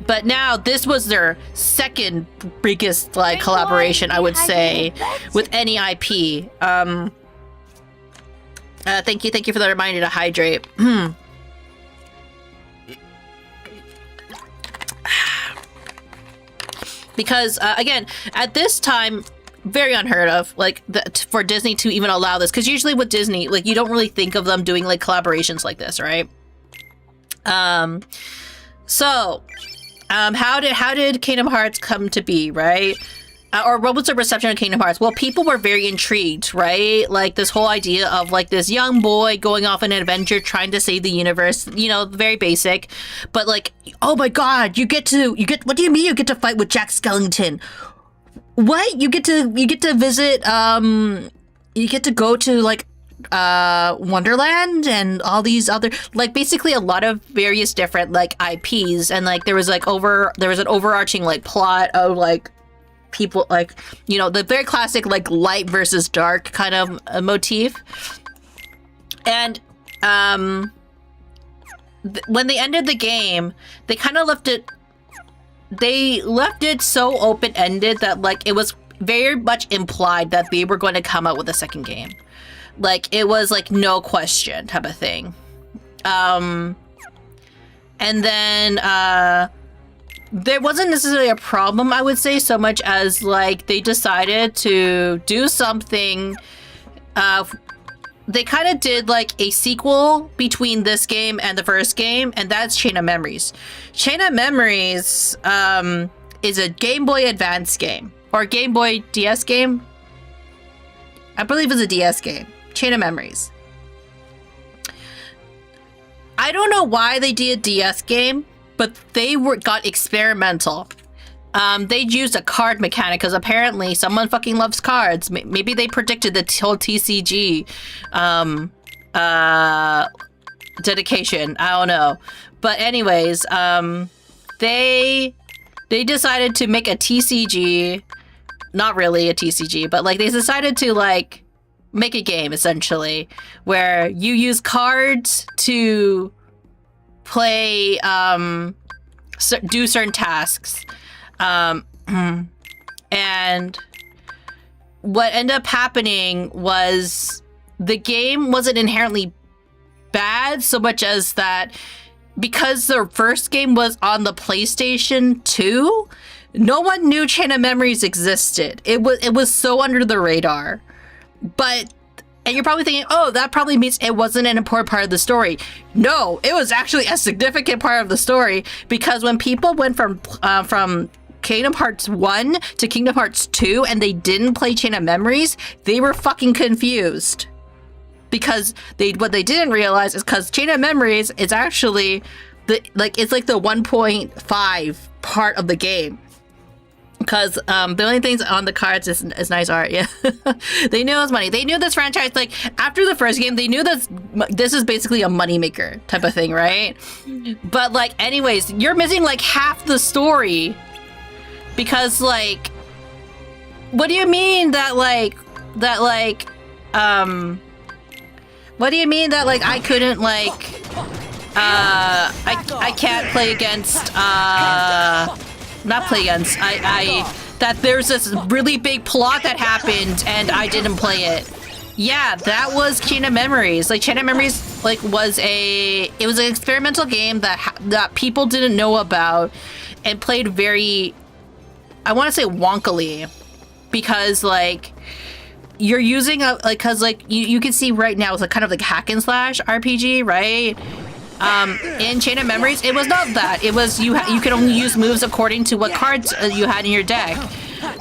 But now this was their second biggest like collaboration, I would say, with any IP. Thank you for the reminder to hydrate. Because again, at this time, very unheard of, like, for Disney to even allow this, because usually with Disney, like, you don't really think of them doing like collaborations like this, right? So how did Kingdom Hearts come to be, right? Or what was the reception of Kingdom Hearts? Well, people were very intrigued, right? Like, this whole idea of like this young boy going off on an adventure trying to save the universe, you know, very basic. But like, oh my god, what do you mean you get to fight with Jack Skellington? What? You get to visit, you get to go to like Wonderland and all these other, like, basically a lot of various different like IPs, and like there was an overarching like plot of like people, like, you know, the very classic like light versus dark kind of motif. And when they ended the game, they kind of left it so open-ended that like it was very much implied that they were going to come out with a second game. Like, it was like no question type of thing. And then there wasn't necessarily a problem, I would say, so much as like they decided to do something. They kind of did like a sequel between this game and the first game, and that's Chain of Memories. Chain of Memories is a Game Boy Advance game, or Game Boy DS game. I believe it's a DS game. Chain of Memories. I don't know why they did a DS game, but they got experimental. They used a card mechanic because apparently someone fucking loves cards. Maybe they predicted the whole TCG dedication. I don't know. But anyways, they decided to make a TCG. Not really a TCG, but like they decided to like make a game essentially where you use cards to play, do certain tasks. And what ended up happening was the game wasn't inherently bad so much as that because the first game was on the PlayStation 2, no one knew Chain of Memories existed. It was so under the radar. But, and you're probably thinking, oh, that probably means it wasn't an important part of the story. No, it was actually a significant part of the story, because when people went from Kingdom Hearts 1 to Kingdom Hearts 2 and they didn't play Chain of Memories, they were fucking confused. Because what they didn't realize is because Chain of Memories is actually it's like the 1.5 part of the game. Because the only things on the cards is nice art. Yeah. They knew it was money. They knew this franchise, like, after the first game, they knew this is basically a moneymaker type of thing, right? But, like, anyways, you're missing, like, half the story. Because, like, what do you mean that, like, what do you mean that, like, I couldn't, like, I can't play against, not play against, that there's this really big plot that happened and I didn't play it. Yeah, that was Chain of Memories. Like, Chain of Memories, like, it was an experimental game that people didn't know about and played very, I want to say wonkily, because, like, you're using because you can see right now it's a kind of like hack and slash RPG, right? In Chain of Memories, it was not that. It was you could only use moves according to what cards you had in your deck,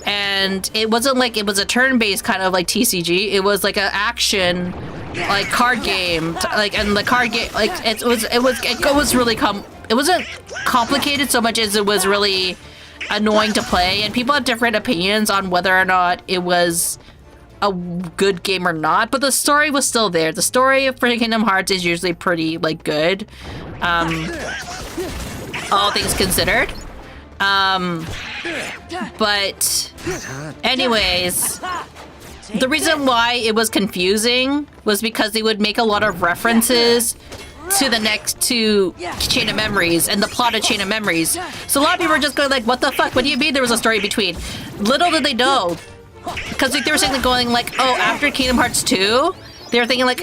and it wasn't like it was a turn-based kind of like TCG. It was like an action, like card game, and the card game it was really it wasn't complicated so much as it was really annoying to play, and people had different opinions on whether or not it was a good game or not, but the story was still there. The story of Kingdom Hearts is usually pretty, like, good, all things considered. But anyways, the reason why it was confusing was because they would make a lot of references to Chain of Memories and the plot of Chain of Memories. So a lot of people were just going like, what the fuck? What do you mean there was a story between? Little did they know. Because like, they were saying, going like, oh, after Kingdom Hearts 2, they were thinking like,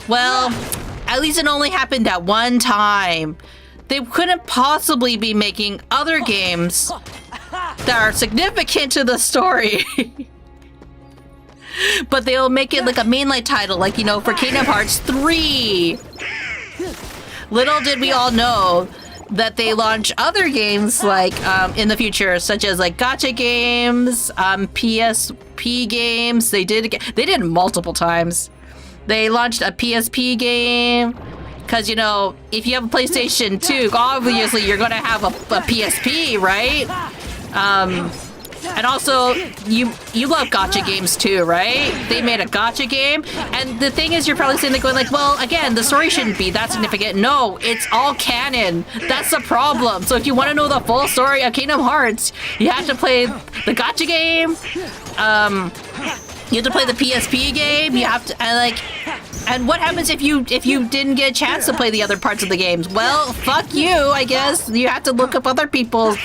well, at least it only happened at one time. They couldn't possibly be making other games that are significant to the story. But they'll make it like a mainline title, like, you know, for Kingdom Hearts 3. Little did we all know that they launch other games like in the future, such as like gacha games, PSP games. They did multiple times. They launched a PSP game because, you know, if you have a PlayStation 2, obviously you're gonna have a PSP, right? And also, you love gacha games too, right? They made a gacha game, and the thing is, you're probably sitting there going like, well, again, the story shouldn't be that significant. No, it's all canon. That's the problem. So if you want to know the full story of Kingdom Hearts, you have to play the gacha game. You have to play the PSP game. You have to, and what happens if you didn't get a chance to play the other parts of the games? Well, fuck you, I guess. You have to look up other people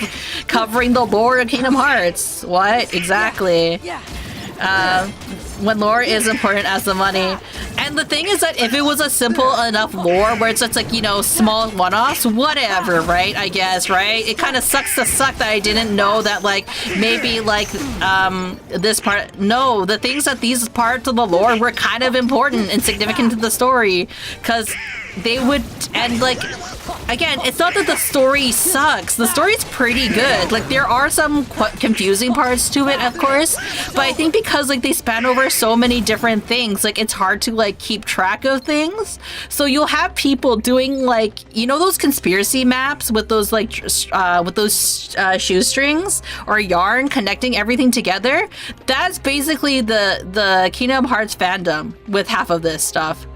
covering the lore of Kingdom Hearts. What? Exactly. When lore is important as the money. And the thing is that if it was a simple enough lore where it's just like, you know, small one-offs, whatever, right? I guess, right? It kind of sucks to suck that I didn't know that, like, maybe, like, this part... No, the things that these parts of the lore were kind of important and significant to the story. Because they would... And, like... Again, it's not that the story sucks. The story's pretty good. Like, there are some confusing parts to it, of course. But I think because, like, they span over so many different things, like, it's hard to, like, keep track of things. So you'll have people doing, like, you know those conspiracy maps with those, like, shoestrings or yarn connecting everything together? That's basically the Kingdom Hearts fandom with half of this stuff.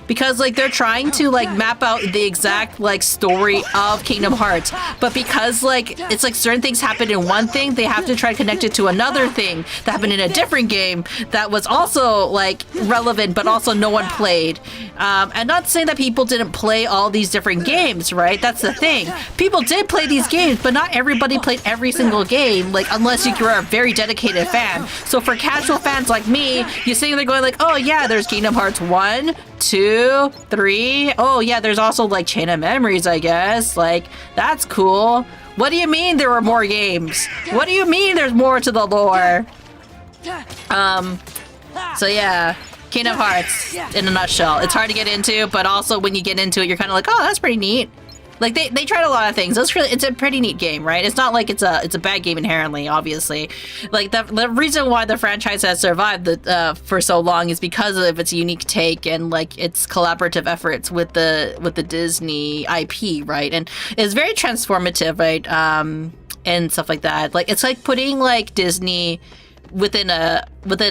Because, like, they're trying to, like, map out the exact, like, story of Kingdom Hearts. But because, like, it's like certain things happen in one thing, they have to try to connect it to another thing that happened in a different game that was also, like, relevant, but also no one played. And not saying that people didn't play all these different games, right? That's the thing. People did play these games, but not everybody played every single game, like, unless you're a very dedicated fan. So for casual fans like me, you're sitting there going like, oh yeah, there's Kingdom Hearts 1, 2, 3. Oh yeah, there's also like Chain of Memories, I guess. Like, that's cool. What do you mean there were more games? What do you mean there's more to the lore? So yeah, Kingdom Hearts in a nutshell. It's hard to get into, but also when you get into it, you're kind of like, oh, that's pretty neat. Like, they tried a lot of things. It's a pretty neat game, right? It's not like it's a bad game inherently, obviously. Like, the reason why the franchise has survived for so long is because of its unique take and, like, its collaborative efforts with the Disney IP, right? And it's very transformative, right? And stuff like that. Like, it's like putting, like, Disney within a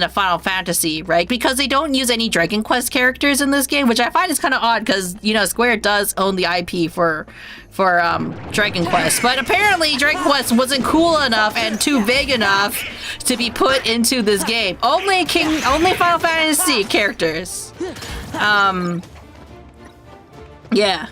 Final Fantasy, right? Because they don't use any Dragon Quest characters in this game, which I find is kind of odd because, you know, Square does own the IP for Dragon Quest, but apparently Dragon Quest wasn't cool enough and too vague enough to be put into this game. Only Final Fantasy characters. Yeah.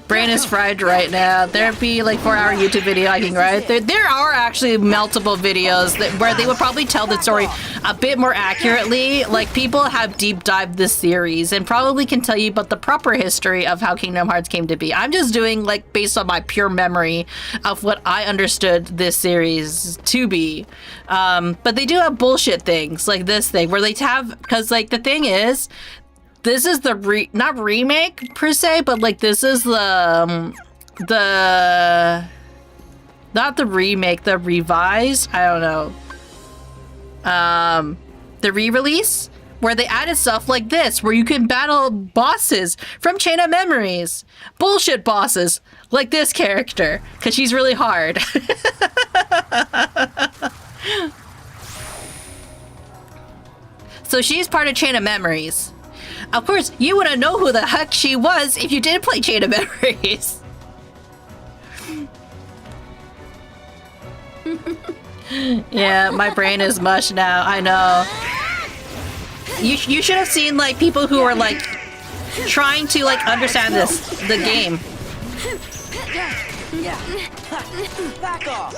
Brain is fried right now. There'd be like 4-hour YouTube video I can write. There are actually multiple videos where they would probably tell the story a bit more accurately. Like, people have deep dived this series and probably can tell you about the proper history of how Kingdom Hearts came to be. I'm just doing, like, based on my pure memory of what I understood this series to be. But they do have bullshit things like this thing where they have, because, like, the thing is, this is the not remake per se, but like this is the not the remake, the revised, I don't know. The re-release where they added stuff like this, where you can battle bosses from Chain of Memories. Bullshit bosses like this character, because she's really hard. So she's part of Chain of Memories. Of course, you wouldn't know who the heck she was if you didn't play Chain of Memories. Yeah, my brain is mush now. I know. You should have seen, like, people who are, like, trying to, like, understand the game. Back off.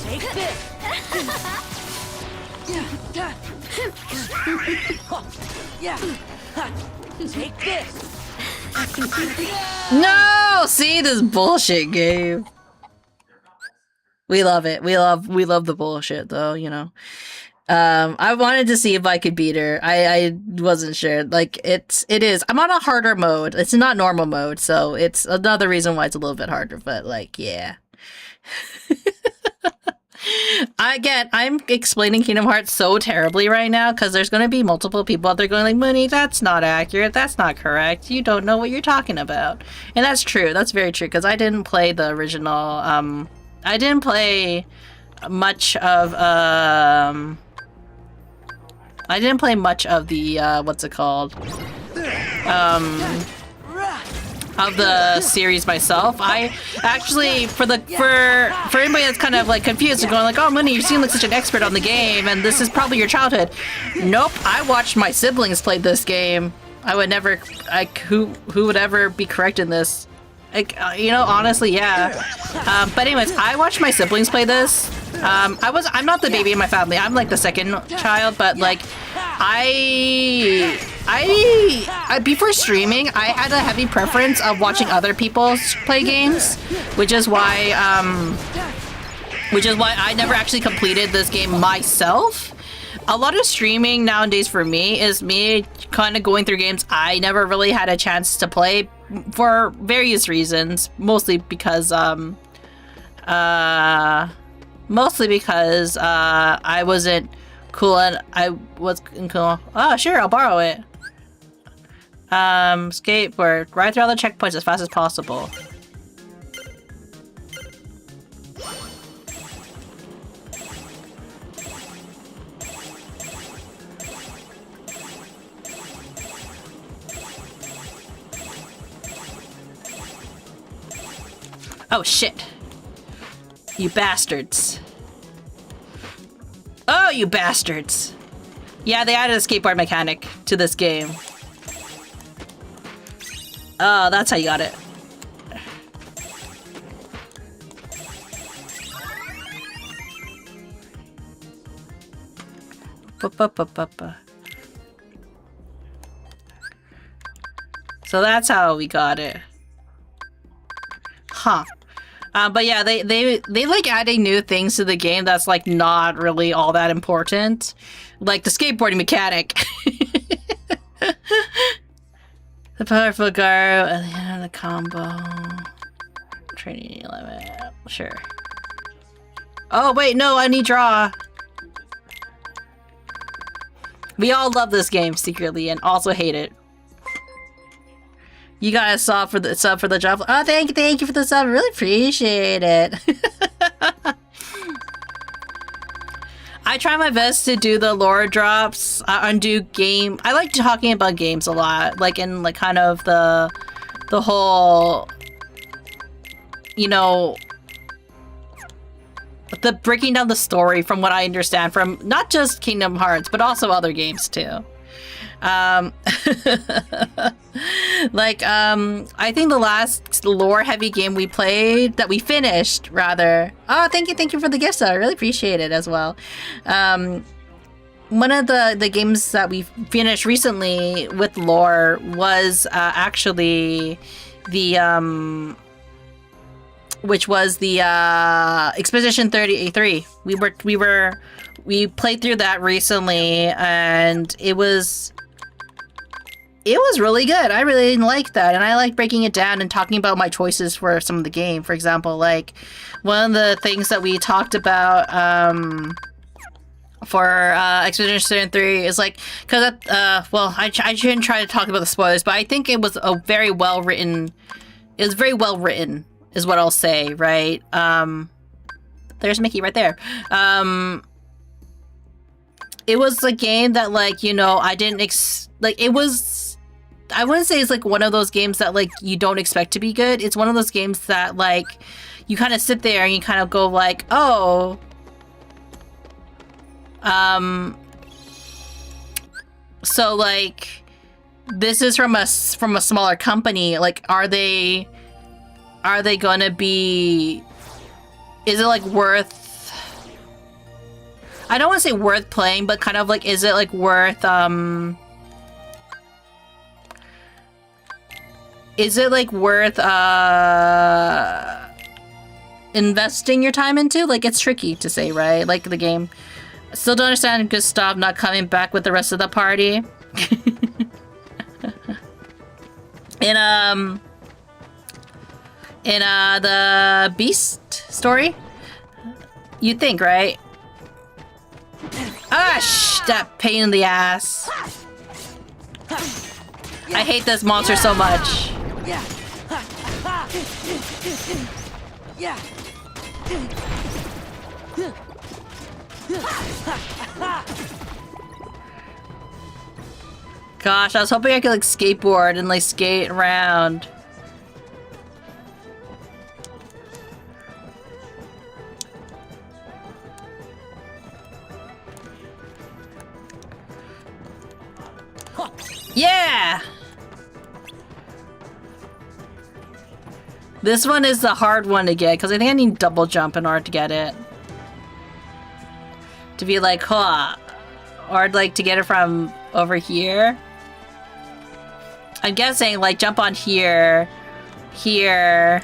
Take this. Take this. No! See, this bullshit game. We love it. We love the bullshit, though, you know. I wanted to see if I could beat her. I wasn't sure. Like, it is. I'm on a harder mode. It's not normal mode, so it's another reason why it's a little bit harder, but, like, yeah. I'm explaining Kingdom Hearts so terribly right now because there's going to be multiple people out there going like, Munii, that's not accurate. That's not correct. You don't know what you're talking about. And that's true. That's very true because I didn't play the original. I didn't play much of I didn't play much of the what's it called? Of the series myself. I actually, for anybody that's kind of like confused and going like, oh, Munii, you seem like such an expert on the game and this is probably your childhood. Nope, I watched my siblings play this game. I would never, like, who would ever be correct in this? Like, you know, honestly, yeah. But anyways, I watched my siblings play this. I'm not the baby in my family. I'm like the second child, but like, I before streaming, I had a heavy preference of watching other people play games, which is why I never actually completed this game myself. A lot of streaming nowadays for me is me kind of going through games I never really had a chance to play for various reasons, mostly because I wasn't cool and I wasn't cool. Oh, sure, I'll borrow it. Skateboard. Ride through all the checkpoints as fast as possible. Oh, shit. You bastards. Oh, you bastards. Yeah, they added a skateboard mechanic to this game. Oh, that's how you got it. So that's how we got it. Huh. But yeah, they like adding new things to the game that's like not really all that important. Like the skateboarding mechanic. The powerful Garo at the end of the combo. Training limit. Sure. Oh wait, no, I need draw. We all love this game secretly and also hate it. You got a sub for the job. Oh, thank you for the sub. Really appreciate it. I try my best to do the lore drops, undo game. I like talking about games a lot, like in like kind of the whole, you know, the breaking down the story from what I understand from not just Kingdom Hearts but also other games too. I think the last lore heavy game we played that we finished rather. Oh, thank you for the gift, I really appreciate it as well. One of the games that we finished recently with lore was actually the which was the Expedition 33. We played through that recently and it was really good. I really liked that, and I like breaking it down and talking about my choices for some of the game. For example, like one of the things that we talked about for Expedition 3 is like, because well, I shouldn't try to talk about the spoilers, but I think it was a very well written. It was very well written, is what I'll say. Right? There's Mickey right there. It was a game that, like, you know, I didn't it was. I wouldn't say it's like one of those games that like you don't expect to be good. It's one of those games that like you kind of sit there and you kind of go like, oh, so like this is from a smaller company. Like, are they gonna be? Is it like worth? I don't want to say worth playing, but kind of like, is it like worth is it like worth investing your time into? Like, it's tricky to say, right? Like the game. Still don't understand Gustav not coming back with the rest of the party. in the Beast story. You think, right? Ah, that pain in the ass. I hate this monster so much. Yeah. Yeah. Gosh, I was hoping I could like skateboard and like skate around. Yeah! This one is the hard one to get because I think I need double jump in order to get it. To be like, huh. Or like to get it from over here. I'm guessing like jump on here, here,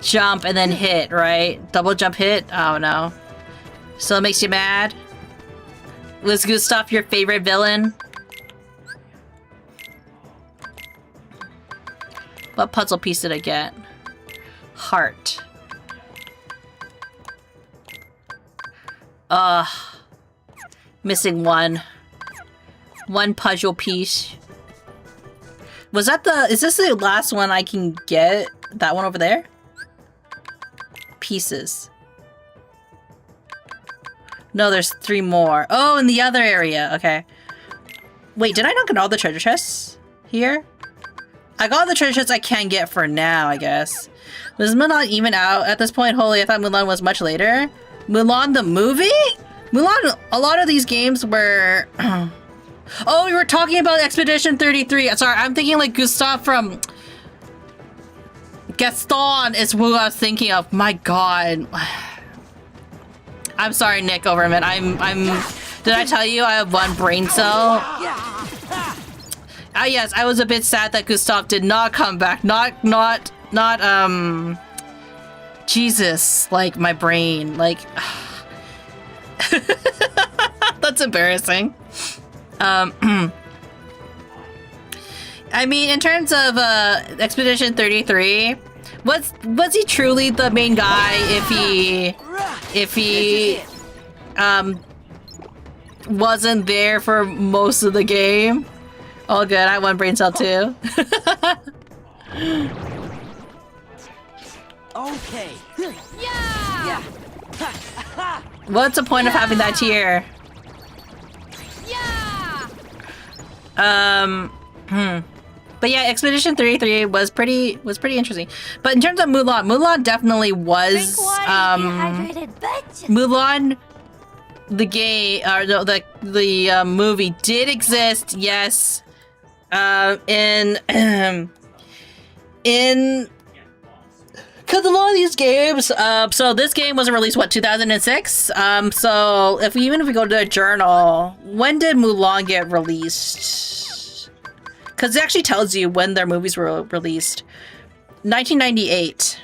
jump and then hit, right? Double jump hit? Oh no. So it makes you mad? Was Gustav your favorite villain? What puzzle piece did I get? Heart. Missing one. One puzzle piece. Was that the... Is this the last one I can get? That one over there? Pieces. No, there's 3 more. Oh, in the other area. Okay. Wait, did I not get all the treasure chests here? I got all the treasure chests I can get for now, I guess. Was Mulan even out at this point? Holy, I thought Mulan was much later. Mulan the movie? Mulan, a lot of these games were... Oh, we were talking about Expedition 33. Sorry, I'm thinking like Gustav from... Gaston is who I was thinking of. My god. I'm sorry, Nick Overman. Did I tell you I have 1 brain cell? Ah, yes, I was a bit sad that Gustav did not come back. Not, Jesus, like, my brain, like... That's embarrassing. I mean, in terms of, Expedition 33, was he truly the main guy if he, wasn't there for most of the game? All good, I won brain cell too. Okay. Yeah! What's the point of having that tier? Yeah! But yeah, Expedition 33 was pretty interesting. But in terms of Mulan, Mulan definitely was Mulan the game or the movie did exist, yes. In because a lot of these games, so this game wasn't released, what, 2006? So even if we go to a journal, when did Mulan get released? Because it actually tells you when their movies were released. 1998.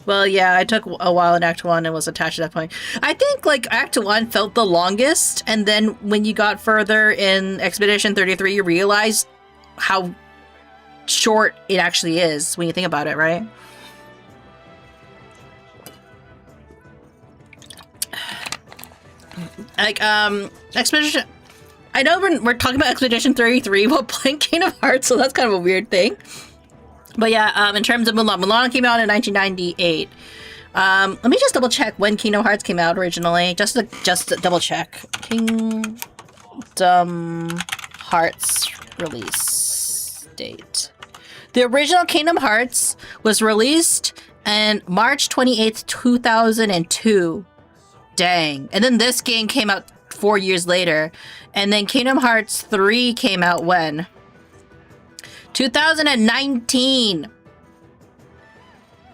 Well, yeah, I took a while in Act 1 and was attached to that point. I think, like, Act 1 felt the longest, and then when you got further in Expedition 33, you realized how short it actually is when you think about it, right? Like, Expedition... I know we're talking about Expedition 33 while playing Kingdom Hearts, so that's kind of a weird thing. But yeah, in terms of Mulan, Mulan came out in 1998. Let me just double check when Kingdom Hearts came out originally, just to double check. Kingdom Hearts release date. The original Kingdom Hearts was released on March 28th, 2002. Dang. And then this game came out 4 years later. And then Kingdom Hearts 3 came out when? 2019.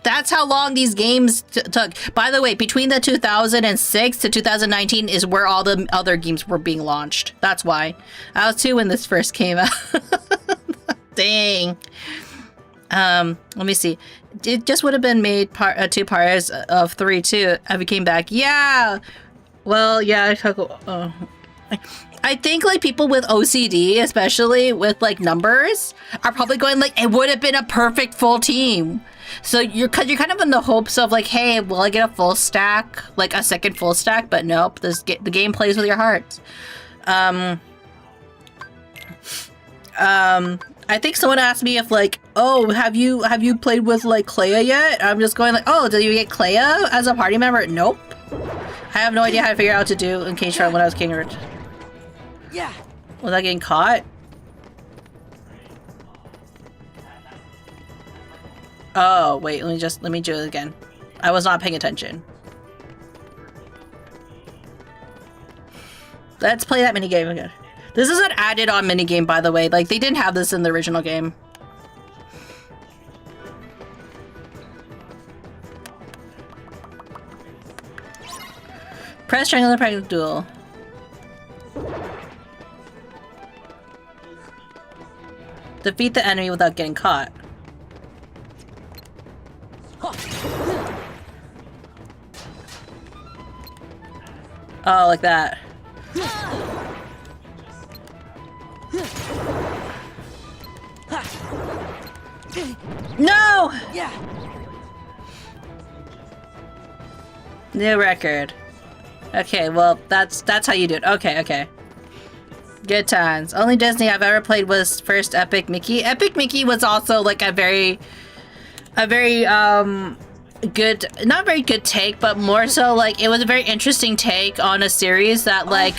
That's how long these games took. By the way, between the 2006 to 2019 is where all the other games were being launched. That's why. I was 2 when this first came out. Dang. Let me see. It just would have been made 2 parts of 3 too. I came back. Yeah. Well, yeah. I took. I think like people with OCD, especially with like numbers, are probably going like, it would have been a perfect full team. So you're kind of in the hopes of like, hey, will I get a full stack, like a second full stack? But nope, the game plays with your heart. I think someone asked me if like, oh, have you played with like Clea yet? I'm just going like, oh, did you get Clea as a party member? Nope. I have no idea how to figure out what to do in case when I was Kingert. Yeah. Without getting caught? Oh, wait, let me do it again. I was not paying attention. Let's play that minigame again. This is an added on minigame, by the way. Like, they didn't have this in the original game. Press triangle to practice duel. Defeat the enemy without getting caught. Oh, like that. No! Yeah. New record. Okay, well, that's how you do it. Okay. Good times. Only Disney I've ever played was first Epic Mickey. Epic Mickey was also like a very good, not very good take, but more so like it was a very interesting take on a series that like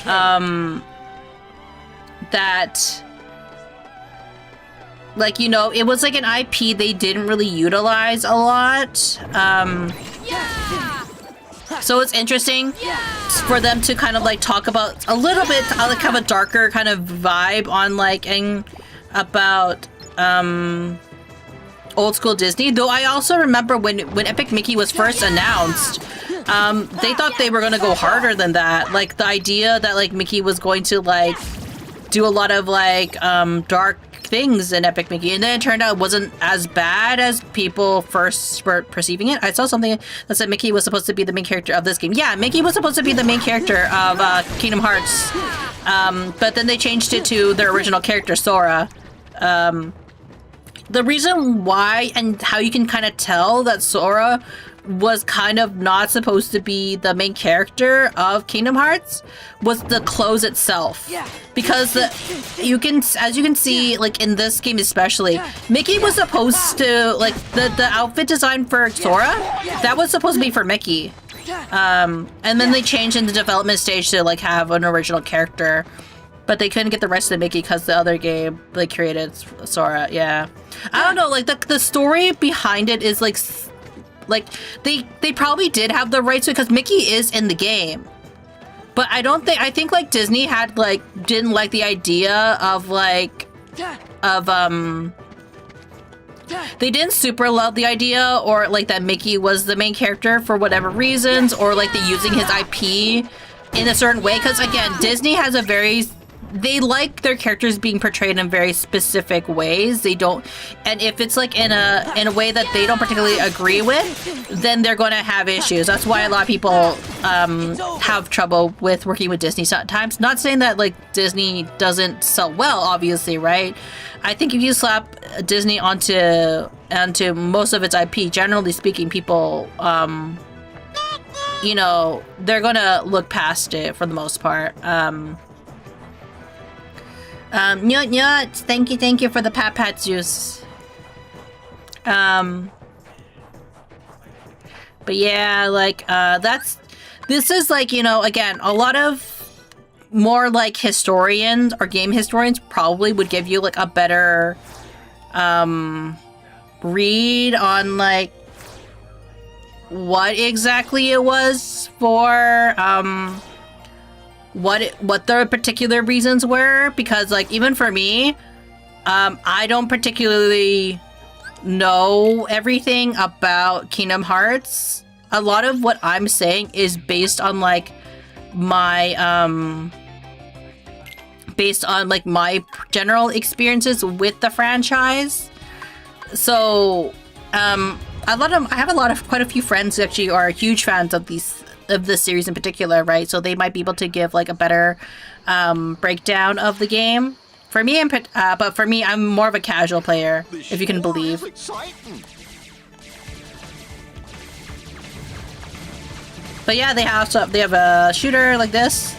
like, you know, it was like an IP they didn't really utilize a lot. So it's interesting for them to kind of like talk about a little bit, like have a darker kind of vibe on like about old school Disney. Though I also remember when Epic Mickey was first announced, they thought they were gonna go harder than that. Like the idea that like Mickey was going to like do a lot of like dark things in Epic Mickey, and then it turned out it wasn't as bad as people first were perceiving it. I saw something that said Mickey was supposed to be the main character of this game. Yeah, Mickey was supposed to be the main character of Kingdom Hearts, but then they changed it to their original character, Sora. The reason why and how you can kind of tell that Sora was kind of not supposed to be the main character of Kingdom Hearts was the clothes itself. Yeah. Because as you can see, like in this game especially, Mickey was supposed to, like the outfit design for Sora, that was supposed to be for Mickey. And then they changed in the development stage to like have an original character. But they couldn't get the rest of Mickey because the other game they created Sora. Yeah, I don't know. Like the story behind it is like they probably did have the rights because Mickey is in the game. But I think like Disney had like didn't like the idea of like they didn't super love the idea or like that Mickey was the main character for whatever reasons, or like the using his IP in a certain way, because again, Disney has a very, they like their characters being portrayed in very specific ways. They don't, and if it's like in a way that they don't particularly agree with, then they're going to have issues. That's why a lot of people have trouble with working with Disney sometimes. Not saying that like Disney doesn't sell well, obviously, right? I think if you slap Disney onto most of its IP, generally speaking, people, you know, they're gonna look past it for the most part. Nyut, thank you for the pat juice. But yeah, like, this is like, you know, again, a lot of more like historians or game historians probably would give you like a better, read on like what exactly it was for, what their particular reasons were, because like even for me, I don't particularly know everything about Kingdom Hearts. A lot of what I'm saying is based on like my general experiences with the franchise. So I have quite a few friends who actually are huge fans of these of this series in particular, right? So they might be able to give like a better breakdown of the game. For me, but for me, I'm more of a casual player, if you can believe. But yeah, they have a shooter like this.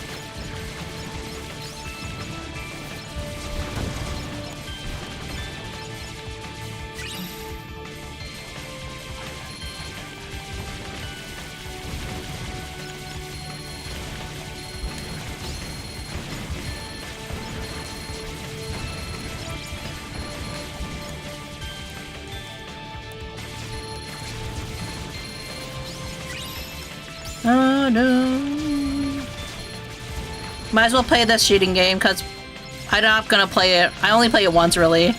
Oh no. Might as well play this shooting game because I'm not gonna play it. I only play it once, really.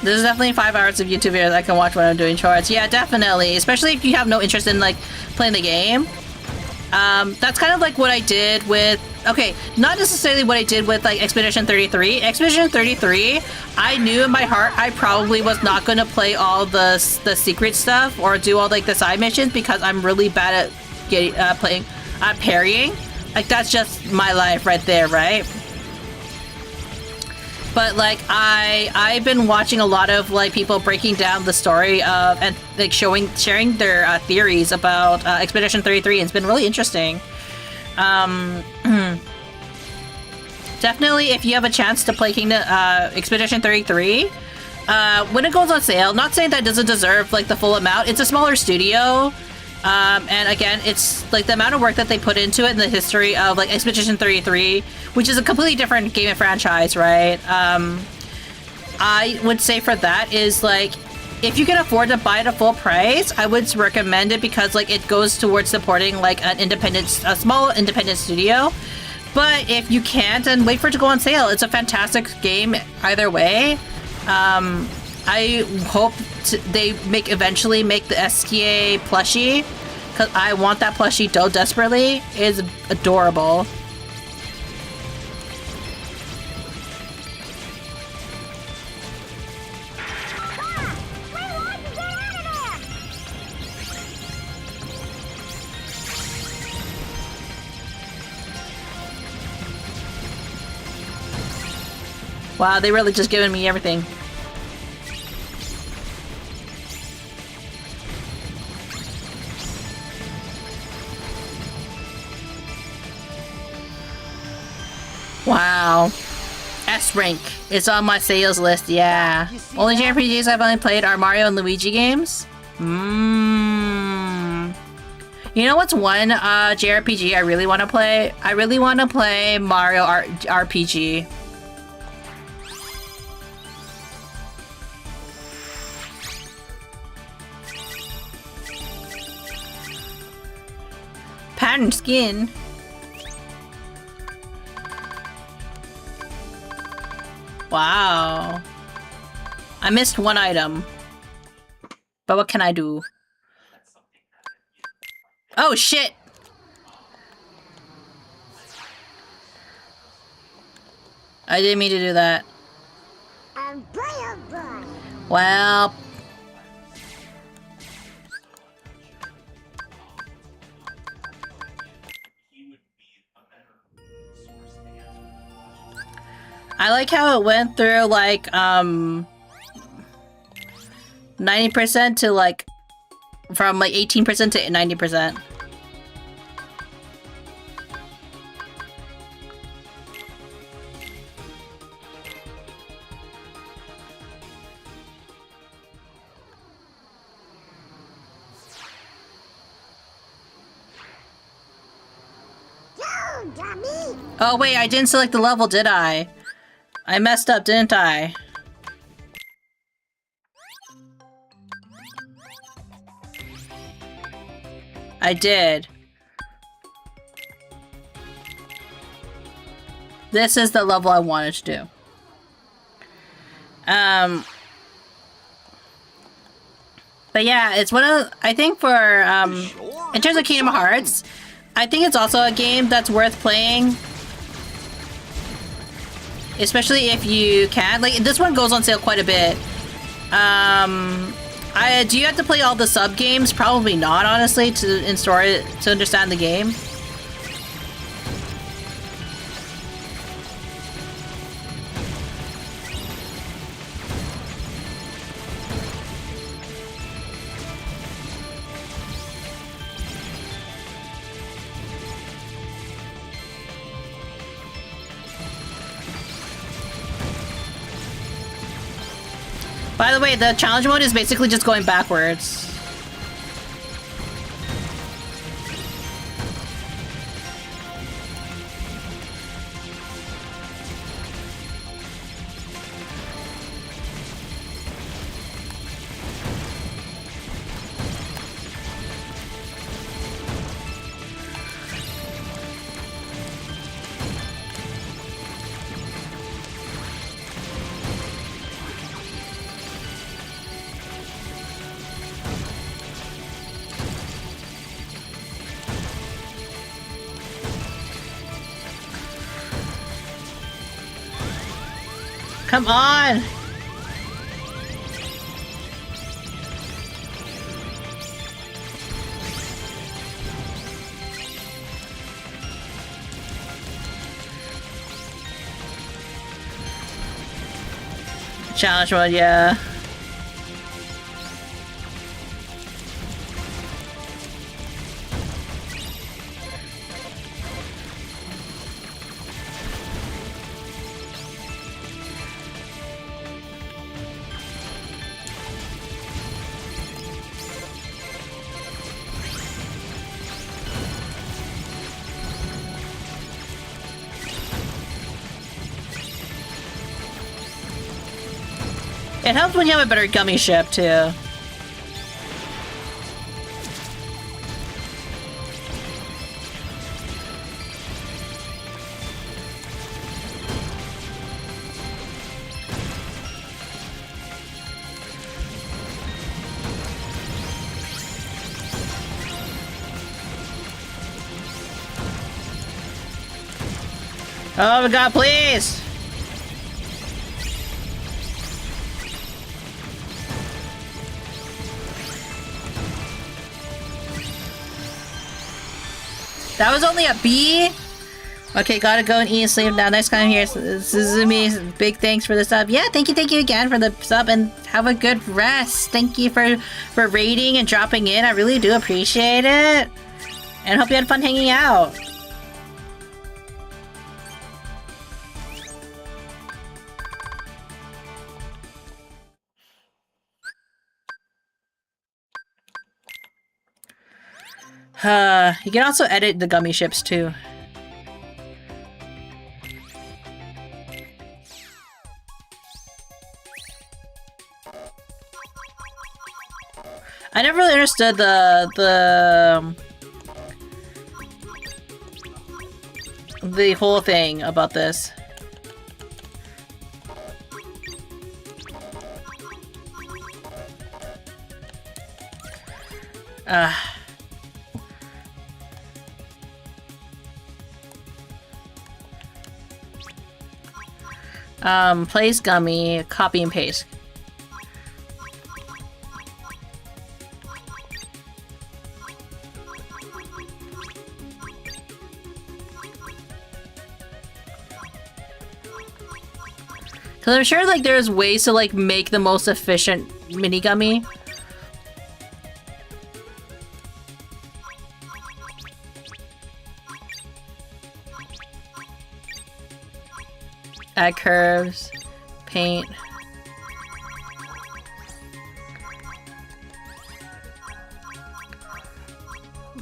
There's definitely 5 hours of YouTube videos I can watch when I'm doing chores. Yeah, definitely. Especially if you have no interest in like playing the game. That's kind of like what I did with... Okay, not necessarily what I did with like Expedition 33. Expedition 33, I knew in my heart I probably was not going to play all the secret stuff or do all like the side missions because I'm really bad at getting parrying. Like that's just my life right there, right? But like I've been watching a lot of like people breaking down the story of and like sharing their theories about Expedition 33, and it's been really interesting. Definitely, if you have a chance to play Expedition 33, when it goes on sale, not saying that it doesn't deserve like the full amount. It's a smaller studio, and again, it's like the amount of work that they put into it in the history of like Expedition 33, which is a completely different game and franchise, right? I would say for that is like, if you can afford to buy it at full price, I would recommend it because like it goes towards supporting like a small independent studio. But if you can't, then wait for it to go on sale. It's a fantastic game either way. I hope they eventually make the STA plushie because I want that plushie so desperately. It is adorable. Wow, they really just given me everything. Wow. S rank is on my sales list, yeah. Only JRPGs I've only played are Mario and Luigi games. You know what's one JRPG I really want to play? I really want to play Mario RPG. Pattern skin. Wow. I missed one item. But what can I do? Oh shit! I didn't mean to do that. Well... I like how it went through like 90% to like from like 18% to 90%. Oh wait, I didn't select the level, did I? I messed up, didn't I? I did. This is the level I wanted to do. But yeah, it's one of, I think for, in terms of Kingdom Hearts, I think it's also a game that's worth playing. Especially if you can. Like, this one goes on sale quite a bit. Do you have to play all the sub games? Probably not, honestly, to understand the game. By the way, the challenge mode is basically just going backwards. Come on! Challenge mode, yeah. It helps when you have a better gummy ship, too. Oh my god, please! That was only a B? Okay, gotta go and eat and sleep now. Next time here, Suzumi, big thanks for the sub. Yeah, thank you again for the sub, and have a good rest. Thank you for raiding and dropping in. I really do appreciate it. And hope you had fun hanging out. You can also edit the gummy ships too. I never really understood the whole thing about this. Place gummy, copy and paste. Cause I'm sure like there's ways to like make the most efficient mini gummy. Add curves, paint.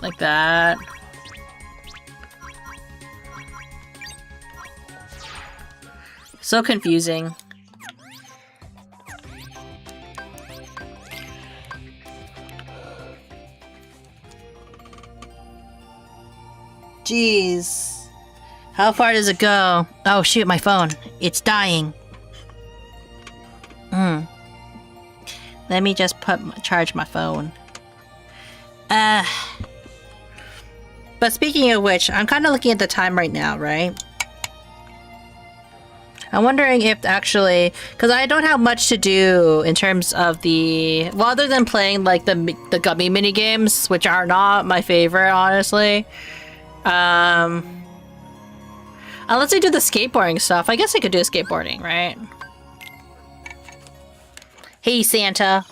Like that. So confusing. Jeez. How far does it go? Oh shoot, my phone. It's dying. Let me just charge my phone. But speaking of which, I'm kind of looking at the time right now, right? I'm wondering if actually, because I don't have much to do in terms of the, well, other than playing like the gummy mini games, which are not my favorite, honestly. Unless I do the skateboarding stuff, I guess I could do skateboarding, right? Hey, Santa.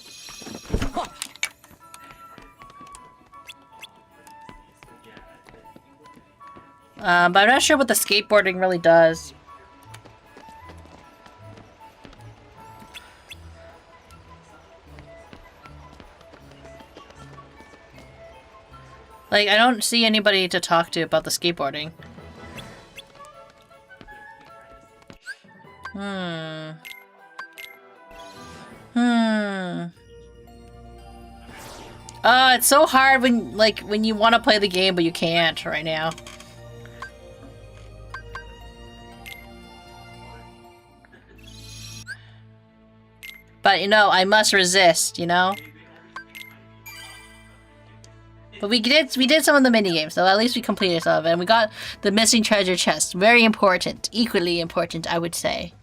But I'm not sure what the skateboarding really does. Like, I don't see anybody to talk to about the skateboarding. It's so hard when you want to play the game but you can't right now. But, you know, I must resist, you know? But we did some of the mini games, so at least we completed some of it. And we got the missing treasure chest. Very important. Equally important, I would say.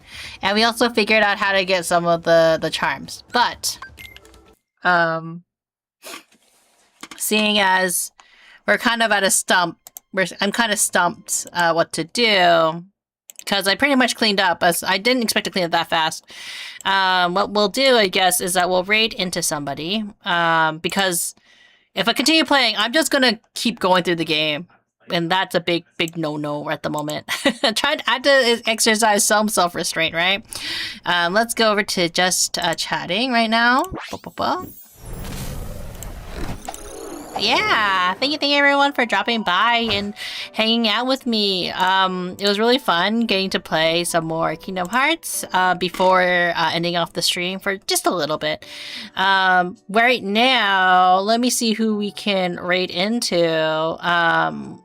And we also figured out how to get some of the charms. But, seeing as we're kind of at a stump, I'm kind of stumped what to do. Because I pretty much cleaned up, as I didn't expect to clean up that fast. What we'll do, I guess, is that we'll raid into somebody. Because if I continue playing, I'm just gonna keep going through the game. And that's a big no-no at the moment. I had to exercise some self-restraint, right? Let's go over to just chatting right now. Yeah, thank you everyone for dropping by and hanging out with me. It was really fun getting to play some more Kingdom Hearts before ending off the stream for just a little bit. Right now, let me see who we can raid into.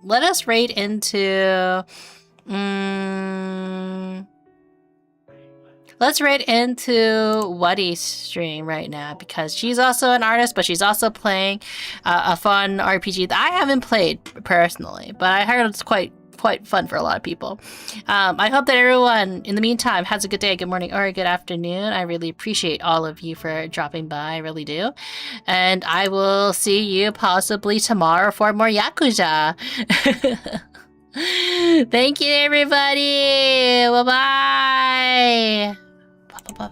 Let us raid into... Let's raid into Wadi's stream right now because she's also an artist, but she's also playing a fun RPG that I haven't played personally, but I heard it's quite fun for a lot of people. I hope that everyone, in the meantime, has a good day, good morning, or a good afternoon. I really appreciate all of you for dropping by, I really do. And I will see you possibly tomorrow for more Yakuza. Thank you, everybody. Bye-bye. Bye.